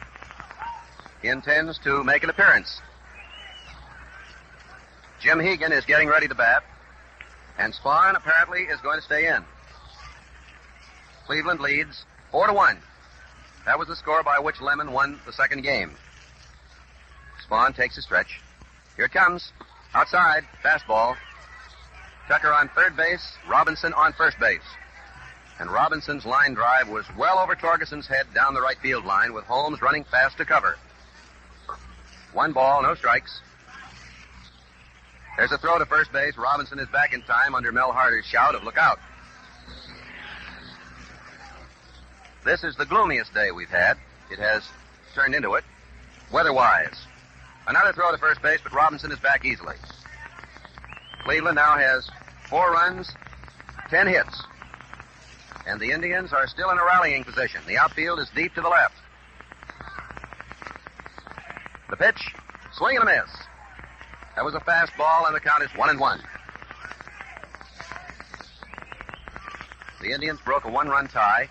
Speaker 1: intends to make an appearance. Jim Hegan is getting ready to bat, and Spahn apparently is going to stay in. Cleveland leads 4-1. That was the score by which Lemon won the second game. Spahn takes a stretch. Here it comes. Outside, fastball. Tucker on 3rd base, Robinson on 1st base. And Robinson's line drive was well over Torgeson's head down the right field line with Holmes running fast to cover. 1 ball, no strikes. There's a throw to 1st base. Robinson is back in time under Mel Harder's shout of "Look out." This is the gloomiest day we've had. It has turned into it, weather-wise. Another throw to 1st base, but Robinson is back easily. Cleveland now has 4 runs, 10 hits. And the Indians are still in a rallying position. The outfield is deep to the left. The pitch, swing and a miss. That was a fastball, and the count is 1-1. The Indians broke a 1-run tie,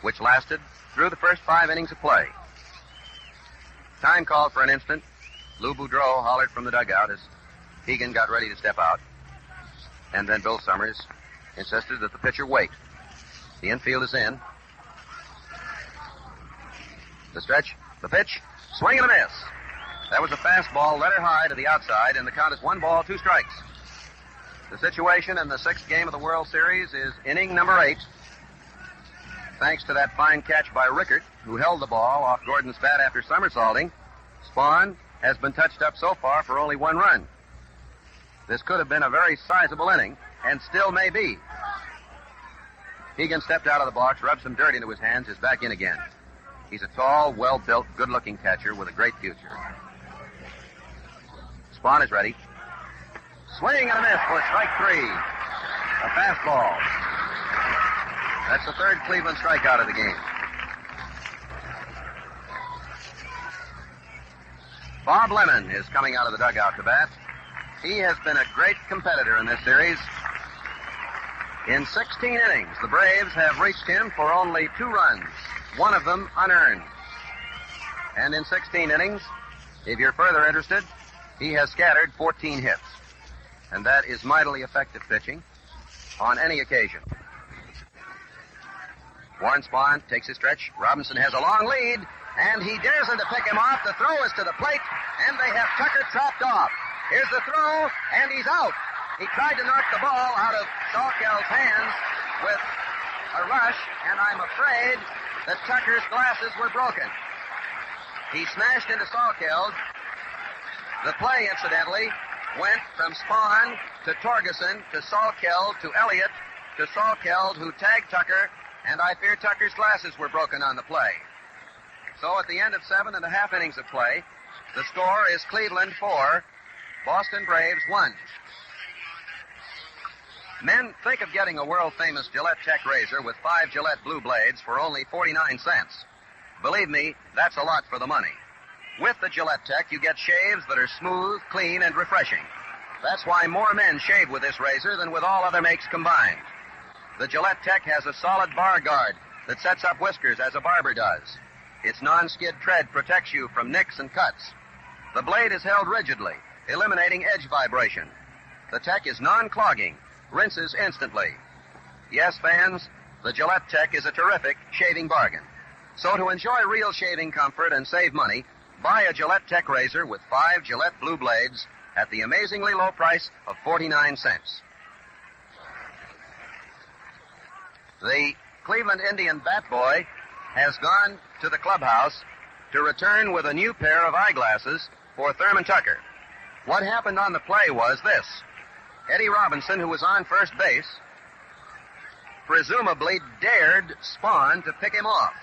Speaker 1: which lasted through the first 5 innings of play. Time called for an instant. Lou Boudreau hollered from the dugout as Hegan got ready to step out. And then Bill Summers insisted that the pitcher wait. The infield is in. The stretch, the pitch, swing and a miss. That was a fastball, letter high to the outside, and the count is 1 ball, 2 strikes. The situation in the 6th game of the World Series is inning number 8. Thanks to that fine catch by Rickert, who held the ball off Gordon's bat after somersaulting, Spahn has been touched up so far for only 1 run. This could have been a very sizable inning, and still may be. Hegan stepped out of the box, rubbed some dirt into his hands, is back in again. He's a tall, well-built, good-looking catcher with a great future. Spahn is ready. Swing and a miss for strike 3. A fastball. That's the 3rd Cleveland strikeout of the game. Bob Lemon is coming out of the dugout to bat. He has been a great competitor in this series. In 16 innings, the Braves have reached him for only 2 runs, 1 of them unearned. And in 16 innings, if you're further interested, he has scattered 14 hits. And that is mightily effective pitching on any occasion. Warren Spahn takes his stretch. Robinson has a long lead, and he dares him to pick him off. The throw is to the plate, and they have Tucker trapped off. Here's the throw, and he's out. He tried to knock the ball out of Salkeld's hands with a rush, and I'm afraid that Tucker's glasses were broken. He smashed into Salkeld. The play, incidentally, went from Spahn to Torgeson to Salkeld to Elliott to Salkeld, who tagged Tucker, and I fear Tucker's glasses were broken on the play. So at the end of 7.5 innings of play, the score is Cleveland 4, Boston Braves 1. Men think of getting a world-famous Gillette Tech razor with 5 Gillette blue blades for only 49 cents. Believe me, that's a lot for the money. With the Gillette Tech, you get shaves that are smooth, clean, and refreshing. That's why more men shave with this razor than with all other makes combined. The Gillette Tech has a solid bar guard that sets up whiskers as a barber does. Its non-skid tread protects you from nicks and cuts. The blade is held rigidly, eliminating edge vibration. The Tech is non-clogging, rinses instantly. Yes, fans, the Gillette Tech is a terrific shaving bargain. So to enjoy real shaving comfort and save money, buy a Gillette Tech razor with 5 Gillette blue blades at the amazingly low price of 49 cents. The Cleveland Indian bat boy has gone to the clubhouse to return with a new pair of eyeglasses for Thurman Tucker. What happened on the play was this. Eddie Robinson, who was on first base, presumably dared Spahn to pick him off.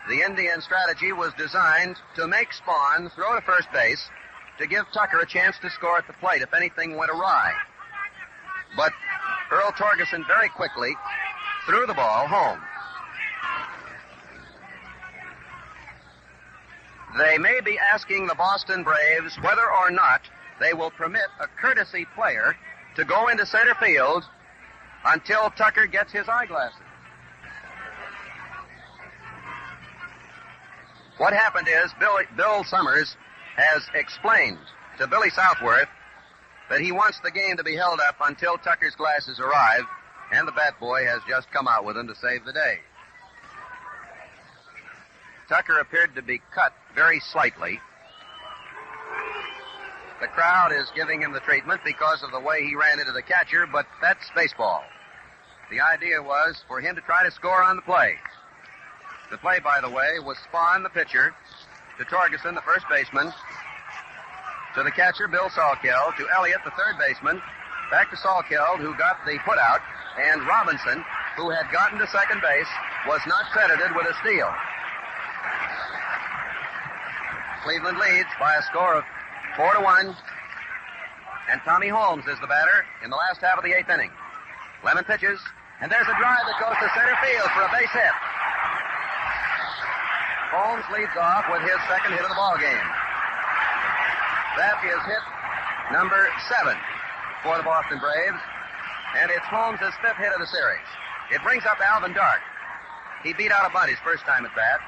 Speaker 1: The Indian strategy was designed to make Spahn throw to first base to give Tucker a chance to score at the plate if anything went awry. But Earl Torgeson very quickly threw the ball home. They may be asking the Boston Braves whether or not they will permit a courtesy player to go into center field until Tucker gets his eyeglasses. What happened is Bill Summers has explained to Billy Southworth that he wants the game to be held up until Tucker's glasses arrive, and the bat boy has just come out with them to save the day. Tucker appeared to be cut very slightly. The crowd is giving him the treatment because of the way he ran into the catcher, but that's baseball. The idea was for him to try to score on the play. The play, by the way, was Spahn, the pitcher, to Torgeson, the first baseman, to the catcher, Bill Salkeld, to Elliott, the third baseman, back to Salkeld, who got the putout, and Robinson, who had gotten to second base, was not credited with a steal. Cleveland leads by a score of 4-1, and Tommy Holmes is the batter in the last half of the eighth inning. Lemon pitches, and there's a drive that goes to center field for a base hit. Holmes leads off with his second hit of the ball game. That is hit number 7 for the Boston Braves, and it's Holmes' fifth hit of the series. It brings up Alvin Dark. He beat out a bunt his first time at bat,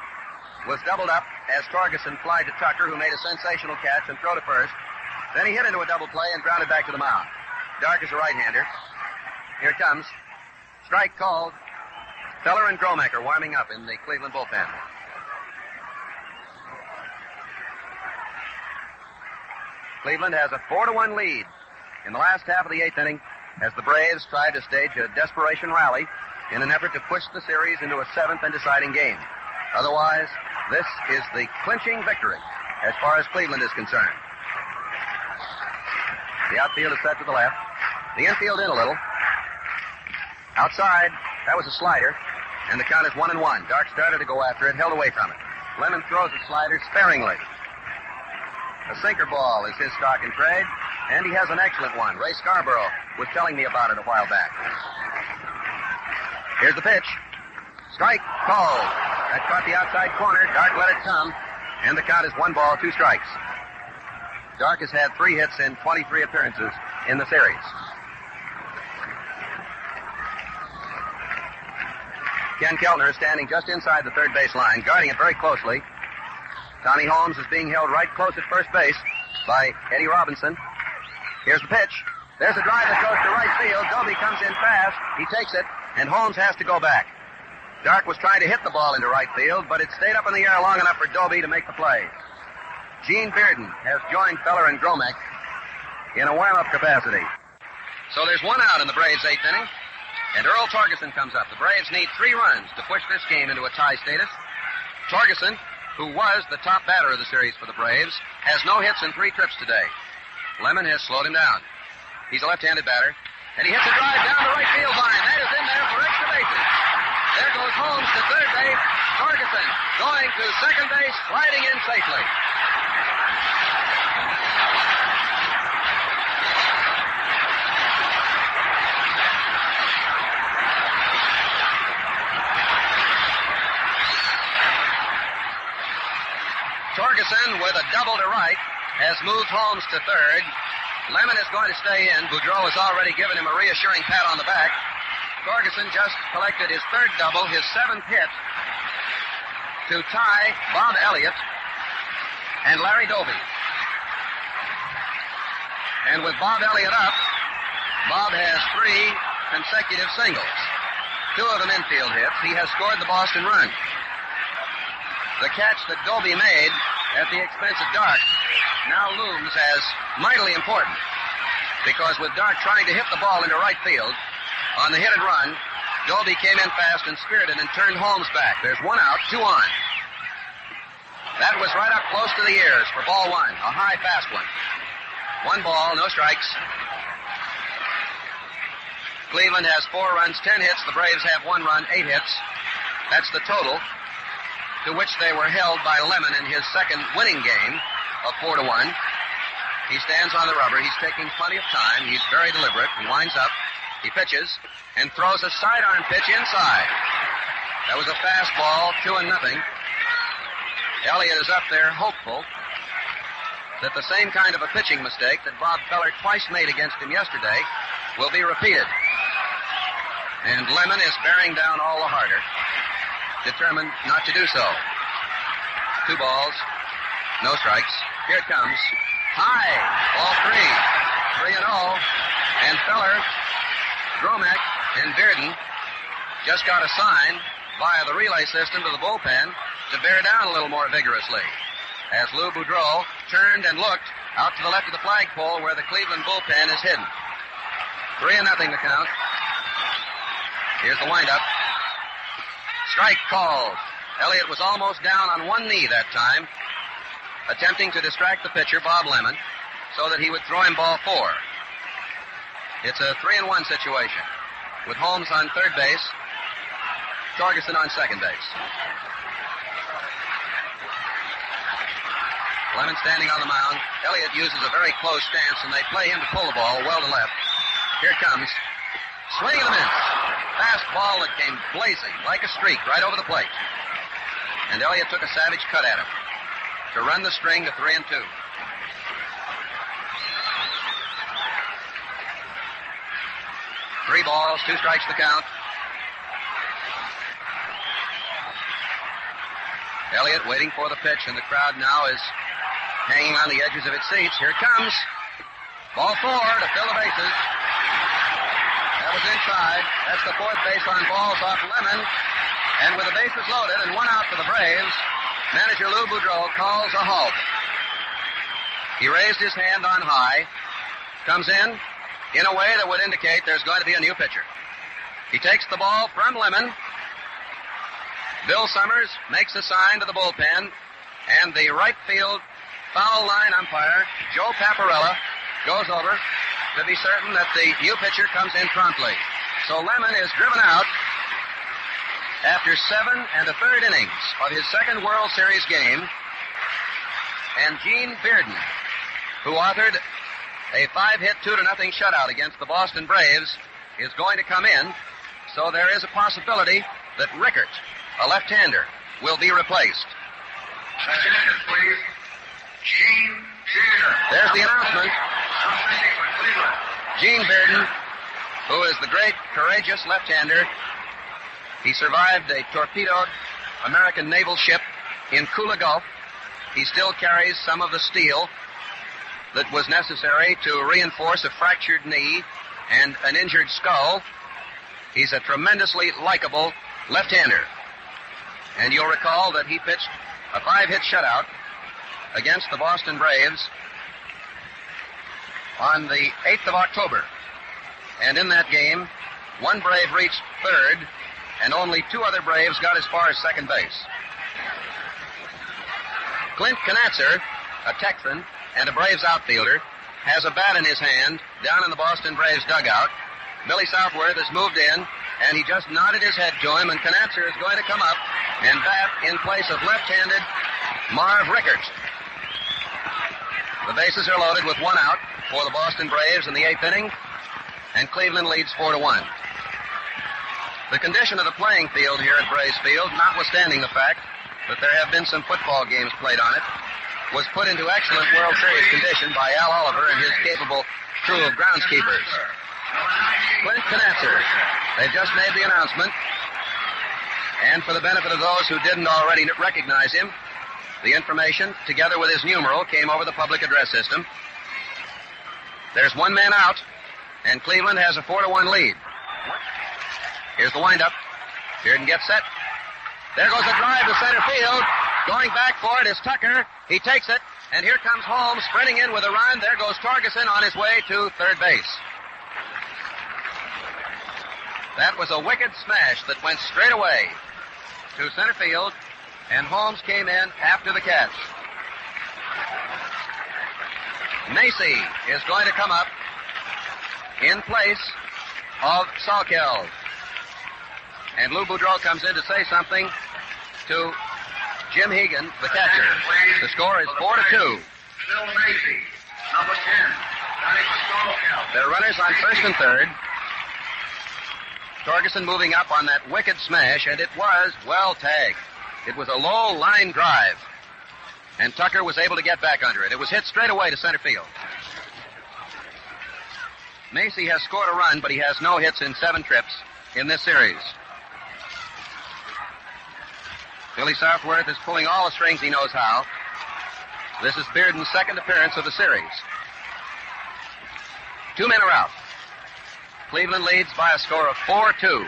Speaker 1: was doubled up as Torgeson flied to Tucker, who made a sensational catch and throw to first. Then he hit into a double play and grounded back to the mound. Dark is a right-hander. Here it comes. Strike called. Feller and Gromek are warming up in the Cleveland bullpen. Cleveland has a 4-1 lead in the last half of the eighth inning as the Braves tried to stage a desperation rally in an effort to push the series into a seventh and deciding game. Otherwise, this is the clinching victory as far as Cleveland is concerned. The outfield is set to the left. The infield in a little. Outside, that was a slider, and the count is 1-1. Dark started to go after it, held away from it. Lemon throws a slider sparingly. A sinker ball is his stock in trade, and he has an excellent one. Ray Scarborough was telling me about it a while back. Here's the pitch. Strike called. That caught the outside corner. Dark let it come, and the count is 1 ball, 2 strikes. Dark has had 3 hits in 23 appearances in the series. Ken Keltner is standing just inside the third base line, guarding it very closely. Tommy Holmes is being held right close at first base by Eddie Robinson. Here's the pitch. There's a drive that goes to right field. Doby comes in fast. He takes it, and Holmes has to go back. Dark was trying to hit the ball into right field, but it stayed up in the air long enough for Doby to make the play. Gene Bearden has joined Feller and Gromek in a warm-up capacity. So there's 1 out in the Braves' 8th inning, and Earl Torgeson comes up. The Braves need 3 runs to push this game into a tie status. Torgeson, who was the top batter of the series for the Braves, has no hits in 3 trips today. Lemon has slowed him down. He's a left-handed batter, and he hits a drive down the right field line. That is in there for extra bases. There goes Holmes to third base. Torgeson going to second base, sliding in safely. Torgeson, with a double to right, has moved Holmes to third. Lemon is going to stay in. Boudreau has already given him a reassuring pat on the back. Torgeson just collected his 3rd double, his 7th hit, to tie Bob Elliott and Larry Doby. And with Bob Elliott up, Bob has 3 consecutive singles. 2 of them infield hits. He has scored the Boston run. The catch that Doby made at the expense of Dark now looms as mightily important, because with Dark trying to hit the ball into right field on the hit and run, Doby came in fast and spirited and turned Holmes back. There's 1 out, 2 on. That was right up close to the ears for ball 1, a high, fast one. 1 ball, no strikes. Cleveland has 4 runs, 10 hits. The Braves have 1 run, 8 hits. That's the total to which they were held by Lemon in his second winning game of 4-1. He stands on the rubber. He's taking plenty of time. He's very deliberate. He winds up. He pitches and throws a sidearm pitch inside. That was a fastball, 2-0. Elliott is up there hopeful that the same kind of a pitching mistake that Bob Feller twice made against him yesterday will be repeated. And Lemon is bearing down all the harder, determined not to do so. 2 balls, no strikes. Here it comes. High, ball 3, 3-0. And Feller, Gromek, and Bearden just got a sign via the relay system to the bullpen to bear down a little more vigorously, as Lou Boudreau turned and looked out to the left of the flagpole where the Cleveland bullpen is hidden. 3-0 the count. Here's the windup. Strike called. Elliott was almost down on one knee that time, attempting to distract the pitcher, Bob Lemon, so that he would throw him ball 4. It's a 3-1 situation, with Holmes on third base, Torgerson on second base. Lemon standing on the mound. Elliott uses a very close stance, and they play him to pull the ball well to left. Here it comes. Swing and a miss. Fastball that came blazing like a streak right over the plate. And Elliott took a savage cut at him to run the string to 3-2. 3 balls, 2 strikes the count. Elliott waiting for the pitch, and the crowd now is hanging on the edges of its seats. Here it comes. Ball 4 to fill the bases. That was inside. That's the 4th base on balls off Lemon. And with the bases loaded and 1 out for the Braves, manager Lou Boudreau calls a halt. He raised his hand on high, comes in a way that would indicate there's going to be a new pitcher. He takes the ball from Lemon. Bill Summers makes a sign to the bullpen, and the right field foul line umpire, Joe Paparella, goes over to be certain that the new pitcher comes in promptly. So Lemon is driven out after 7 1/3 innings of his second World Series game, and Gene Bearden, who authored a 5-hit 2-0 shutout against the Boston Braves, is going to come in. So there is a possibility that Rickert, a left-hander, will be replaced.
Speaker 4: Second inning, please. Gene Bearden.
Speaker 1: There's the announcement. Gene Bearden, who is the great, courageous left-hander. He survived a torpedoed American naval ship in Kula Gulf. He still carries some of the steel that was necessary to reinforce a fractured knee and an injured skull. He's a tremendously likable left-hander. And you'll recall that he pitched a 5-hit shutout against the Boston Braves on the 8th of October. And in that game, 1 Brave reached third, and only 2 other Braves got as far as second base. Clint Knatzer, a Texan and a Braves outfielder, has a bat in his hand down in the Boston Braves dugout. Billy Southworth has moved in, and he just nodded his head to him, and Knatzer is going to come up and bat in place of left-handed Marv Rickert. The bases are loaded with 1 out for the Boston Braves in the 8th inning, and Cleveland leads 4-1. The condition of the playing field here at Braves Field, notwithstanding the fact that there have been some football games played on it, was put into excellent World Series condition by Al Oliver and his capable crew of groundskeepers. Clint Knatzer, they've just made the announcement, and for the benefit of those who didn't already recognize him, the information, together with his numeral, came over the public address system. There's 1 man out, and Cleveland has a 4-1 lead. Here's the windup. Bearden gets set. There goes a drive to center field. Going back for it is Tucker. He takes it, and here comes Holmes sprinting in with a run. There goes Torgerson on his way to third base. That was a wicked smash that went straight away to center field, and Holmes came in after the catch. Macy is going to come up in place of Salkeld. And Lou Boudreau comes in to say something to Jim Hegan, the catcher. The score is 4-2.
Speaker 4: Bill Macy, number 10.
Speaker 1: There are runners on first and third. Torgerson moving up on that wicked smash, and it was well tagged. It was a low line drive, and Tucker was able to get back under it. It was hit straight away to center field. Macy has scored a run, but he has no hits in 7 trips in this series. Billy Southworth is pulling all the strings he knows how. This is Bearden's second appearance of the series. 2 men are out. Cleveland leads by a score of 4-2.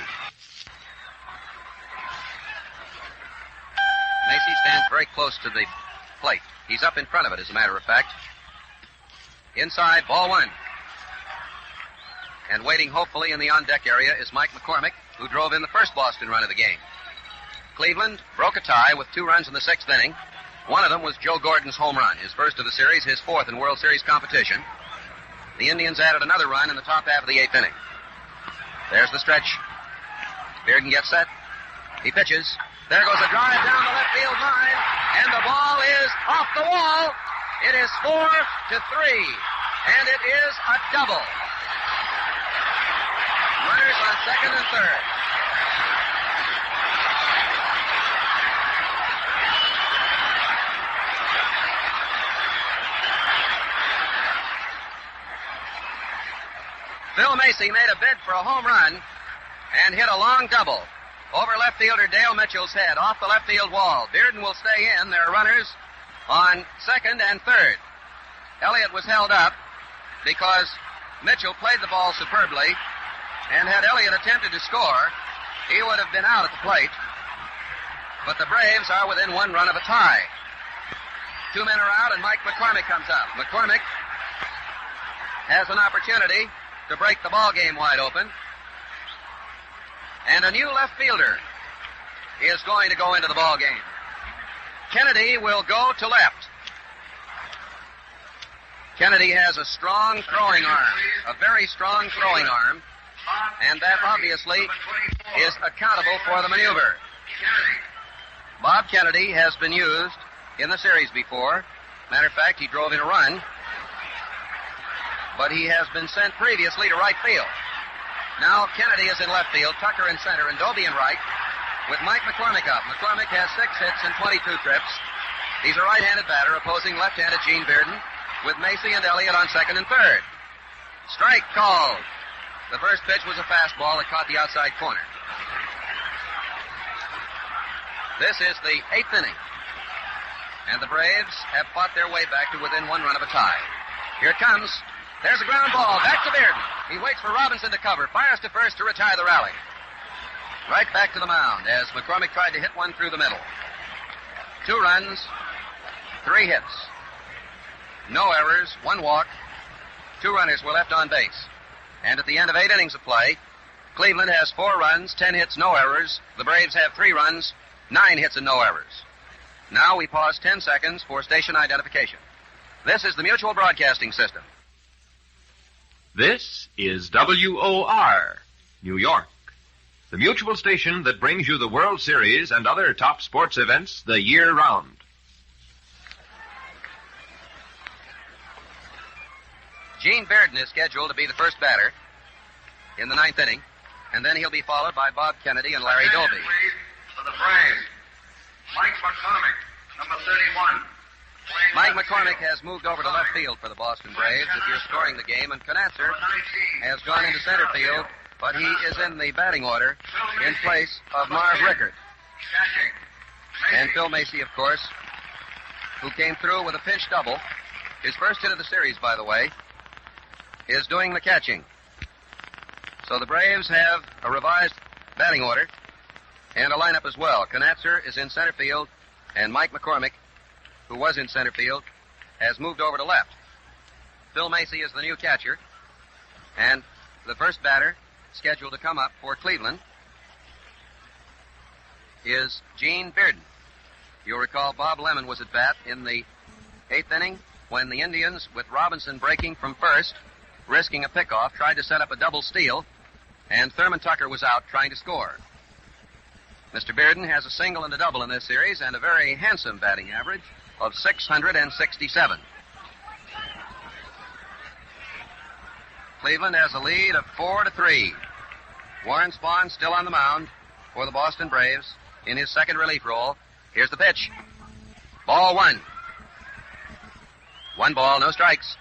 Speaker 1: Macy stands very close to the plate. He's up in front of it, as a matter of fact. Inside, ball 1. And waiting hopefully in the on-deck area is Mike McCormick, who drove in the first Boston run of the game. Cleveland broke a tie with 2 runs in the 6th inning. One of them was Joe Gordon's home run, his first of the series, his 4th in World Series competition. The Indians added another run in the top half of the 8th inning. There's the stretch. Bearden gets set. He pitches. There goes a drive down the left field line, and the ball is off the wall. It is 4-3, and it is a double. Runners on second and third. Phil Macy made a bid for a home run and hit a long double over left fielder Dale Mitchell's head off the left field wall. Bearden will stay in. There are runners on second and third. Elliott was held up because Mitchell played the ball superbly, and had Elliott attempted to score, he would have been out at the plate. But the Braves are within 1 run of a tie. 2 men are out, and Mike McCormick comes up. McCormick has an opportunity to break the ball game wide open. And a new left fielder is going to go into the ball game. Kennedy will go to left. Kennedy has a strong throwing arm, a very strong throwing arm, and that obviously is accountable for the maneuver. Bob Kennedy has been used in the series before. Matter of fact, he drove in a run, but he has been sent previously to right field. Now Kennedy is in left field, Tucker in center, and Doby in right, with Mike McCormick up. McCormick has 6 hits in 22 trips. He's a right-handed batter opposing left-handed Gene Bearden, with Macy and Elliott on second and third. Strike called. The first pitch was a fastball that caught the outside corner. This is the 8th inning, and the Braves have fought their way back to within 1 run of a tie. Here it comes. There's a ground ball. Back to Bearden. He waits for Robinson to cover. Fires to first to retire the rally. Right back to the mound as McCormick tried to hit one through the middle. 2 runs, 3 hits. No errors, 1 walk. 2 runners were left on base. And at the end of 8 innings of play, Cleveland has 4 runs, 10 hits, no errors. The Braves have 3 runs, 9 hits, and no errors. Now we pause 10 seconds for station identification. This is the Mutual Broadcasting System.
Speaker 3: This is WOR, New York, the Mutual station that brings you the World Series and other top sports events the year round.
Speaker 1: Gene Bearden is scheduled to be the first batter in the 9th inning, and then he'll be followed by Bob Kennedy and Larry Doby.
Speaker 4: Please, for the Braves, Mike McCormick, number 31.
Speaker 1: Mike McCormick has moved over to left field for the Boston Braves if you're scoring the game, and Knatzer has gone into center field, but he is in the batting order in place of Marv Rickert. And Phil Macy, of course, who came through with a pinch double. His first hit of the series, by the way, is doing the catching. So the Braves have a revised batting order and a lineup as well. Knatzer is in center field, and Mike McCormick, who was in center field, has moved over to left. Phil Macy is the new catcher, and the first batter scheduled to come up for Cleveland is Gene Bearden. You'll recall Bob Lemon was at bat in the 8th inning when the Indians, with Robinson breaking from first, risking a pickoff, tried to set up a double steal, and Thurman Tucker was out trying to score. Mr. Bearden has a single and a double in this series and a very handsome batting average of 667. Cleveland has a lead of 4-3. Warren Spahn still on the mound for the Boston Braves in his second relief role. Here's the pitch. Ball one. 1 ball, no strikes.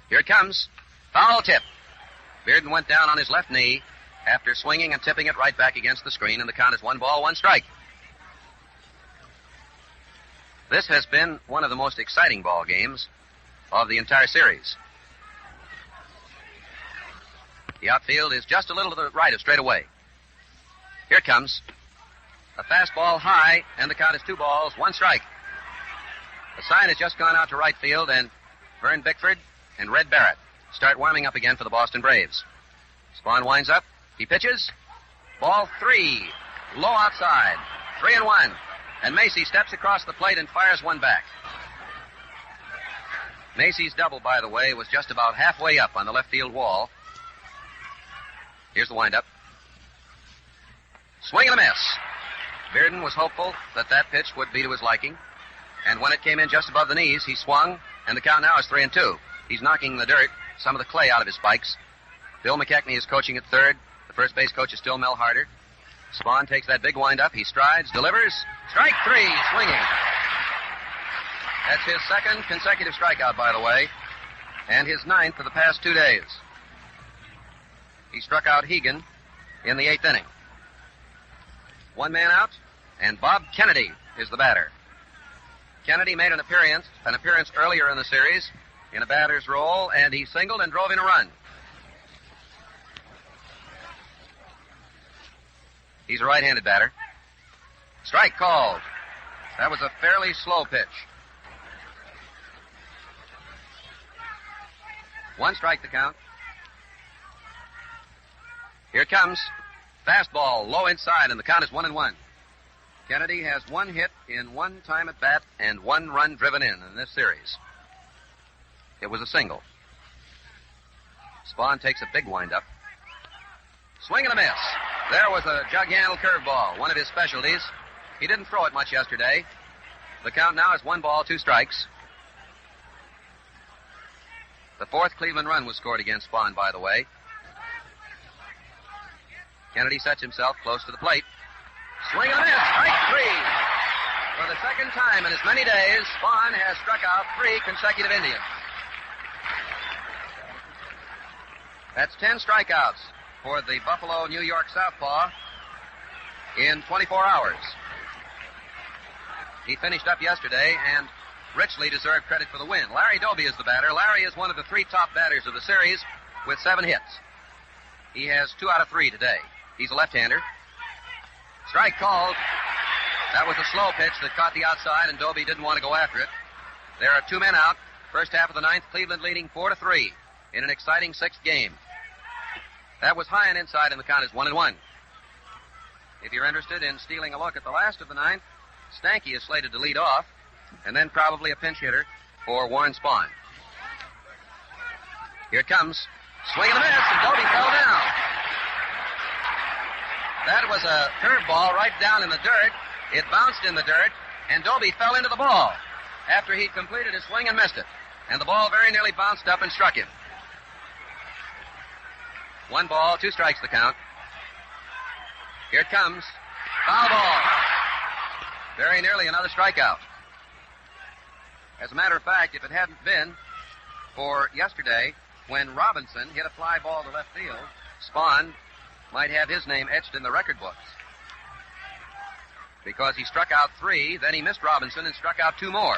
Speaker 1: Here it comes. Foul tip. Bearden went down on his left knee after swinging and tipping it right back against the screen, and the count is 1 ball, 1 strike. This has been one of the most exciting ball games of the entire series. The outfield is just a little to the right of straightaway. Here it comes. A fastball high, and the count is 2 balls, 1 strike. The sign has just gone out to right field, and Vern Bickford and Red Barrett start warming up again for the Boston Braves. Spahn winds up. He pitches. Ball 3. Low outside. 3-1. And Macy steps across the plate and fires one back. Macy's double, by the way, was just about halfway up on the left field wall. Here's the windup. Swing and a miss. Bearden was hopeful that that pitch would be to his liking. And when it came in just above the knees, he swung, and the count now is 3-2. He's knocking the dirt, some of the clay out of his spikes. Bill McKechnie is coaching at third. The first base coach is still Mel Harder. Spahn takes that big windup. He strides, delivers. Strike 3, swinging. That's his second consecutive strikeout, by the way, and his 9th of the past 2 days. He struck out Hegan in the 8th inning. 1 man out, and Bob Kennedy is the batter. Kennedy made an appearance earlier in the series in a batter's role, and he singled and drove in a run. He's a right-handed batter. Strike called. That was a fairly slow pitch. 1 strike the count. Here it comes. Fastball low inside, and the count is 1-1. Kennedy has 1 hit in 1 time at bat and 1 run driven in this series. It was a single. Spahn takes a big windup. Swing and a miss. There was a jug-handle curveball, one of his specialties. He didn't throw it much yesterday. The count now is 1 ball, 2 strikes. The 4th Cleveland run was scored against Spahn, by the way. Kennedy sets himself close to the plate. Swing and a miss. Strike 3. For the second time in as many days, Spahn has struck out 3 consecutive Indians. That's 10 strikeouts for the Buffalo, New York southpaw in 24 hours. He finished up yesterday and richly deserved credit for the win. Larry Doby is the batter. Larry is one of the 3 top batters of the series with 7 hits. He has 2 out of 3 today. He's a left-hander. Strike called. That was a slow pitch that caught the outside, and Doby didn't want to go after it. There are 2 men out. First half of the 9th, Cleveland leading 4-3 in an exciting 6th game. That was high and inside, and the count is 1-1. If you're interested in stealing a look at the last of the 9th, Stanky is slated to lead off, and then probably a pinch hitter for Warren Spahn. Here it comes. Swing and a miss, and Doby fell down. That was a curveball right down in the dirt. It bounced in the dirt, and Doby fell into the ball after he'd completed his swing and missed it. And the ball very nearly bounced up and struck him. 1 ball, 2 strikes the count. Here it comes. Foul ball. Very nearly another strikeout. As a matter of fact, if it hadn't been for yesterday when Robinson hit a fly ball to left field, Spahn might have his name etched in the record books. Because he struck out 3, then he missed Robinson and struck out 2 more.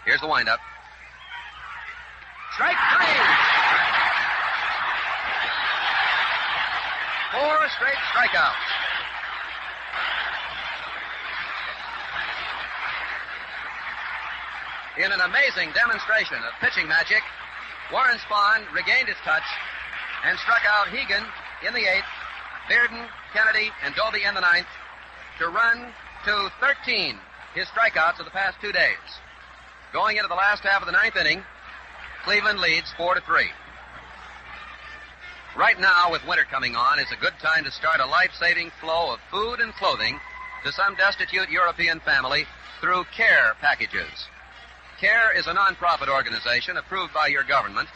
Speaker 1: Here's the windup. Strike 3! 4 straight strikeouts. In an amazing demonstration of pitching magic, Warren Spahn regained his touch and struck out Hegan in the 8th, Bearden, Kennedy, and Doby in the 9th to run to 13 his strikeouts of the past 2 days. Going into the last half of the 9th inning, Cleveland leads 4-3. Right now, with winter coming on, is a good time to start a life-saving flow of food and clothing to some destitute European family through CARE packages. CARE is a non-profit organization approved by your government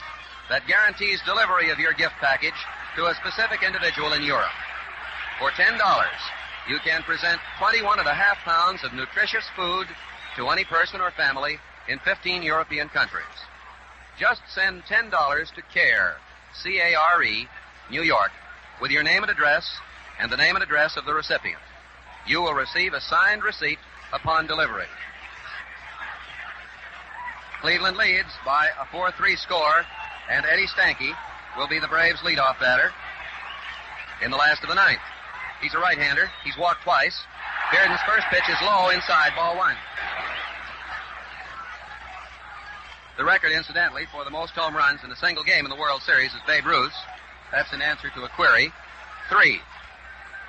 Speaker 1: that guarantees delivery of your gift package to a specific individual in Europe. For $10, you can present 21.5 pounds of nutritious food to any person or family in 15 European countries. Just send $10 to CARE, C-A-R-E, New York, with your name and address and the name and address of the recipient. You will receive a signed receipt upon delivery. Cleveland leads by a 4-3 score, and Eddie Stanky will be the Braves' leadoff batter in the last of the 9th. He's a right-hander. He's walked twice. Bearden's first pitch is low inside, ball 1. The record, incidentally, for the most home runs in a single game in the World Series is Babe Ruth's. That's in answer to a query. 3.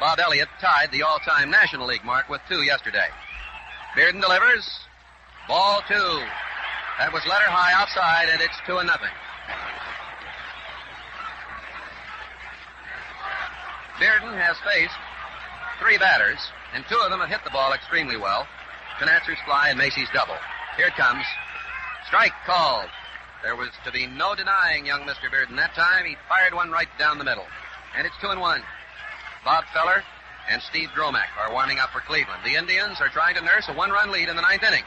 Speaker 1: Bob Elliott tied the all-time National League mark with 2 yesterday. Bearden delivers. Ball 2. That was letter high outside, and it's 2-0. Bearden has faced 3 batters, and 2 of them have hit the ball extremely well. Knatzer's fly and Macy's double. Here it comes. Strike called. There was to be no denying young Mr. Bearden that time. He fired one right down the middle. And it's 2-1. Bob Feller and Steve Dromack are warming up for Cleveland. The Indians are trying to nurse a 1-run lead in the 9th inning.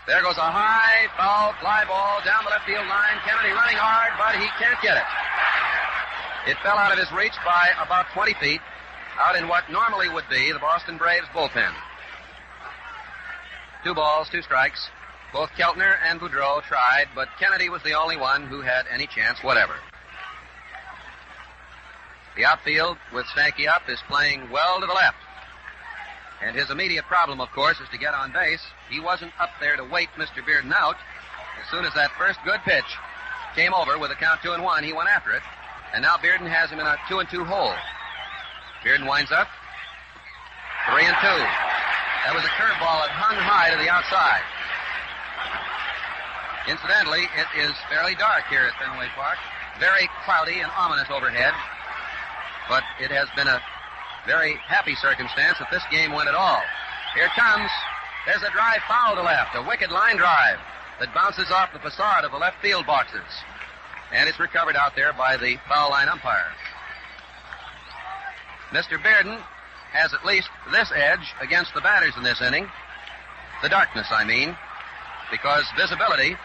Speaker 1: There goes a high, foul, fly ball down the left field line. Kennedy running hard, but he can't get it. It fell out of his reach by about 20 feet, out in what normally would be the Boston Braves bullpen. 2 balls, 2 strikes. Both Keltner and Boudreau tried, but Kennedy was the only one who had any chance whatever. The outfield, with Stanky up, is playing well to the left. And his immediate problem, of course, is to get on base. He wasn't up there to wait Mr. Bearden out. As soon as that first good pitch came over with a count 2-1, he went after it. And now Bearden has him in a 2-2 hole. Bearden winds up. 3-2. That was a curveball that hung high to the outside. Incidentally, it is fairly dark here at Fenway Park. Very cloudy and ominous overhead. But it has been a very happy circumstance that this game went at all. Here it comes. There's a drive foul to left, a wicked line drive that bounces off the facade of the left field boxes. And it's recovered out there by the foul line umpire. Mr. Bearden has at least this edge against the batters in this inning. The darkness, I mean, because visibility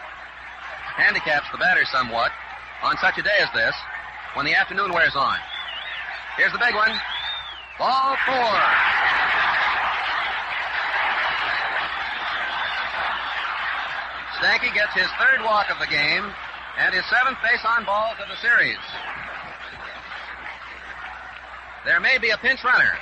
Speaker 1: handicaps the batters somewhat on such a day as this when the afternoon wears on. Here's the big one. Ball 4. Stanky gets his 3rd walk of the game and his 7th base on balls of the series. There may be a pinch runner.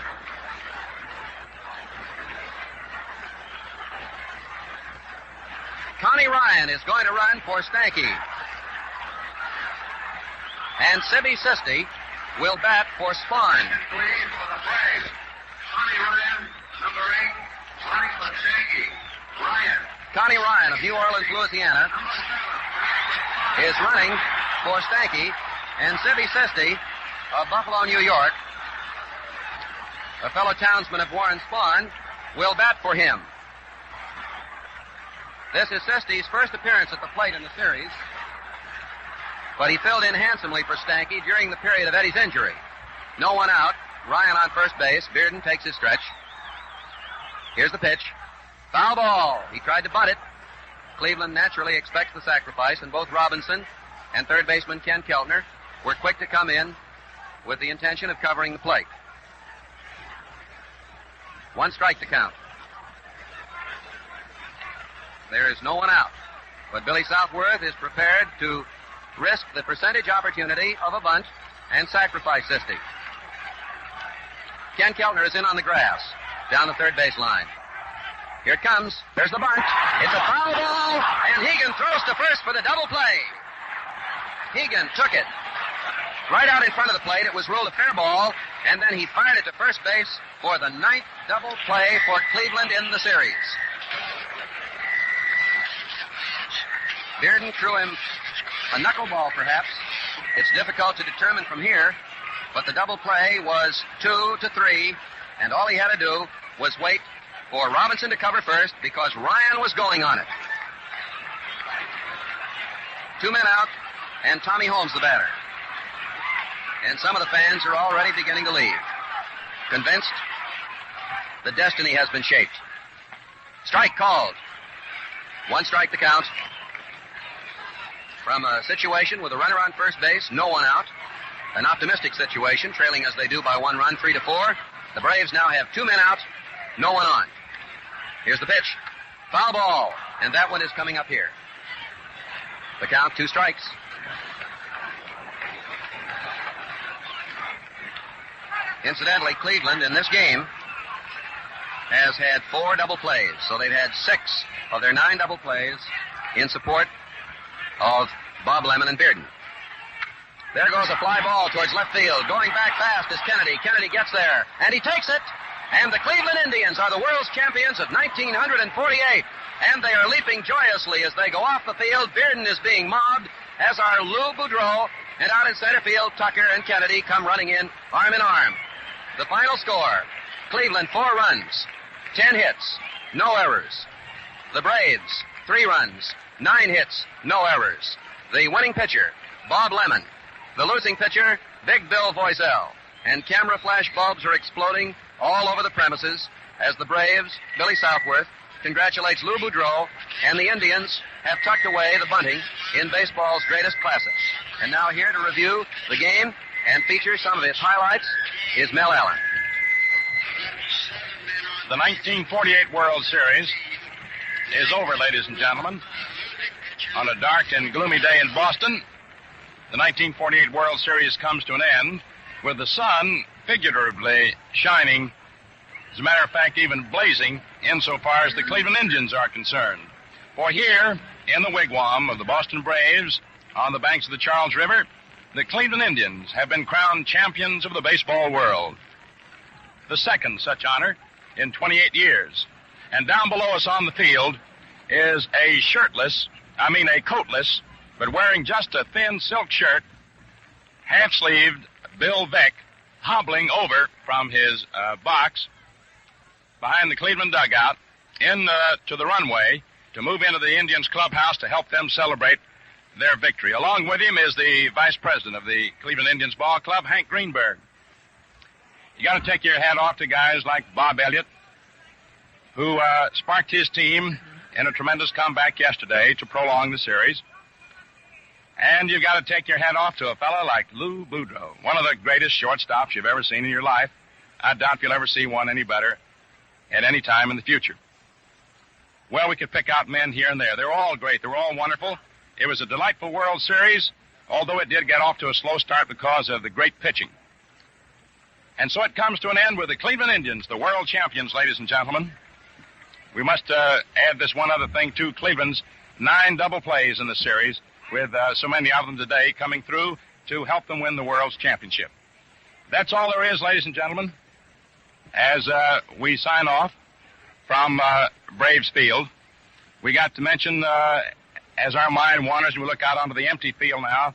Speaker 1: Connie Ryan is going to run for Stanky. And Sibby Sisti will bat for Spahn.
Speaker 4: Please, for the Braves. Connie Ryan, number 8, running for Stanky. Ryan.
Speaker 1: Connie Ryan of New Orleans, Louisiana, is running for Stanky, and Sibby Sisti of Buffalo, New York, a fellow townsman of Warren Spahn, will bat for him. This is Sisti's first appearance at the plate in the series, but he filled in handsomely for Stanky during the period of Eddie's injury. No one out. Ryan on first base. Bearden takes his stretch. Here's the pitch. Foul ball. He tried to bunt it. Cleveland naturally expects the sacrifice, and both Robinson and third baseman Ken Keltner were quick to come in with the intention of covering the plate. 1 strike to count. There is no one out, but Billy Southworth is prepared to risk the percentage opportunity of a bunt and sacrifice Sisti. Ken Keltner is in on the grass, down the third base line. Here it comes. There's the bunt. It's a foul ball, and Hegan throws to first for the double play. Hegan took it right out in front of the plate. It was ruled a fair ball, and then he fired it to first base for the 9th double play for Cleveland in the series. Bearden threw him a knuckleball, perhaps. It's difficult to determine from here, but the double play was 2-3, and all he had to do was wait for Robinson to cover first because Ryan was going on it. 2 men out, and Tommy Holmes the batter. And some of the fans are already beginning to leave, convinced the destiny has been shaped. Strike called. 1 strike to count. From a situation with a runner on first base, no one out, an optimistic situation, trailing as they do by 1 run, 3-4. The Braves now have 2 men out, no one on. Here's the pitch. Foul ball, and that one is coming up here. The count, 2 strikes. Incidentally, Cleveland in this game has had 4 double plays, so they've had 6 of their 9 double plays in support of Bob Lemon and Bearden. There goes a fly ball towards left field. Going back fast is Kennedy. Kennedy gets there, and he takes it. And the Cleveland Indians are the world's champions of 1948. And they are leaping joyously as they go off the field. Bearden is being mobbed, as are Lou Boudreau. And out in center field, Tucker and Kennedy come running in, arm in arm. The final score, Cleveland 4 runs, 10 hits, no errors. The Braves, 3 runs, 9 hits, no errors. The winning pitcher, Bob Lemon. The losing pitcher, Big Bill Voiselle. And camera flash bulbs are exploding all over the premises as the Braves, Billy Southworth, congratulates Lou Boudreau, and the Indians have tucked away the bunting in baseball's greatest classics. And now here to review the game and feature some of its highlights is Mel Allen.
Speaker 2: The 1948 World Series is over, ladies and gentlemen. On a dark and gloomy day in Boston, the 1948 World Series comes to an end with the sun figuratively shining, as a matter of fact, even blazing, insofar as the Cleveland Indians are concerned. For here, in the wigwam of the Boston Braves, on the banks of the Charles River, the Cleveland Indians have been crowned champions of the baseball world. The second such honor in 28 years. And down below us on the field is a coatless, but wearing just a thin silk shirt, half-sleeved Bill Veeck, hobbling over from his box behind the Cleveland dugout to the runway to move into the Indians clubhouse to help them celebrate their victory. Along with him is the vice president of the Cleveland Indians ball club, Hank Greenberg. You got to take your hat off to guys like Bob Elliott, who sparked his team in a tremendous comeback yesterday to prolong the series. And you've got to take your hat off to a fellow like Lou Boudreau, one of the greatest shortstops you've ever seen in your life. I doubt you'll ever see one any better at any time in the future. Well, we could pick out men here and there. They're all great. They're all wonderful. It was a delightful World Series, although it did get off to a slow start because of the great pitching. And so it comes to an end with the Cleveland Indians, the world champions, ladies and gentlemen. We must add this one other thing, too. Cleveland's 9 double plays in the series, with so many of them today coming through to help them win the world's championship. That's all there is, ladies and gentlemen, as we sign off from Braves Field. We got to mention, as our mind wanders and we look out onto the empty field now,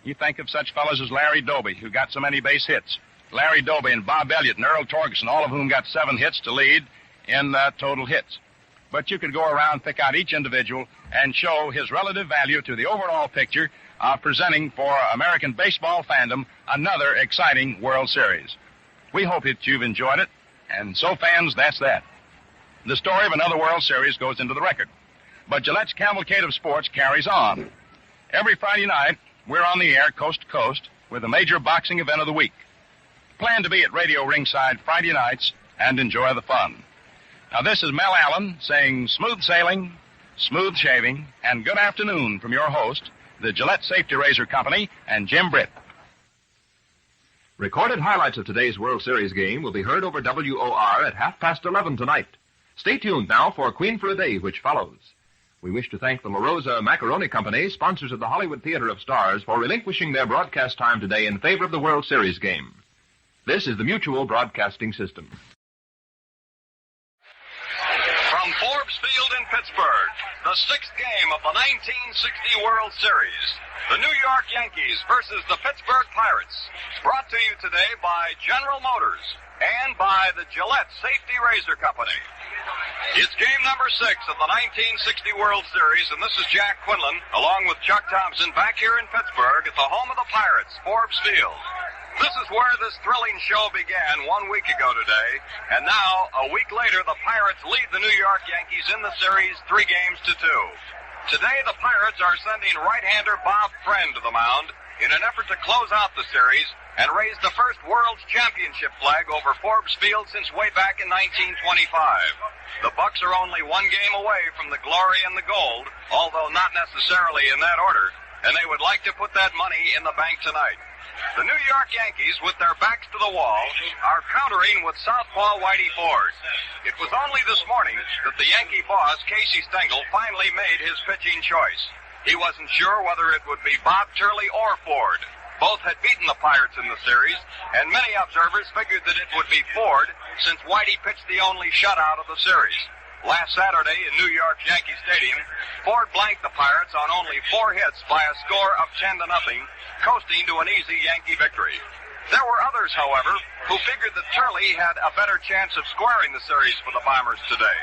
Speaker 2: you think of such fellows as Larry Doby, who got so many base hits. Larry Doby and Bob Elliott and Earl Torgerson, all of whom got 7 hits to lead in total hits. But you could go around, pick out each individual, and show his relative value to the overall picture of presenting for American baseball fandom another exciting World Series. We hope that you've enjoyed it, and so fans, that's that. The story of another World Series goes into the record. But Gillette's cavalcade of sports carries on. Every Friday night, we're on the air coast to coast with a major boxing event of the week. Plan to be at Radio Ringside Friday nights and enjoy the fun. Now, this is Mel Allen saying smooth sailing, smooth shaving, and good afternoon from your host, the Gillette Safety Razor Company, and Jim Britt.
Speaker 3: Recorded highlights of today's World Series game will be heard over WOR at 11:30 tonight. Stay tuned now for Queen for a Day, which follows. We wish to thank the La Rosa Macaroni Company, sponsors of the Hollywood Theater of Stars, for relinquishing their broadcast time today in favor of the World Series game. This is the Mutual Broadcasting System.
Speaker 6: From Forbes Field in Pittsburgh, the sixth game of the 1960 World Series. The New York Yankees versus the Pittsburgh Pirates. Brought to you today by General Motors and by the Gillette Safety Razor Company. It's game number 6 of the 1960 World Series, and this is Jack Quinlan, along with Chuck Thompson, back here in Pittsburgh at the home of the Pirates, Forbes Field. This is where this thrilling show began 1 week ago today, and now, a week later, the Pirates lead the New York Yankees in the series 3-2. Today, the Pirates are sending right-hander Bob Friend to the mound in an effort to close out the series and raise the first World Championship flag over Forbes Field since way back in 1925. The Bucks are only 1 game away from the glory and the gold, although not necessarily in that order, and they would like to put that money in the bank tonight. The New York Yankees, with their backs to the wall, are countering with southpaw Whitey Ford. It was only this morning that the Yankee boss, Casey Stengel, finally made his pitching choice. He wasn't sure whether it would be Bob Turley or Ford. Both had beaten the Pirates in the series, and many observers figured that it would be Ford, since Whitey pitched the only shutout of the series. Last Saturday in New York Yankee Stadium, Ford blanked the Pirates on only 4 hits by a score of 10-0, coasting to an easy Yankee victory. There were others, however, who figured that Turley had a better chance of squaring the series for the Bombers today.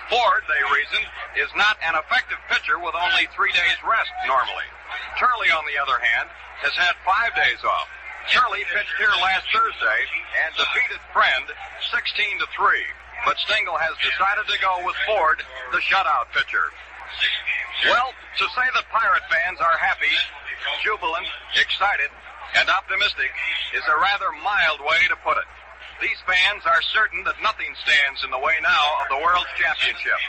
Speaker 6: Ford, they reasoned, is not an effective pitcher with only 3 days rest normally. Turley, on the other hand, has had 5 days off. Turley pitched here last Thursday and defeated Friend 16-3. But Stengel has decided to go with Ford, the shutout pitcher. Well, to say that Pirate fans are happy, jubilant, excited, and optimistic is a rather mild way to put it. These fans are certain that nothing stands in the way now of the World Championship.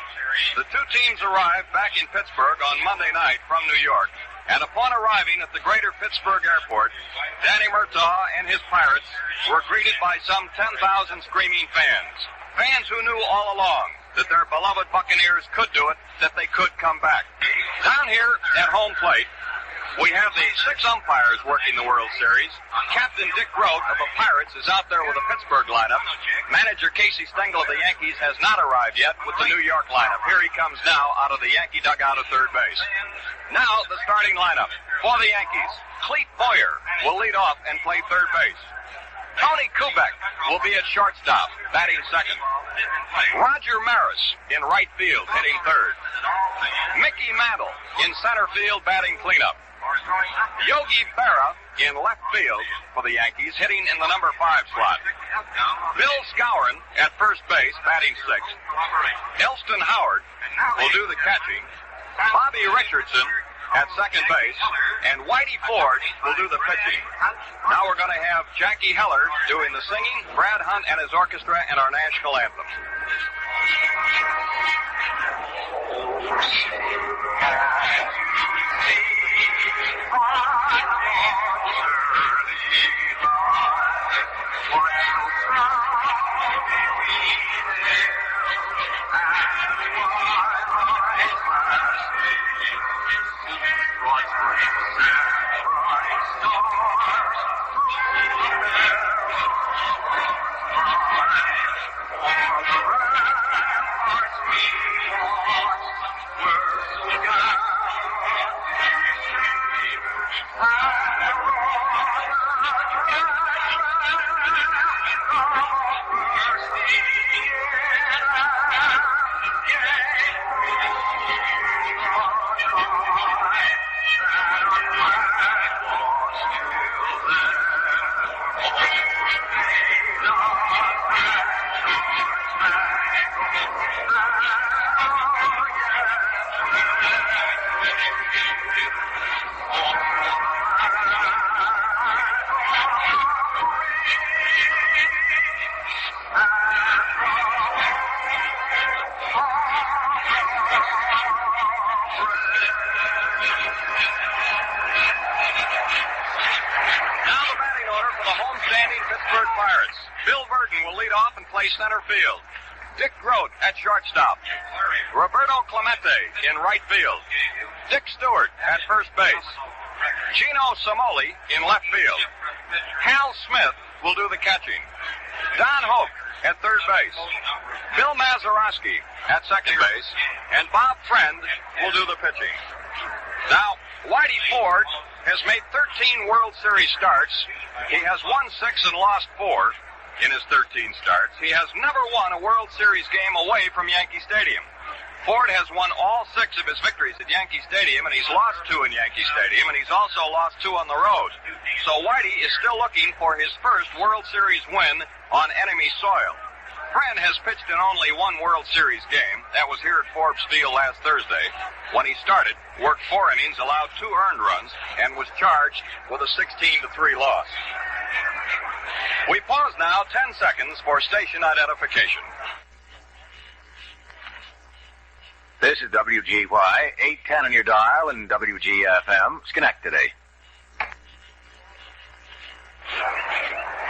Speaker 6: The 2 teams arrived back in Pittsburgh on Monday night from New York, and upon arriving at the greater Pittsburgh airport, Danny Murtaugh and his Pirates were greeted by some 10,000 screaming fans. Fans who knew all along that their beloved Buccaneers could do it, that they could come back. Down here at home plate, we have the 6 umpires working the World Series. Captain Dick Grote of the Pirates is out there with the Pittsburgh lineup. Manager Casey Stengel of the Yankees has not arrived yet with the New York lineup. Here he comes now out of the Yankee dugout at third base. Now the starting lineup for the Yankees. Clete Boyer will lead off and play third base. Tony Kubek will be at shortstop, batting second. Roger Maris in right field, hitting third. Mickey Mantle in center field, batting cleanup. Yogi Berra in left field for the Yankees, hitting in the number 5 slot. Bill Skowron at first base, batting sixth. Elston Howard will do the catching. Bobby Richardson at second base, and Whitey Ford will do the pitching. Now we're going to have Jackie Heller doing the singing, Brad Hunt and his orchestra, and our national anthem. Center field. Dick Grote at shortstop. Roberto Clemente in right field. Dick Stewart at first base. Gino Samoli in left field. Hal Smith will do the catching. Don Hoke at third base. Bill Mazeroski at second base. And Bob Friend will do the pitching. Now, Whitey Ford has made 13 World Series starts. He has won 6 and lost 4 in his 13 starts. He has never won a World Series game away from Yankee Stadium. Ford has won all 6 of his victories at Yankee Stadium, and he's lost 2 in Yankee Stadium, and he's also lost 2 on the road. So Whitey is still looking for his first World Series win on enemy soil. Friend has pitched in only 1 World Series game. That was here at Forbes Field last Thursday. When he started, worked 4 innings, allowed 2 earned runs, and was charged with a 16-3 loss. We pause now 10 seconds for station identification.
Speaker 7: This is WGY, 810 on your dial, and WGFM, Schenectady.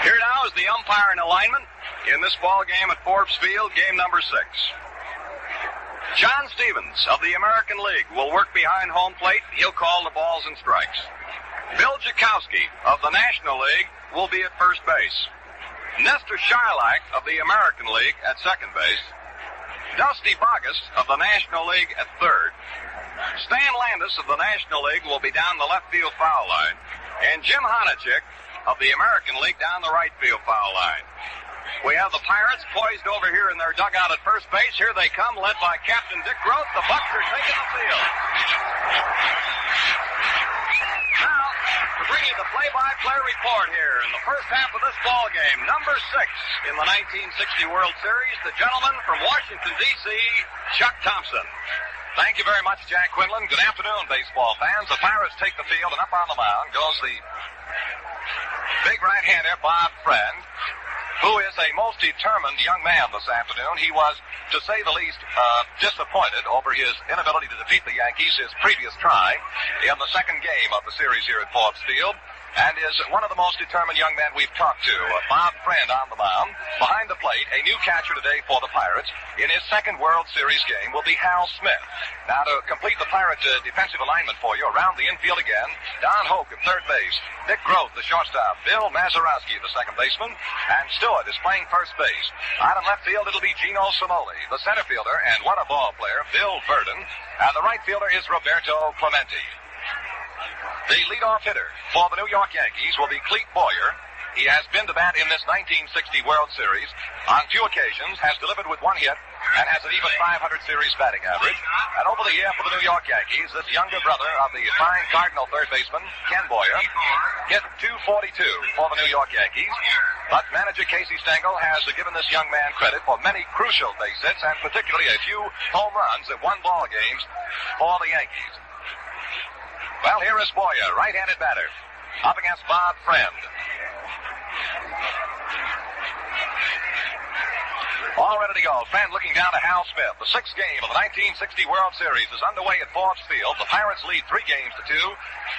Speaker 6: Here now is the umpire and alignment in this ball game at Forbes Field, game number 6. John Stevens of the American League will work behind home plate. He'll call the balls and strikes. Bill Jakowski of the National League will be at first base. Nestor Shylock of the American League at second base. Dusty Bogus of the National League at third. Stan Landis of the National League will be down the left field foul line. And Jim Honachik of the American League down the right field foul line. We have the Pirates poised over here in their dugout at first base. Here they come, led by Captain Dick Grote. The Bucks are taking the field. Now, to bring you the play-by-play report here in the first half of this ball game, number 6 in the 1960 World Series, the gentleman from Washington, D.C., Chuck Thompson.
Speaker 2: Thank you very much, Jack Quinlan. Good afternoon, baseball fans. The Pirates take the field, and up on the mound goes the big right-hander, Bob Friend, who is a most determined young man this afternoon. He was, to say the least, disappointed over his inability to defeat the Yankees his previous try in the second game of the series here at Forbes Field, and is one of the most determined young men we've talked to. Bob Friend on the mound. Behind the plate, a new catcher today for the Pirates in his second World Series game will be Hal Smith. Now, to complete the Pirates' defensive alignment for you, around the infield again, Don Hoke at third base, Dick Grote, the shortstop, Bill Mazeroski, the second baseman, and Stewart is playing first base. Out in left field, it'll be Gino Samoli, the center fielder, and what a ball player, Bill Verdon, and the right fielder is Roberto Clemente. The leadoff hitter for the New York Yankees will be Clete Boyer. He has been to bat in this 1960 World Series on 2 occasions, has delivered with 1 hit, and has an even .500 series batting average. And over the year for the New York Yankees, this younger brother of the fine Cardinal third baseman, Ken Boyer, hit .242 for the New York Yankees. But manager Casey Stengel has given this young man credit for many crucial base hits, and particularly a few home runs at 1 ball games for the Yankees. Well, here is Boyer, right-handed batter, up against Bob Friend. All ready to go. Friend looking down to Hal Smith. The 6th game of the 1960 World Series is underway at Forbes Field. The Pirates lead 3 games to 2.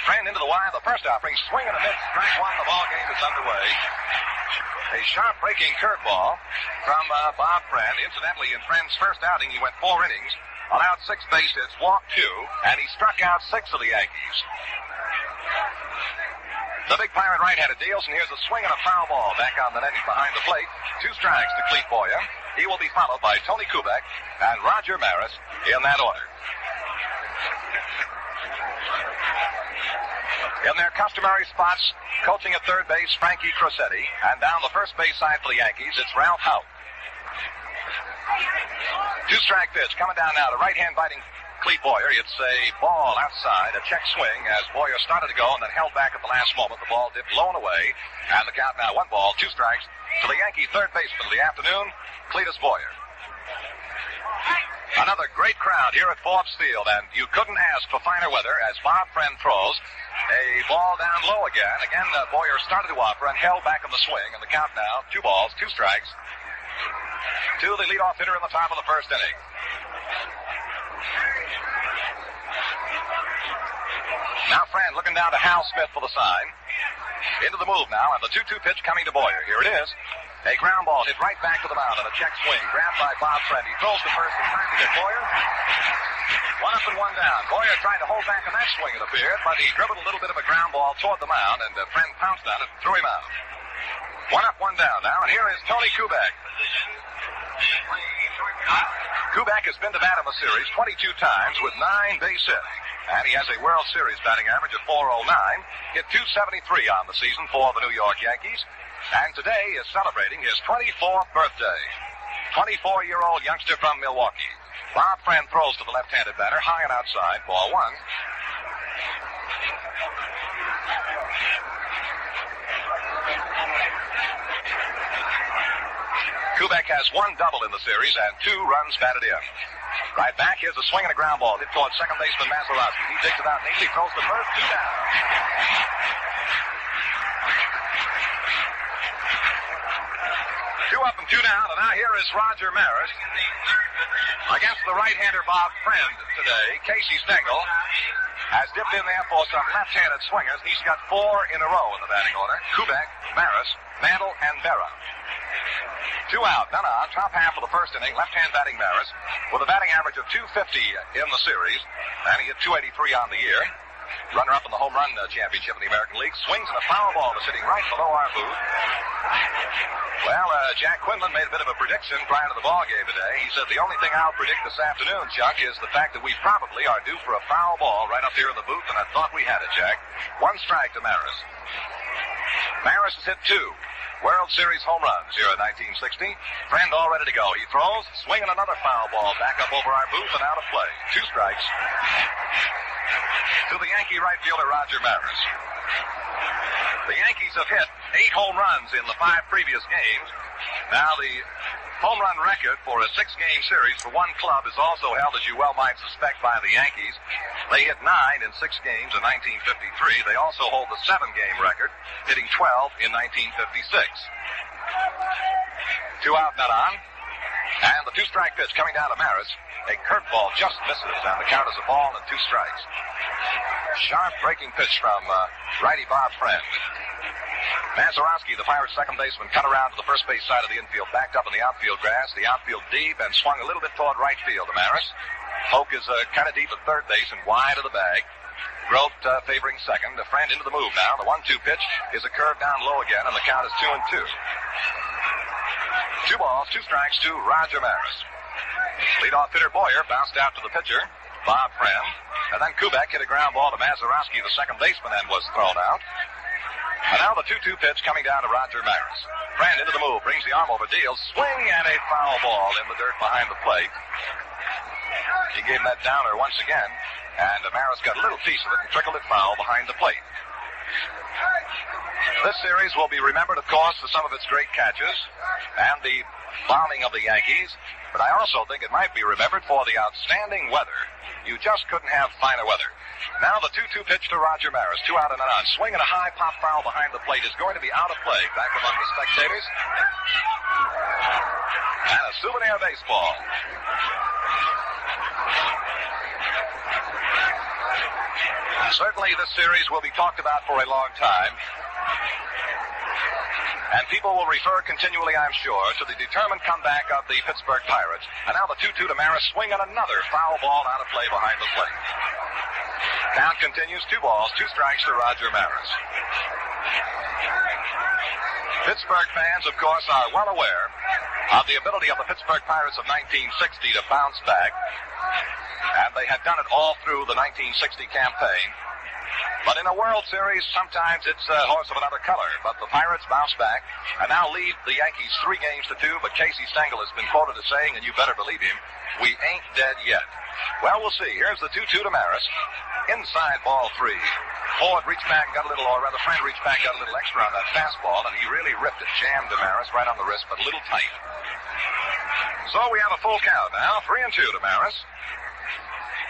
Speaker 2: Friend into the wire. The first offering, swing and a miss. Strike 1. The ball game is underway. A sharp breaking curveball from Bob Friend. Incidentally, in Friend's first outing, he went 4 innings. Allowed 6 base hits, walked 2, and he struck out 6 of the Yankees. The big Pirate right-handed deals, and here's a swing and a foul ball back on the net behind the plate. 2 strikes to Clete Boyer. He will be followed by Tony Kubek and Roger Maris in that order. In their customary spots, coaching at third base, Frankie Crosetti, and down the first base side for the Yankees, it's Ralph Hout. 2-strike pitch coming down now to right-hand biting Clete Boyer. It's a ball outside, a check swing as Boyer started to go and then held back at the last moment. The ball dipped low and away, and the count now 1 ball, 2 strikes to the Yankee third baseman of the afternoon, Cletus Boyer. Another great crowd here at Forbes Field, and you couldn't ask for finer weather as Bob Friend throws a ball down low again. Again, Boyer started to offer and held back on the swing, and the count now 2 balls, 2 strikes to the leadoff hitter in the top of the first inning. Now Friend looking down to Hal Smith for the sign. Into the move now, and the 2-2 pitch coming to Boyer. Here it is.
Speaker 6: A ground ball hit right back to the mound on a check swing. Grabbed by Bob Friend. He throws to first in time to get Boyer. One up and one down. Boyer tried to hold back on that swing, it appeared, but he dribbled a little bit of a ground ball toward the mound, and Friend pounced on it and threw him out. One up, one down now, and here is Tony Kubek. Kubek has been to bat in the series 22 times with 9 base hits. And he has a World Series batting average of .409, hit .273 on the season for the New York Yankees, and today is celebrating his 24th birthday. 24-year-old youngster from Milwaukee. Bob Friend throws to the left-handed batter, high and outside, ball one. Kubek has 1 double in the series and 2 runs batted in. Right back, here's a swing and a ground ball hit towards second baseman Mazeroski. He digs it out neatly, throws to first, 2 down. 2 up and 2 down, and now here is Roger Maris against the right-hander Bob Friend today. Casey Stengel has dipped in there for some left-handed swingers. He's got 4 in a row in the batting order. Kubek, Maris, Mantle, and Berra. 2 out, none on, top half of the first inning, left-hand batting Maris, with a batting average of .250 in the series, and he hit .283 on the year. Runner-up in the home run championship in the American League, swings in a foul ball that's sitting right below our booth. Well, Jack Quinlan made a bit of a prediction prior to the ball game today. He said, the only thing I'll predict this afternoon, Chuck, is the fact that we probably are due for a foul ball right up here in the booth, and I thought we had it, Jack. 1 strike to Maris. Maris has hit 2 World Series home runs here in 1960. Friend all ready to go. He throws, swinging another foul ball back up over our booth and out of play. 2 strikes to the Yankee right fielder Roger Maris. The Yankees have hit 8 home runs in the 5 previous games. Now the home run record for a 6-game series for one club is also held, as you well might suspect, by the Yankees. They hit 9 in 6 games in 1953. They also hold the 7-game record, hitting 12 in 1956. 2 out, not on. And the 2-strike pitch coming down to Maris. A curveball just misses, and the count is a ball and 2 strikes. Sharp breaking pitch from righty Bob Friend. Mazeroski, the Pirates' second baseman, cut around to the first base side of the infield, backed up in the outfield grass, the outfield deep, and swung a little bit toward right field to Maris. Hoke is kind of deep at third base and wide of the bag. Grote favoring second. A Friend into the move now. The 1-2 pitch is a curve down low again, and the count is 2-2. 2 balls, 2 strikes to Roger Maris. Leadoff hitter Boyer bounced out to the pitcher, Bob Friend. And then Kubek hit a ground ball to Mazeroski, the second baseman, and was thrown out. And now the 2-2 pitch coming down to Roger Maris. Friend into the move, brings the arm over, deals, swing, and a foul ball in the dirt behind the plate. He gave that downer once again, and Maris got a little piece of it and trickled it foul behind the plate. This series will be remembered, of course, for some of its great catches and the bombing of the Yankees, but I also think it might be remembered for the outstanding weather. You just couldn't have finer weather. Now the 2-2 pitch to Roger Maris, 2 out and an on. Swing and a high pop foul behind the plate is going to be out of play back among the spectators. And a souvenir baseball. Certainly this series will be talked about for a long time. And people will refer continually, I'm sure, to the determined comeback of the Pittsburgh Pirates. And now the 2-2 to Maris, swing and another foul ball out of play behind the plate. Count continues, 2 balls, 2 strikes to Roger Maris. Pittsburgh fans, of course, are well aware of the ability of the Pittsburgh Pirates of 1960 to bounce back. And they had done it all through the 1960 campaign. But in a World Series, sometimes it's a horse of another color. But the Pirates bounce back and now lead the Yankees 3 games to 2. But Casey Stengel has been quoted as saying, and you better believe him, we ain't dead yet. Well, we'll see. Here's the 2-2 to Maris. Inside ball 3. Ford reached back and got a little, or rather Friend reached back and got a little extra on that fastball, and he really ripped it, jammed to Maris right on the wrist, but a little tight. So we have a full count now, 3-2 to Maris.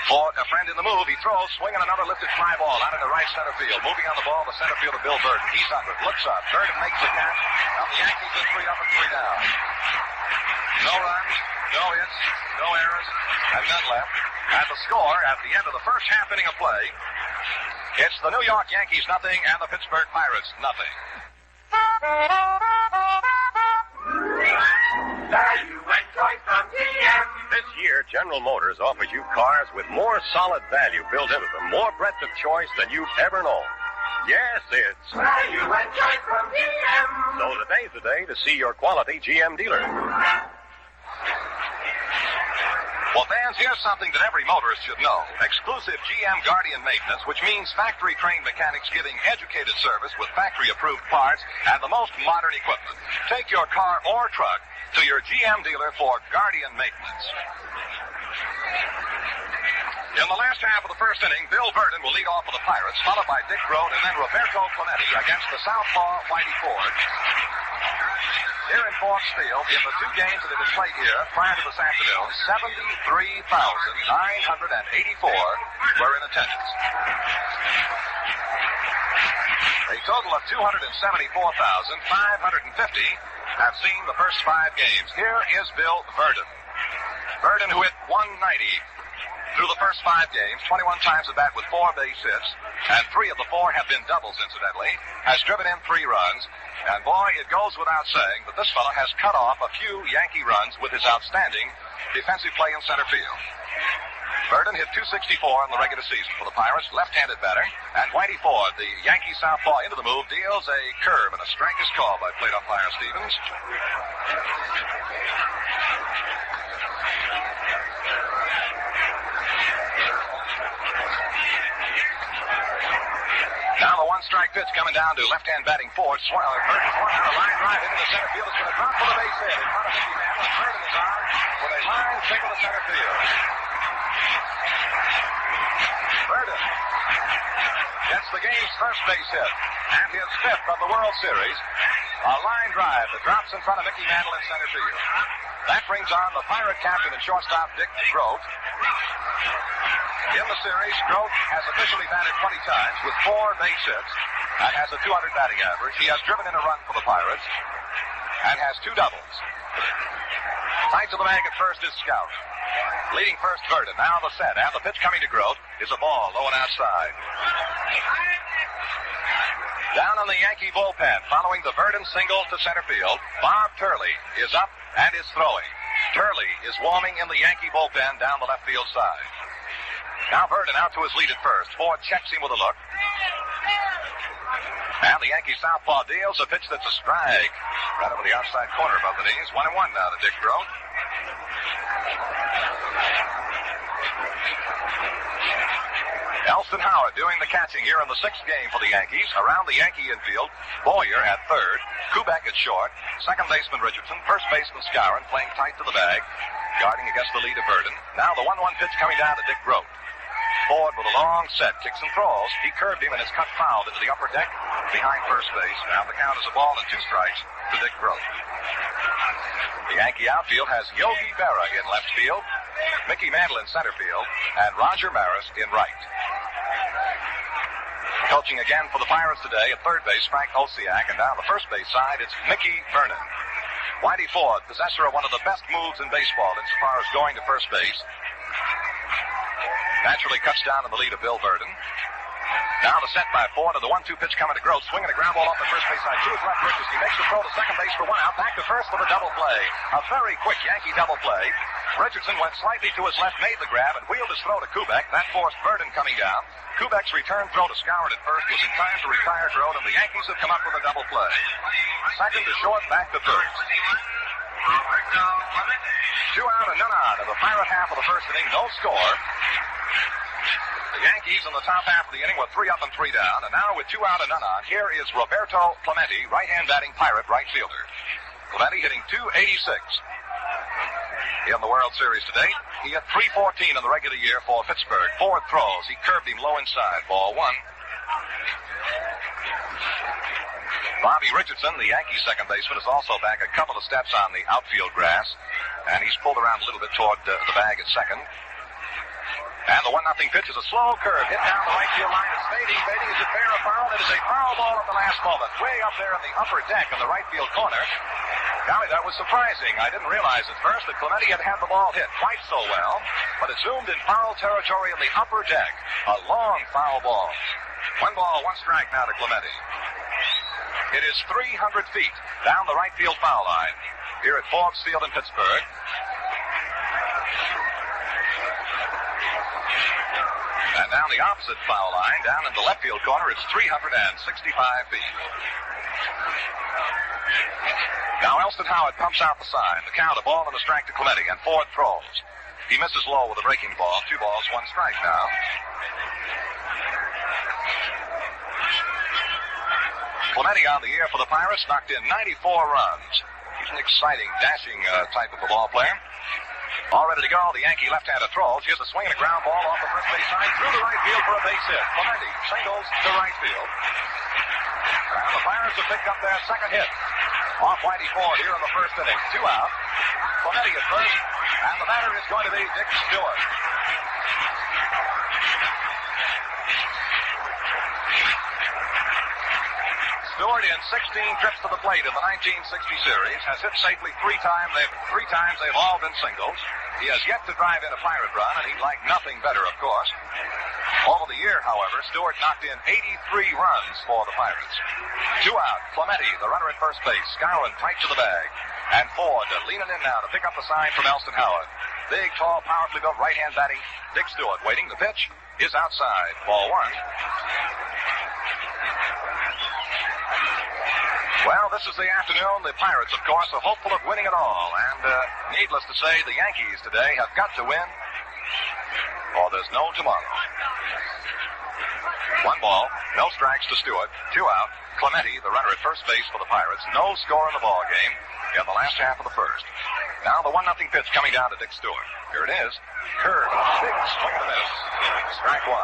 Speaker 6: Ford, a Friend in the move. He throws, swinging another lifted fly ball out into right center field. Moving on the ball, the center fielder Bill Burton. He's under it, looks up. Burton makes the catch. Now the Yankees are 3 up and 3 down. No runs, no hits, no errors, and none left. And the score at the end of the first half inning of play, it's the New York Yankees nothing and the Pittsburgh Pirates nothing.
Speaker 4: Value and choice from GM.
Speaker 8: This year, General Motors offers you cars with more solid value built into them, more breadth of choice than you've ever known. Yes, it's
Speaker 4: Value and choice from GM.
Speaker 8: so today's the day to see your quality GM dealer.
Speaker 6: Well, fans, here's something that every motorist should know. Exclusive GM Guardian maintenance, which means factory-trained mechanics giving educated service with factory-approved parts and the most modern equipment. Take your car or truck to your GM dealer for Guardian maintenance. In the last half of the first inning, Bill Verdon will lead off for the Pirates, followed by Dick Grote and then Roberto Clemente against the southpaw Whitey Ford. Here in Forbes Field, in the two games that have been played here prior to this afternoon, 73,984 were in attendance. A total of 274,550 have seen the first 5 games. Here is Bill Verdon. Verdon, who hit 190 through the first 5 games, 21 times at bat with 4 base hits, and 3 of the 4 have been doubles, incidentally, has driven in 3 runs. And boy, it goes without saying that this fellow has cut off a few Yankee runs with his outstanding defensive play in center field. Verdon hit .264 in the regular season for the Pirates, left-handed batter, and Whitey Ford, the Yankee southpaw into the move, deals a curve and a strike is called by plate umpire Stevens. Now the one-strike pitch coming down to left-hand batting Ford. Verdon swung out a line drive into the center field. It's going to drop for the base hit. In front of Mickey Mantle, and Verdon is on with a line single to center field. Verdon gets the game's first base hit and his 5th of the World Series. A line drive that drops in front of Mickey Mantle in center field. That brings on the Pirate captain and shortstop Dick Grote. In the series, Grote has officially batted 20 times with 4 base hits and has a .200 batting average. He has driven in a run for the Pirates and has 2 doubles. Tight to the bag at first is Scout. Leading first, Verdon. Now the set, and the pitch coming to Grote is a ball low and outside. Down on the Yankee bullpen, following the Verdon single to center field, Bob Turley is up and is throwing. Turley is warming in the Yankee bullpen down the left field side. Now Verdon out to his lead at first. Ford checks him with a look. And the Yankee southpaw deals a pitch that's a strike. Right over the outside corner above the knees. 1-1 now to Dick Grote. Elston Howard doing the catching here in the 6th game for the Yankees. Around the Yankee infield, Boyer at third, Kubek at short, second baseman Richardson, first baseman Skowron playing tight to the bag, guarding against the lead of Verdon. Now the 1-1 pitch coming down to Dick Grote. Ford with a long set, kicks and throws. He curved him and is cut foul into the upper deck behind first base. Now the count is a ball and 2 strikes to Dick Grote. The Yankee outfield has Yogi Berra in left field, Mickey Mantle in center field, and Roger Maris in right. Coaching again for the Pirates today at third base, Frank Osiak, and down the first base side, it's Mickey Vernon. Whitey Ford, possessor of one of the best moves in baseball insofar as going to first base, naturally cuts down in the lead of Bill Verdon. Now the set by Ford and the 1-2 pitch coming to Grote, swinging a ground ball off the first base side to his left Richards. He makes the throw to second base for 1 out, back to first for the double play. A very quick Yankee double play. Richardson went slightly to his left, made the grab, and wheeled his throw to Kubek. That forced Verdon coming down. Kubek's return throw to Skowron at first was in time to retire Grote, and the Yankees have come up with a double play. Second to short, back to third. 2 out and none on in the Pirate half of the first inning, no score. The Yankees in the top half of the inning were 3 up and 3 down, and now with 2 out and none on, here is Roberto Clemente, right-hand batting Pirate right fielder. Clemente hitting .286 in the World Series today. He hit .314 in the regular year for Pittsburgh. 4 throws. He curved him low inside. Ball 1. Bobby Richardson, the Yankees second baseman, is also back a couple of steps on the outfield grass, and he's pulled around a little bit toward the bag at second. And the 1-0 pitch is a slow curve, hit down the right field line. It's fading. Is it fair or foul? It is a foul ball at the last moment, way up there in the upper deck in the right field corner. Golly, that was surprising. I didn't realize at first that Clemente had the ball hit quite so well, but it zoomed in foul territory in the upper deck. A long foul ball. 1 ball, 1 strike now to Clemente. It is 300 feet down the right field foul line. here at Forbes Field in Pittsburgh. And down the opposite foul line, down in the left field corner, it's 365 feet. Now Elston Howard pumps out the sign. The count, a ball and a strike to Clemente, and Ford throws. He misses low with a breaking ball. 2 balls, 1 strike now. Clemente on the air for the Pirates, knocked in 94 runs. He's an exciting, dashing type of a ball player. All ready to go. The Yankee left-hander throws. Here's a swing and a ground ball off the first base side through the right field for a base hit. Clemente singles to right field. And the Pirates have picked up their second hit. Off Whitey Ford here in the first inning. 2 out. Clemente at first. And the batter is going to be Dick Stewart. Stewart in 16 trips to the plate in the 1960 series has hit safely 3 times. Three times they've all been singles. He has yet to drive in a Pirate run, and he'd like nothing better, of course. Over the year, however, Stewart knocked in 83 runs for the Pirates. 2 out. Clemente, the runner at first base, scouring tight to the bag. And Ford leaning in now to pick up the sign from Elston Howard. Big, tall, powerfully built right-hand batting. Dick Stewart waiting. The pitch is outside. Ball 1. Well, this is the afternoon. The Pirates, of course, are hopeful of winning it all. And needless to say, the Yankees today have got to win, or there's no tomorrow. 1 ball, no strikes to Stewart. 2 out. Clemente, the runner at first base for the Pirates. No score in the ball game in the last half of the first. Now the 1-0 pitch coming down to Dick Stewart. Here it is. Curve. Big swing and a miss. Strike 1.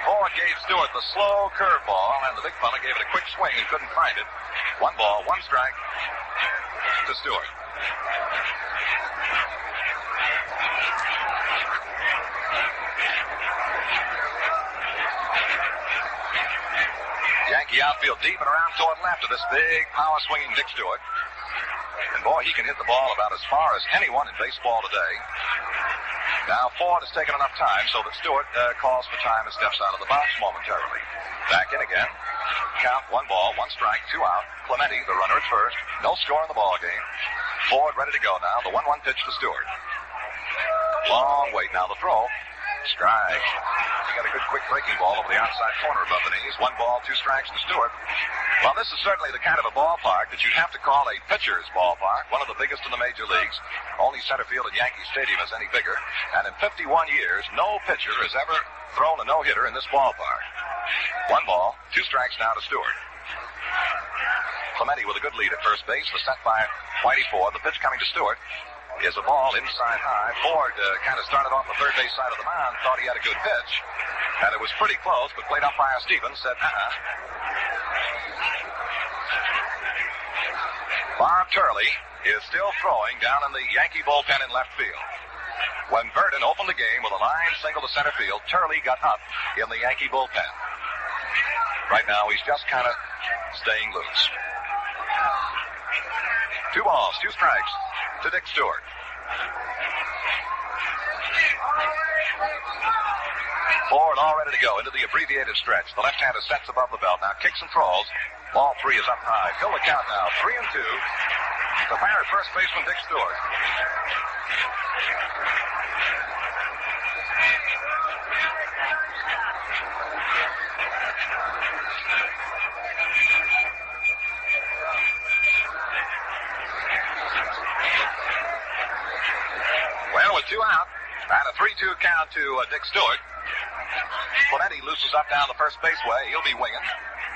Speaker 6: Ford gave Stewart the slow curveball, and the big fella gave it a quick swing and couldn't find it. 1 ball, 1 strike to Stewart. Yankee outfield deep and around toward left of this big power-swinging Dick Stewart. And boy, he can hit the ball about as far as anyone in baseball today. Now, Ford has taken enough time so that Stewart calls for time and steps out of the box momentarily. Back in again. Count 1 ball, 1 strike, 2 out. Clemente, the runner at first. No score in the ball game. Ford ready to go now. The 1-1 pitch to Stewart. Long wait now. The throw. Strike. He got a good quick breaking ball over the outside corner above the knees. 1 ball, 2 strikes to Stewart. Well, this is certainly the kind of a ballpark that you'd have to call a pitcher's ballpark, one of the biggest in the major leagues. Only center field at Yankee Stadium is any bigger. And in 51 years, no pitcher has ever thrown a no-hitter in this ballpark. 1 ball, 2 strikes now to Stewart. Clemente with a good lead at first base, was set by Whitey Ford. The pitch coming to Stewart is a ball inside high. Ford kind of started off the third base side of the mound, thought he had a good pitch, and it was pretty close, but plate umpire Stevens said, Bob Turley is still throwing down in the Yankee bullpen in left field. When Burton opened the game with a line single to center field, Turley got up in the Yankee bullpen. Right now, he's just kind of staying loose. 2 balls, 2 strikes to Dick Stewart. Ford all ready to go into the abbreviated stretch. The left-hander sets above the belt. Now kicks and throws. Ball 3 is up high. Fill the count now. 3-2. The Pirate first baseman, Dick Stewart. Well, with 2 out and a 3-2 count to Dick Stewart, Clemente looses up down the first baseway. He'll be winging.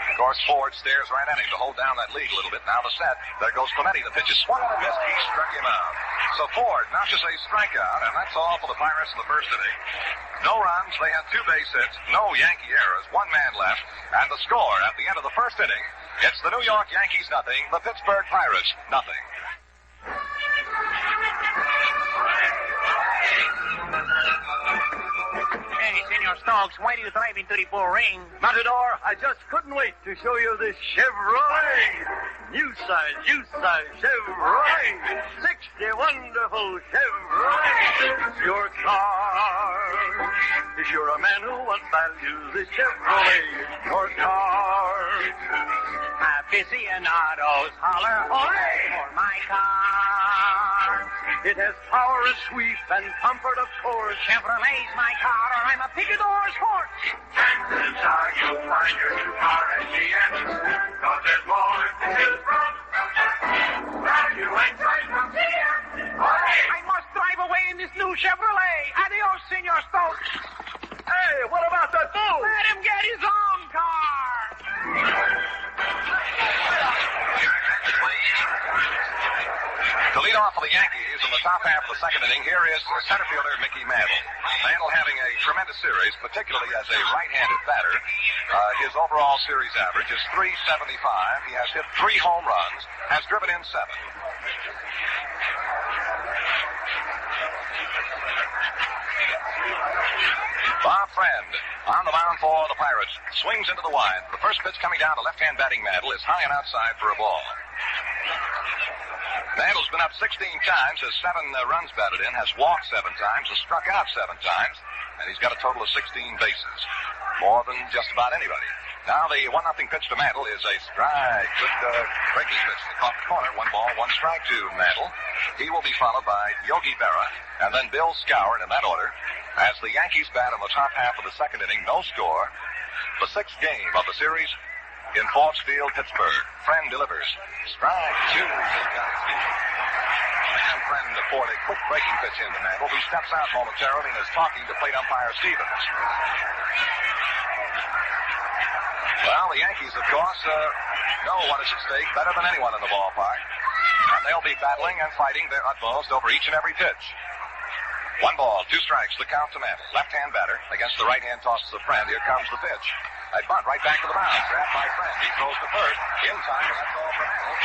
Speaker 6: Of course, Ford stares right at him to hold down that lead a little bit. Now the set. There goes Clemente. The pitch is swung and missed. He struck him out. So Ford notches a strikeout, and that's all for the Pirates in the first inning. No runs. They had 2 base hits. No Yankee errors. 1 man left. And the score at the end of the first inning, it's the New York Yankees nothing, the Pittsburgh Pirates nothing.
Speaker 9: Hey, Senor Stokes, why do you drive into the bull ring?
Speaker 10: Matador, I just couldn't wait to show you this Chevrolet. New size Chevrolet. 60 wonderful Chevrolet. Your car. If you're a man who wants value, this Chevrolet is your car.
Speaker 9: Aficionados holler, hooray for my car.
Speaker 10: It has power and sweep and comfort, of course.
Speaker 9: Chevrolet's my car, or I'm a picador's horse.
Speaker 4: Chances are you'll find your new car at the end, 'cause there's more to choose from. Value and choice from GM.
Speaker 9: I must drive away in this new Chevrolet. Adios, Senor Stokes.
Speaker 10: Hey, what about that bull?
Speaker 9: Let him get his own car.
Speaker 6: To lead off for the Yankees in the top half of the second inning, here is center fielder Mickey Mantle. Mantle having a tremendous series, particularly as a right-handed batter. His overall series average is .375. He has hit 3 home runs, has driven in 7. Bob Friend on the mound for the Pirates. Swings into the wide. The first pitch coming down to left-hand batting Mantle is high and outside for a ball. Mantle's been up 16 times, has 7 runs batted in, has walked 7 times, has struck out 7 times, and he's got a total of 16 bases. More than just about anybody. Now the 1-0 pitch to Mantle is a strike. Good breaking pitch. They caught the corner. 1 ball, 1 strike to Mantle. He will be followed by Yogi Berra and then Bill Skowron in that order. As the Yankees bat in the top half of the second inning, no score. The 6th game of the series in Forbes Field, Pittsburgh. Friend delivers. Strike 2. And Friend poured a quick breaking pitch into Mantle, who steps out momentarily and is talking to plate umpire Stevens. Well, the Yankees, of course, know what is at stake better than anyone in the ballpark. And they'll be battling and fighting their utmost over each and every pitch. 1 ball, 2 strikes, the count to Mantle. Left-hand batter against the right-hand tosses of Friend. Here comes the pitch. A bunt right back to the mound. Grabbed by Friend. He throws to first. In time, and that's all for Mantle.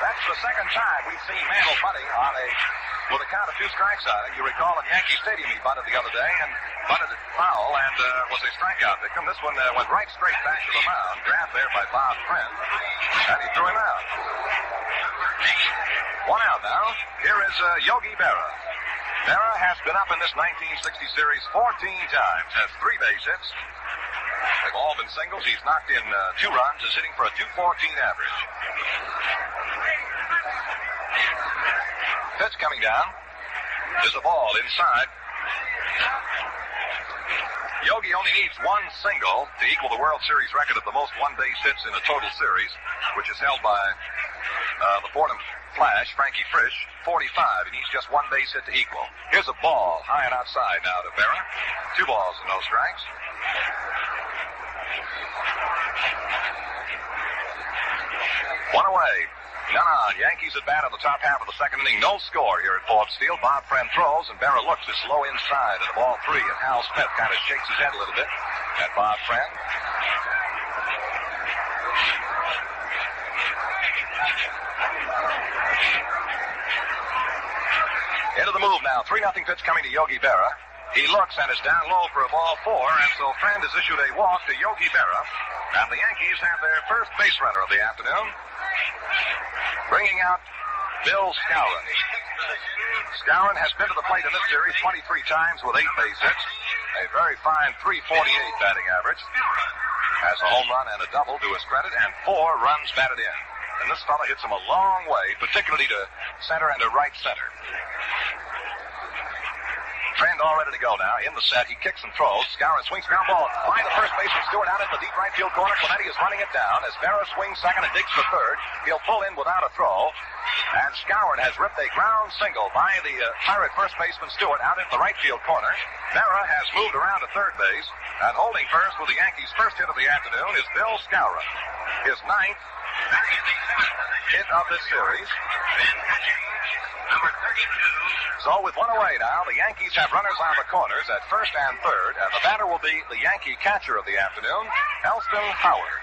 Speaker 6: That's the second time we've seen Mantle bunting with a count of 2 strikes on him. You recall in Yankee Stadium he bunted the other day and bunted it foul and was a strikeout victim. This one went right straight back to the mound. Grabbed there by Bob Friend. And he threw him out. 1 out now. Here is Yogi Berra. Berra has been up in this 1960 series 14 times, has 3 base hits. They've all been singles. He's knocked in 2 runs, is hitting for a .214 average. Pitch coming down is a ball inside. Yogi only needs 1 single to equal the World Series record of the most 1-base hits in a total series, which is held by the Fordham Flash, Frankie Frisch, 45. He needs just 1 base hit to equal. Here's a ball high and outside now to Berra. 2 balls and no strikes. 1 away. None on. Yankees at bat in the top half of the second inning. No score here at Forbes Field. Bob Friend throws, and Berra looks. It's low inside, and ball 3. And Hal Smith kind of shakes his head a little bit at Bob Friend. Into the move now. 3-0 pitch coming to Yogi Berra. He looks and is down low for a ball 4, and so Friend has issued a walk to Yogi Berra. And the Yankees have their first base runner of the afternoon, bringing out Bill Skowron. Skowron has been to the plate in this series 23 times with 8 base hits. A very fine .348 batting average. Has a home run and a double to his credit, and 4 runs batted in. And this fella hits him a long way, particularly to center and to right center. Friend all ready to go now. In the set, he kicks and throws. Skowron swings ground ball. By the first baseman Stewart out in the deep right field corner. Clemente is running it down. As Berra swings second and digs for third, he'll pull in without a throw. And Skowron has ripped a ground single by the Pirate first baseman Stewart out in the right field corner. Berra has moved around to third base. And holding first with the Yankees' first hit of the afternoon is Bill Skowron. His 9th hit of this series.
Speaker 4: Number 32.
Speaker 6: So with 1 away now, the Yankees have runners on the corners at first and third, and the batter will be the Yankee catcher of the afternoon, Elston Howard.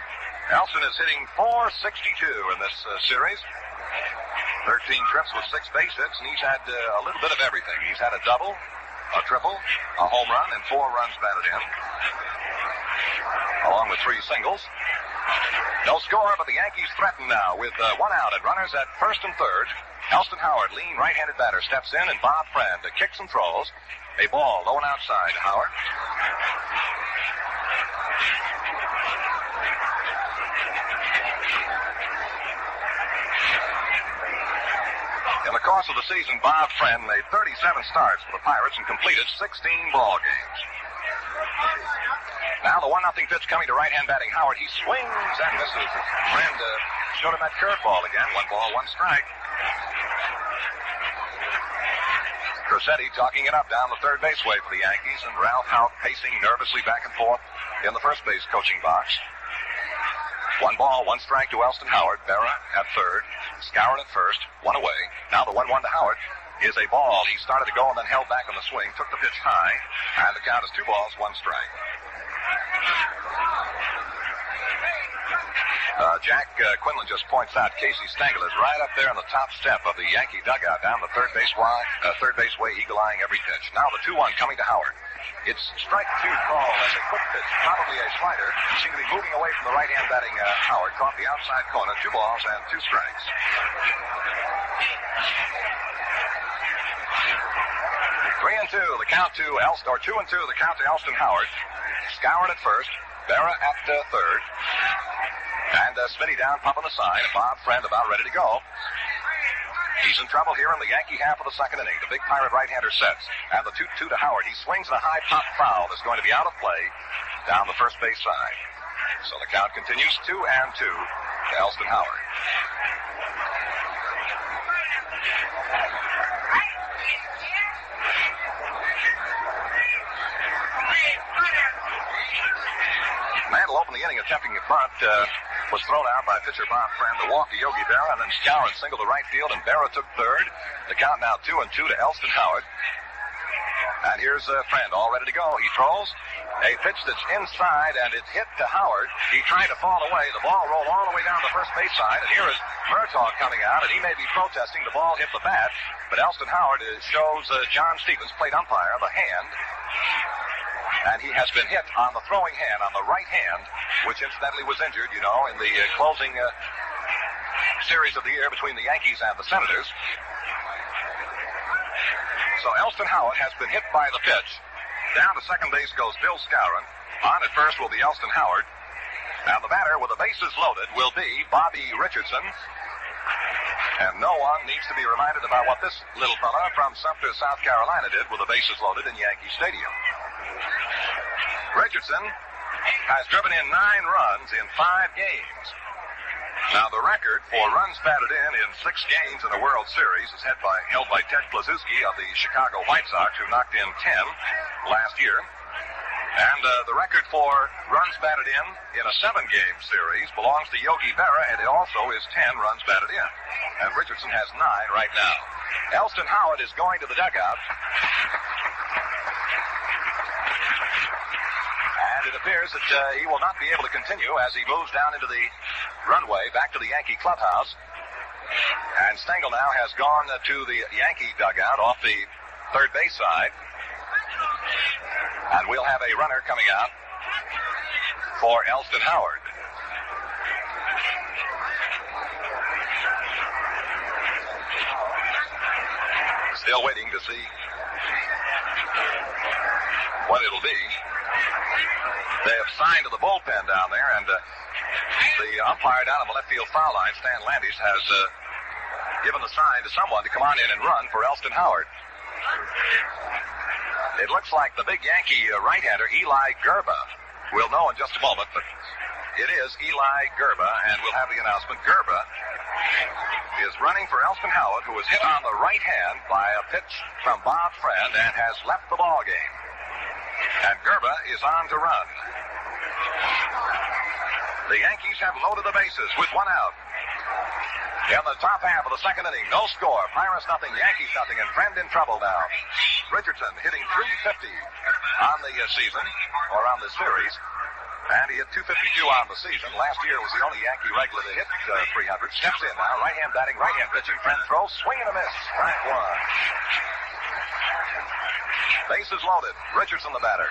Speaker 6: Elston is hitting .462 in this series. 13 trips with 6 base hits, and he's had a little bit of everything. He's had a double, a triple, a home run, and 4 runs batted in, along with 3 singles. No score, but the Yankees threaten now with 1 out and runners at first and third. Elston Howard, lean right-handed batter, steps in, and Bob Friend kicks and throws. A ball low and outside to Howard. In the course of the season, Bob Friend made 37 starts for the Pirates and completed 16 ball games. Now the 1-0 pitch coming to right-hand batting Howard. He swings and misses. Friend showed him that curveball again. 1 ball, 1 strike. Cressetti talking it up down the third base way for the Yankees, and Ralph Houck pacing nervously back and forth in the first base coaching box. 1 ball, 1 strike to Elston Howard. Berra at third. Skowron at first. 1 away. Now the 1-1 to Howard is a ball. He started to go and then held back on the swing. Took the pitch high. And the count is 2 balls, 1 strike. Jack Quinlan just points out Casey Stengel is right up there on the top step of the Yankee dugout down the third base way, eagle-eyeing every pitch. Now the 2-1 coming to Howard. It's strike 2 call as a quick pitch, probably a slider. Seemed to be moving away from the right-hand batting Howard. Caught the outside corner, 2 balls and 2 strikes. 3-2, the count to Elston, or 2-2, the count to Elston Howard. Skowron at first, Berra at third. And Smitty down, pumping the side, and Bob Friend about ready to go. He's in trouble here in the Yankee half of the second inning. The big Pirate right-hander sets. And the 2-2 to Howard. He swings in a high pop foul that's going to be out of play down the first base side. So the count continues 2-2 to Elston Howard. Mantle opened the inning attempting a bunt. Was thrown out by pitcher Bob Friend. The walk to Yogi Berra, and then Skowron singled to right field, and Berra took third. The count now 2-2 to Elston Howard. And here's Friend all ready to go. He throws a pitch that's inside, and it's hit to Howard. He tried to fall away. The ball rolled all the way down the first base side, and here is Murtaugh coming out, and he may be protesting the ball hit the bat, but Elston Howard shows John Stevens, plate umpire, the hand. And he has been hit on the throwing hand, on the right hand, which incidentally was injured, in the closing series of the year between the Yankees and the Senators. So Elston Howard has been hit by the pitch. Down to second base goes Bill Skowron. On at first will be Elston Howard. And the batter with the bases loaded will be Bobby Richardson. And no one needs to be reminded about what this little fella from Sumter, South Carolina did with the bases loaded in Yankee Stadium. Richardson has driven in 9 runs in 5 games. Now, the record for runs batted in 6 games in the World Series is held by Ted Kluszewski of the Chicago White Sox, who knocked in 10 last year. And the record for runs batted in a 7-game series belongs to Yogi Berra, and it also is 10 runs batted in. And Richardson has 9 right now. Elston Howard is going to the dugout. And it appears that he will not be able to continue as he moves down into the runway back to the Yankee clubhouse. And Stengel now has gone to the Yankee dugout off the third base side. And we'll have a runner coming out for Elston Howard. Still waiting to see what it'll be. They have signed to the bullpen down there, and the umpire down on the left field foul line, Stan Landis, has given the sign to someone to come on in and run for Elston Howard. It looks like the big Yankee right-hander, Eli Gerba. We'll know in just a moment, but it is Eli Gerba, and we'll have the announcement. Gerba is running for Elston Howard, who was hit on the right hand by a pitch from Bob Friend and has left the ball game. And Gerba is on to run. The Yankees have loaded the bases with 1 out. In the top half of the second inning, no score. Pirates nothing, Yankees nothing, and Friend in trouble now. Richardson hitting .350 on the season, or on the series. And he hit .252 on the season. Last year was the only Yankee regular to hit 300. Steps in now, right-hand batting, right-hand pitching. Friend throws, swing and a miss. Strike 1. Bases loaded. Richardson the batter.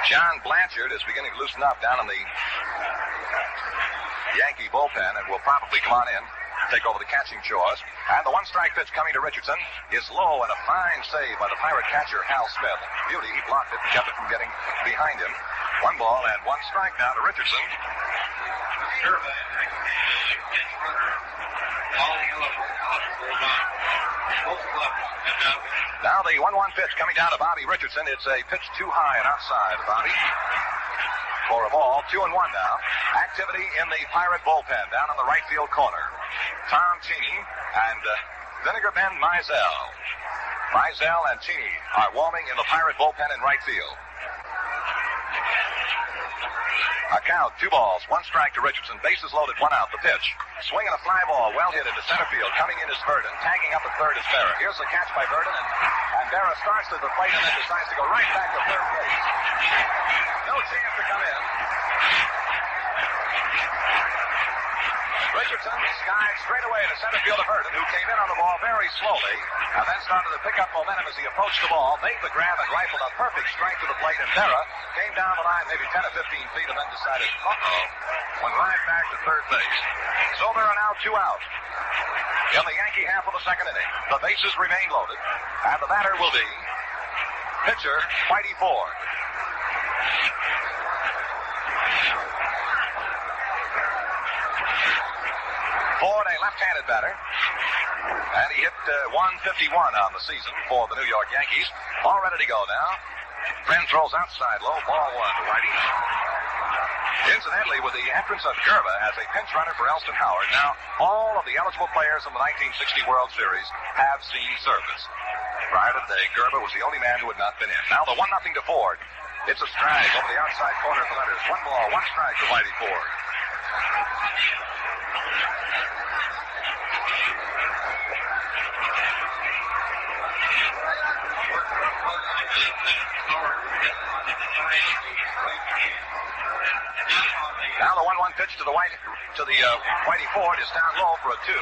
Speaker 6: John Blanchard is beginning to loosen up down in the Yankee bullpen and will probably come on in, take over the catching chores. And the one-strike pitch coming to Richardson is low and a fine save by the Pirate catcher, Hal Smith. Beauty, he blocked it and kept it from getting behind him. 1 ball and 1 strike now to Richardson. Now the 1-1 pitch coming down to Bobby Richardson. It's a pitch too high and outside, Bobby. For a ball, 2-1 now. Activity in the Pirate bullpen down in the right field corner. Tom Cheney and Vinegar Ben Mizell. Mizell and Cheney are warming in the Pirate bullpen in right field. A count, 2 balls, 1 strike to Richardson. Bases loaded, 1 out. The pitch. Swinging a fly ball, well hit into center field. Coming in is Verdon. Tagging up at third is Berra. Here's the catch by Verdon, and Berra starts to the plate and then decides to go right back to third base. No chance to come in. Richardson skied straight away to center field of Verdon, who came in on the ball very slowly and then started to pick up momentum as he approached the ball, made the grab and rifled a perfect strike to the plate, and Berra came down the line maybe 10 or 15 feet and then decided, went right back to third base. So there are now 2 out. In the Yankee half of the second inning, the bases remain loaded, and the batter will be pitcher Whitey Ford. Ford, a left-handed batter, and he hit 151 on the season for the New York Yankees. All ready to go now. Friend throws outside low, ball 1 to Whitey. Incidentally, with the entrance of Gerba as a pinch runner for Elston Howard, now all of the eligible players in the 1960 World Series have seen service. Prior to today, Gerba was the only man who had not been in. Now the 1-0 to Ford. It's a strike over the outside corner of the letters. 1 ball, 1 strike to Whitey Ford. Now the 1-1 pitch to the Whitey Ford is down low for a 2.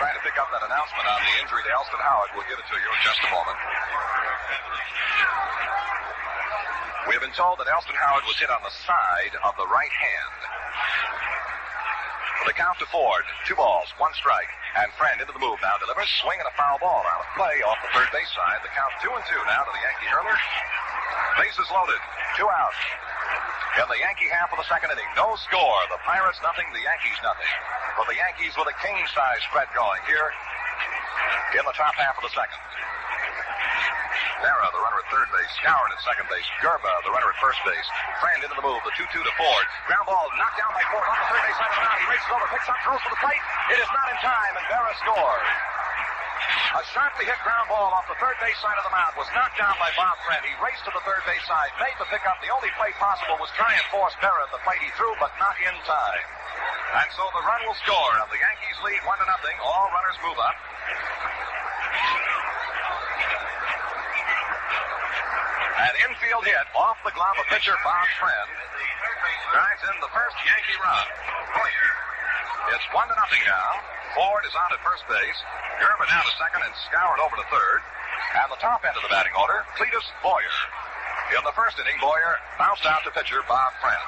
Speaker 6: Trying to pick up that announcement on the injury to Elston Howard. We'll give it to you in just a moment. We have been told that Elston Howard was hit on the side of the right hand. The count to Ford, 2 balls, 1 strike, and Friend into the move now delivers, swinging a foul ball out of play off the third base side. The count 2-2 now to the Yankee hurler. Bases loaded, 2 out. In the Yankee half of the second inning, no score. The Pirates nothing, the Yankees nothing. But the Yankees with a king-size spread going here in the top half of the second. Berra, the runner at third base. Skowron at second base. Gerba, the runner at first base. Friend into the move. The 2-2 to Ford. Ground ball knocked down by Ford off the third base side of the mound. He races over, picks up, throws to the plate. It is not in time, and Berra scores. A sharply hit ground ball off the third base side of the mound was knocked down by Bob Friend. He raced to the third base side, made the pickup. The only play possible was try and force Berra at the plate. He threw, but not in time. And so the run will score, and the Yankees lead 1-0. All runners move up. An infield hit off the glove of pitcher Bob Friend drives in the first Yankee run. It's 1-0 now. Ford is on at first base. Gerba down to second and Skowron over to third. And the top end of the batting order, Cletus Boyer. In the first inning, Boyer bounced out to pitcher Bob Friend.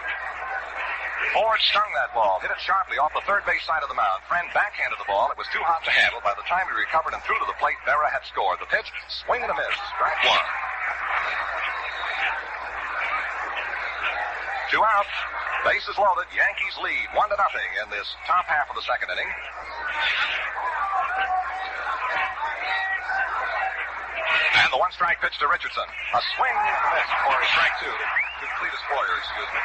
Speaker 6: Ford stung that ball, hit it sharply off the third base side of the mound. Friend backhanded the ball. It was too hot to handle. By the time he recovered and threw to the plate, Berra had scored. The pitch, swing and a miss. Strike 1. 2 out. Bases loaded. Yankees lead 1-0 in this top half of the second inning. And the 1-strike pitch to Richardson. A swing and a miss for strike 2 to Cletus Boyer, excuse me.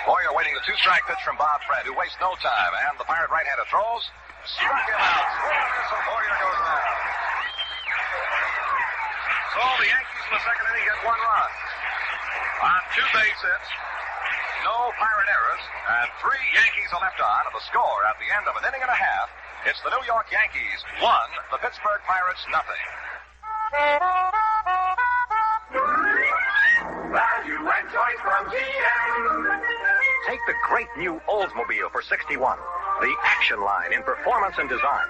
Speaker 6: Boyer waiting the 2-strike pitch from Bob Friend, who wastes no time. And the Pirate right-hander throws. Struck him out. Swing and miss, and Boyer goes down. So the Yankees in the second inning get 1 run. On 2 base hits, no Pirate errors, and 3 Yankees are left on. And the score at the end of an inning and a half, it's the New York Yankees 1, the Pittsburgh Pirates nothing.
Speaker 4: Value and choice from GM.
Speaker 8: Take the great new Oldsmobile for $61. the action line in performance and design.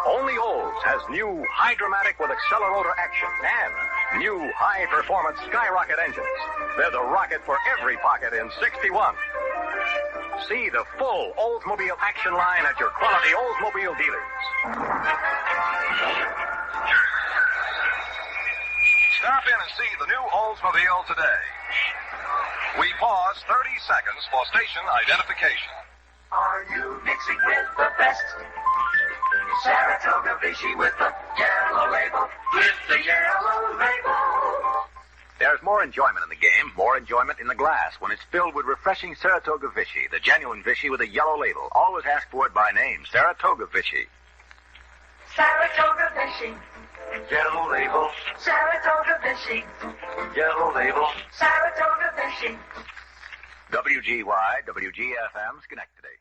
Speaker 8: Only Olds has new Hydromatic with Accelerator action and new high-performance Skyrocket engines. They're the rocket for every pocket in 61. See the full Oldsmobile action line at your quality Oldsmobile dealers.
Speaker 6: Stop in and see the new Oldsmobile today. We pause 30 seconds for station identification.
Speaker 4: Are you mixing with the best? Saratoga Vichy with the yellow label. With the yellow label.
Speaker 7: There's more enjoyment in the game, more enjoyment in the glass when it's filled with refreshing Saratoga Vichy, the genuine Vichy with a yellow label. Always ask for it by name, Saratoga Vichy.
Speaker 4: Saratoga Vichy.
Speaker 10: Yellow label.
Speaker 4: Saratoga Vichy.
Speaker 10: Yellow label.
Speaker 4: Saratoga Vichy.
Speaker 7: WGY, WGFM, Schenectady.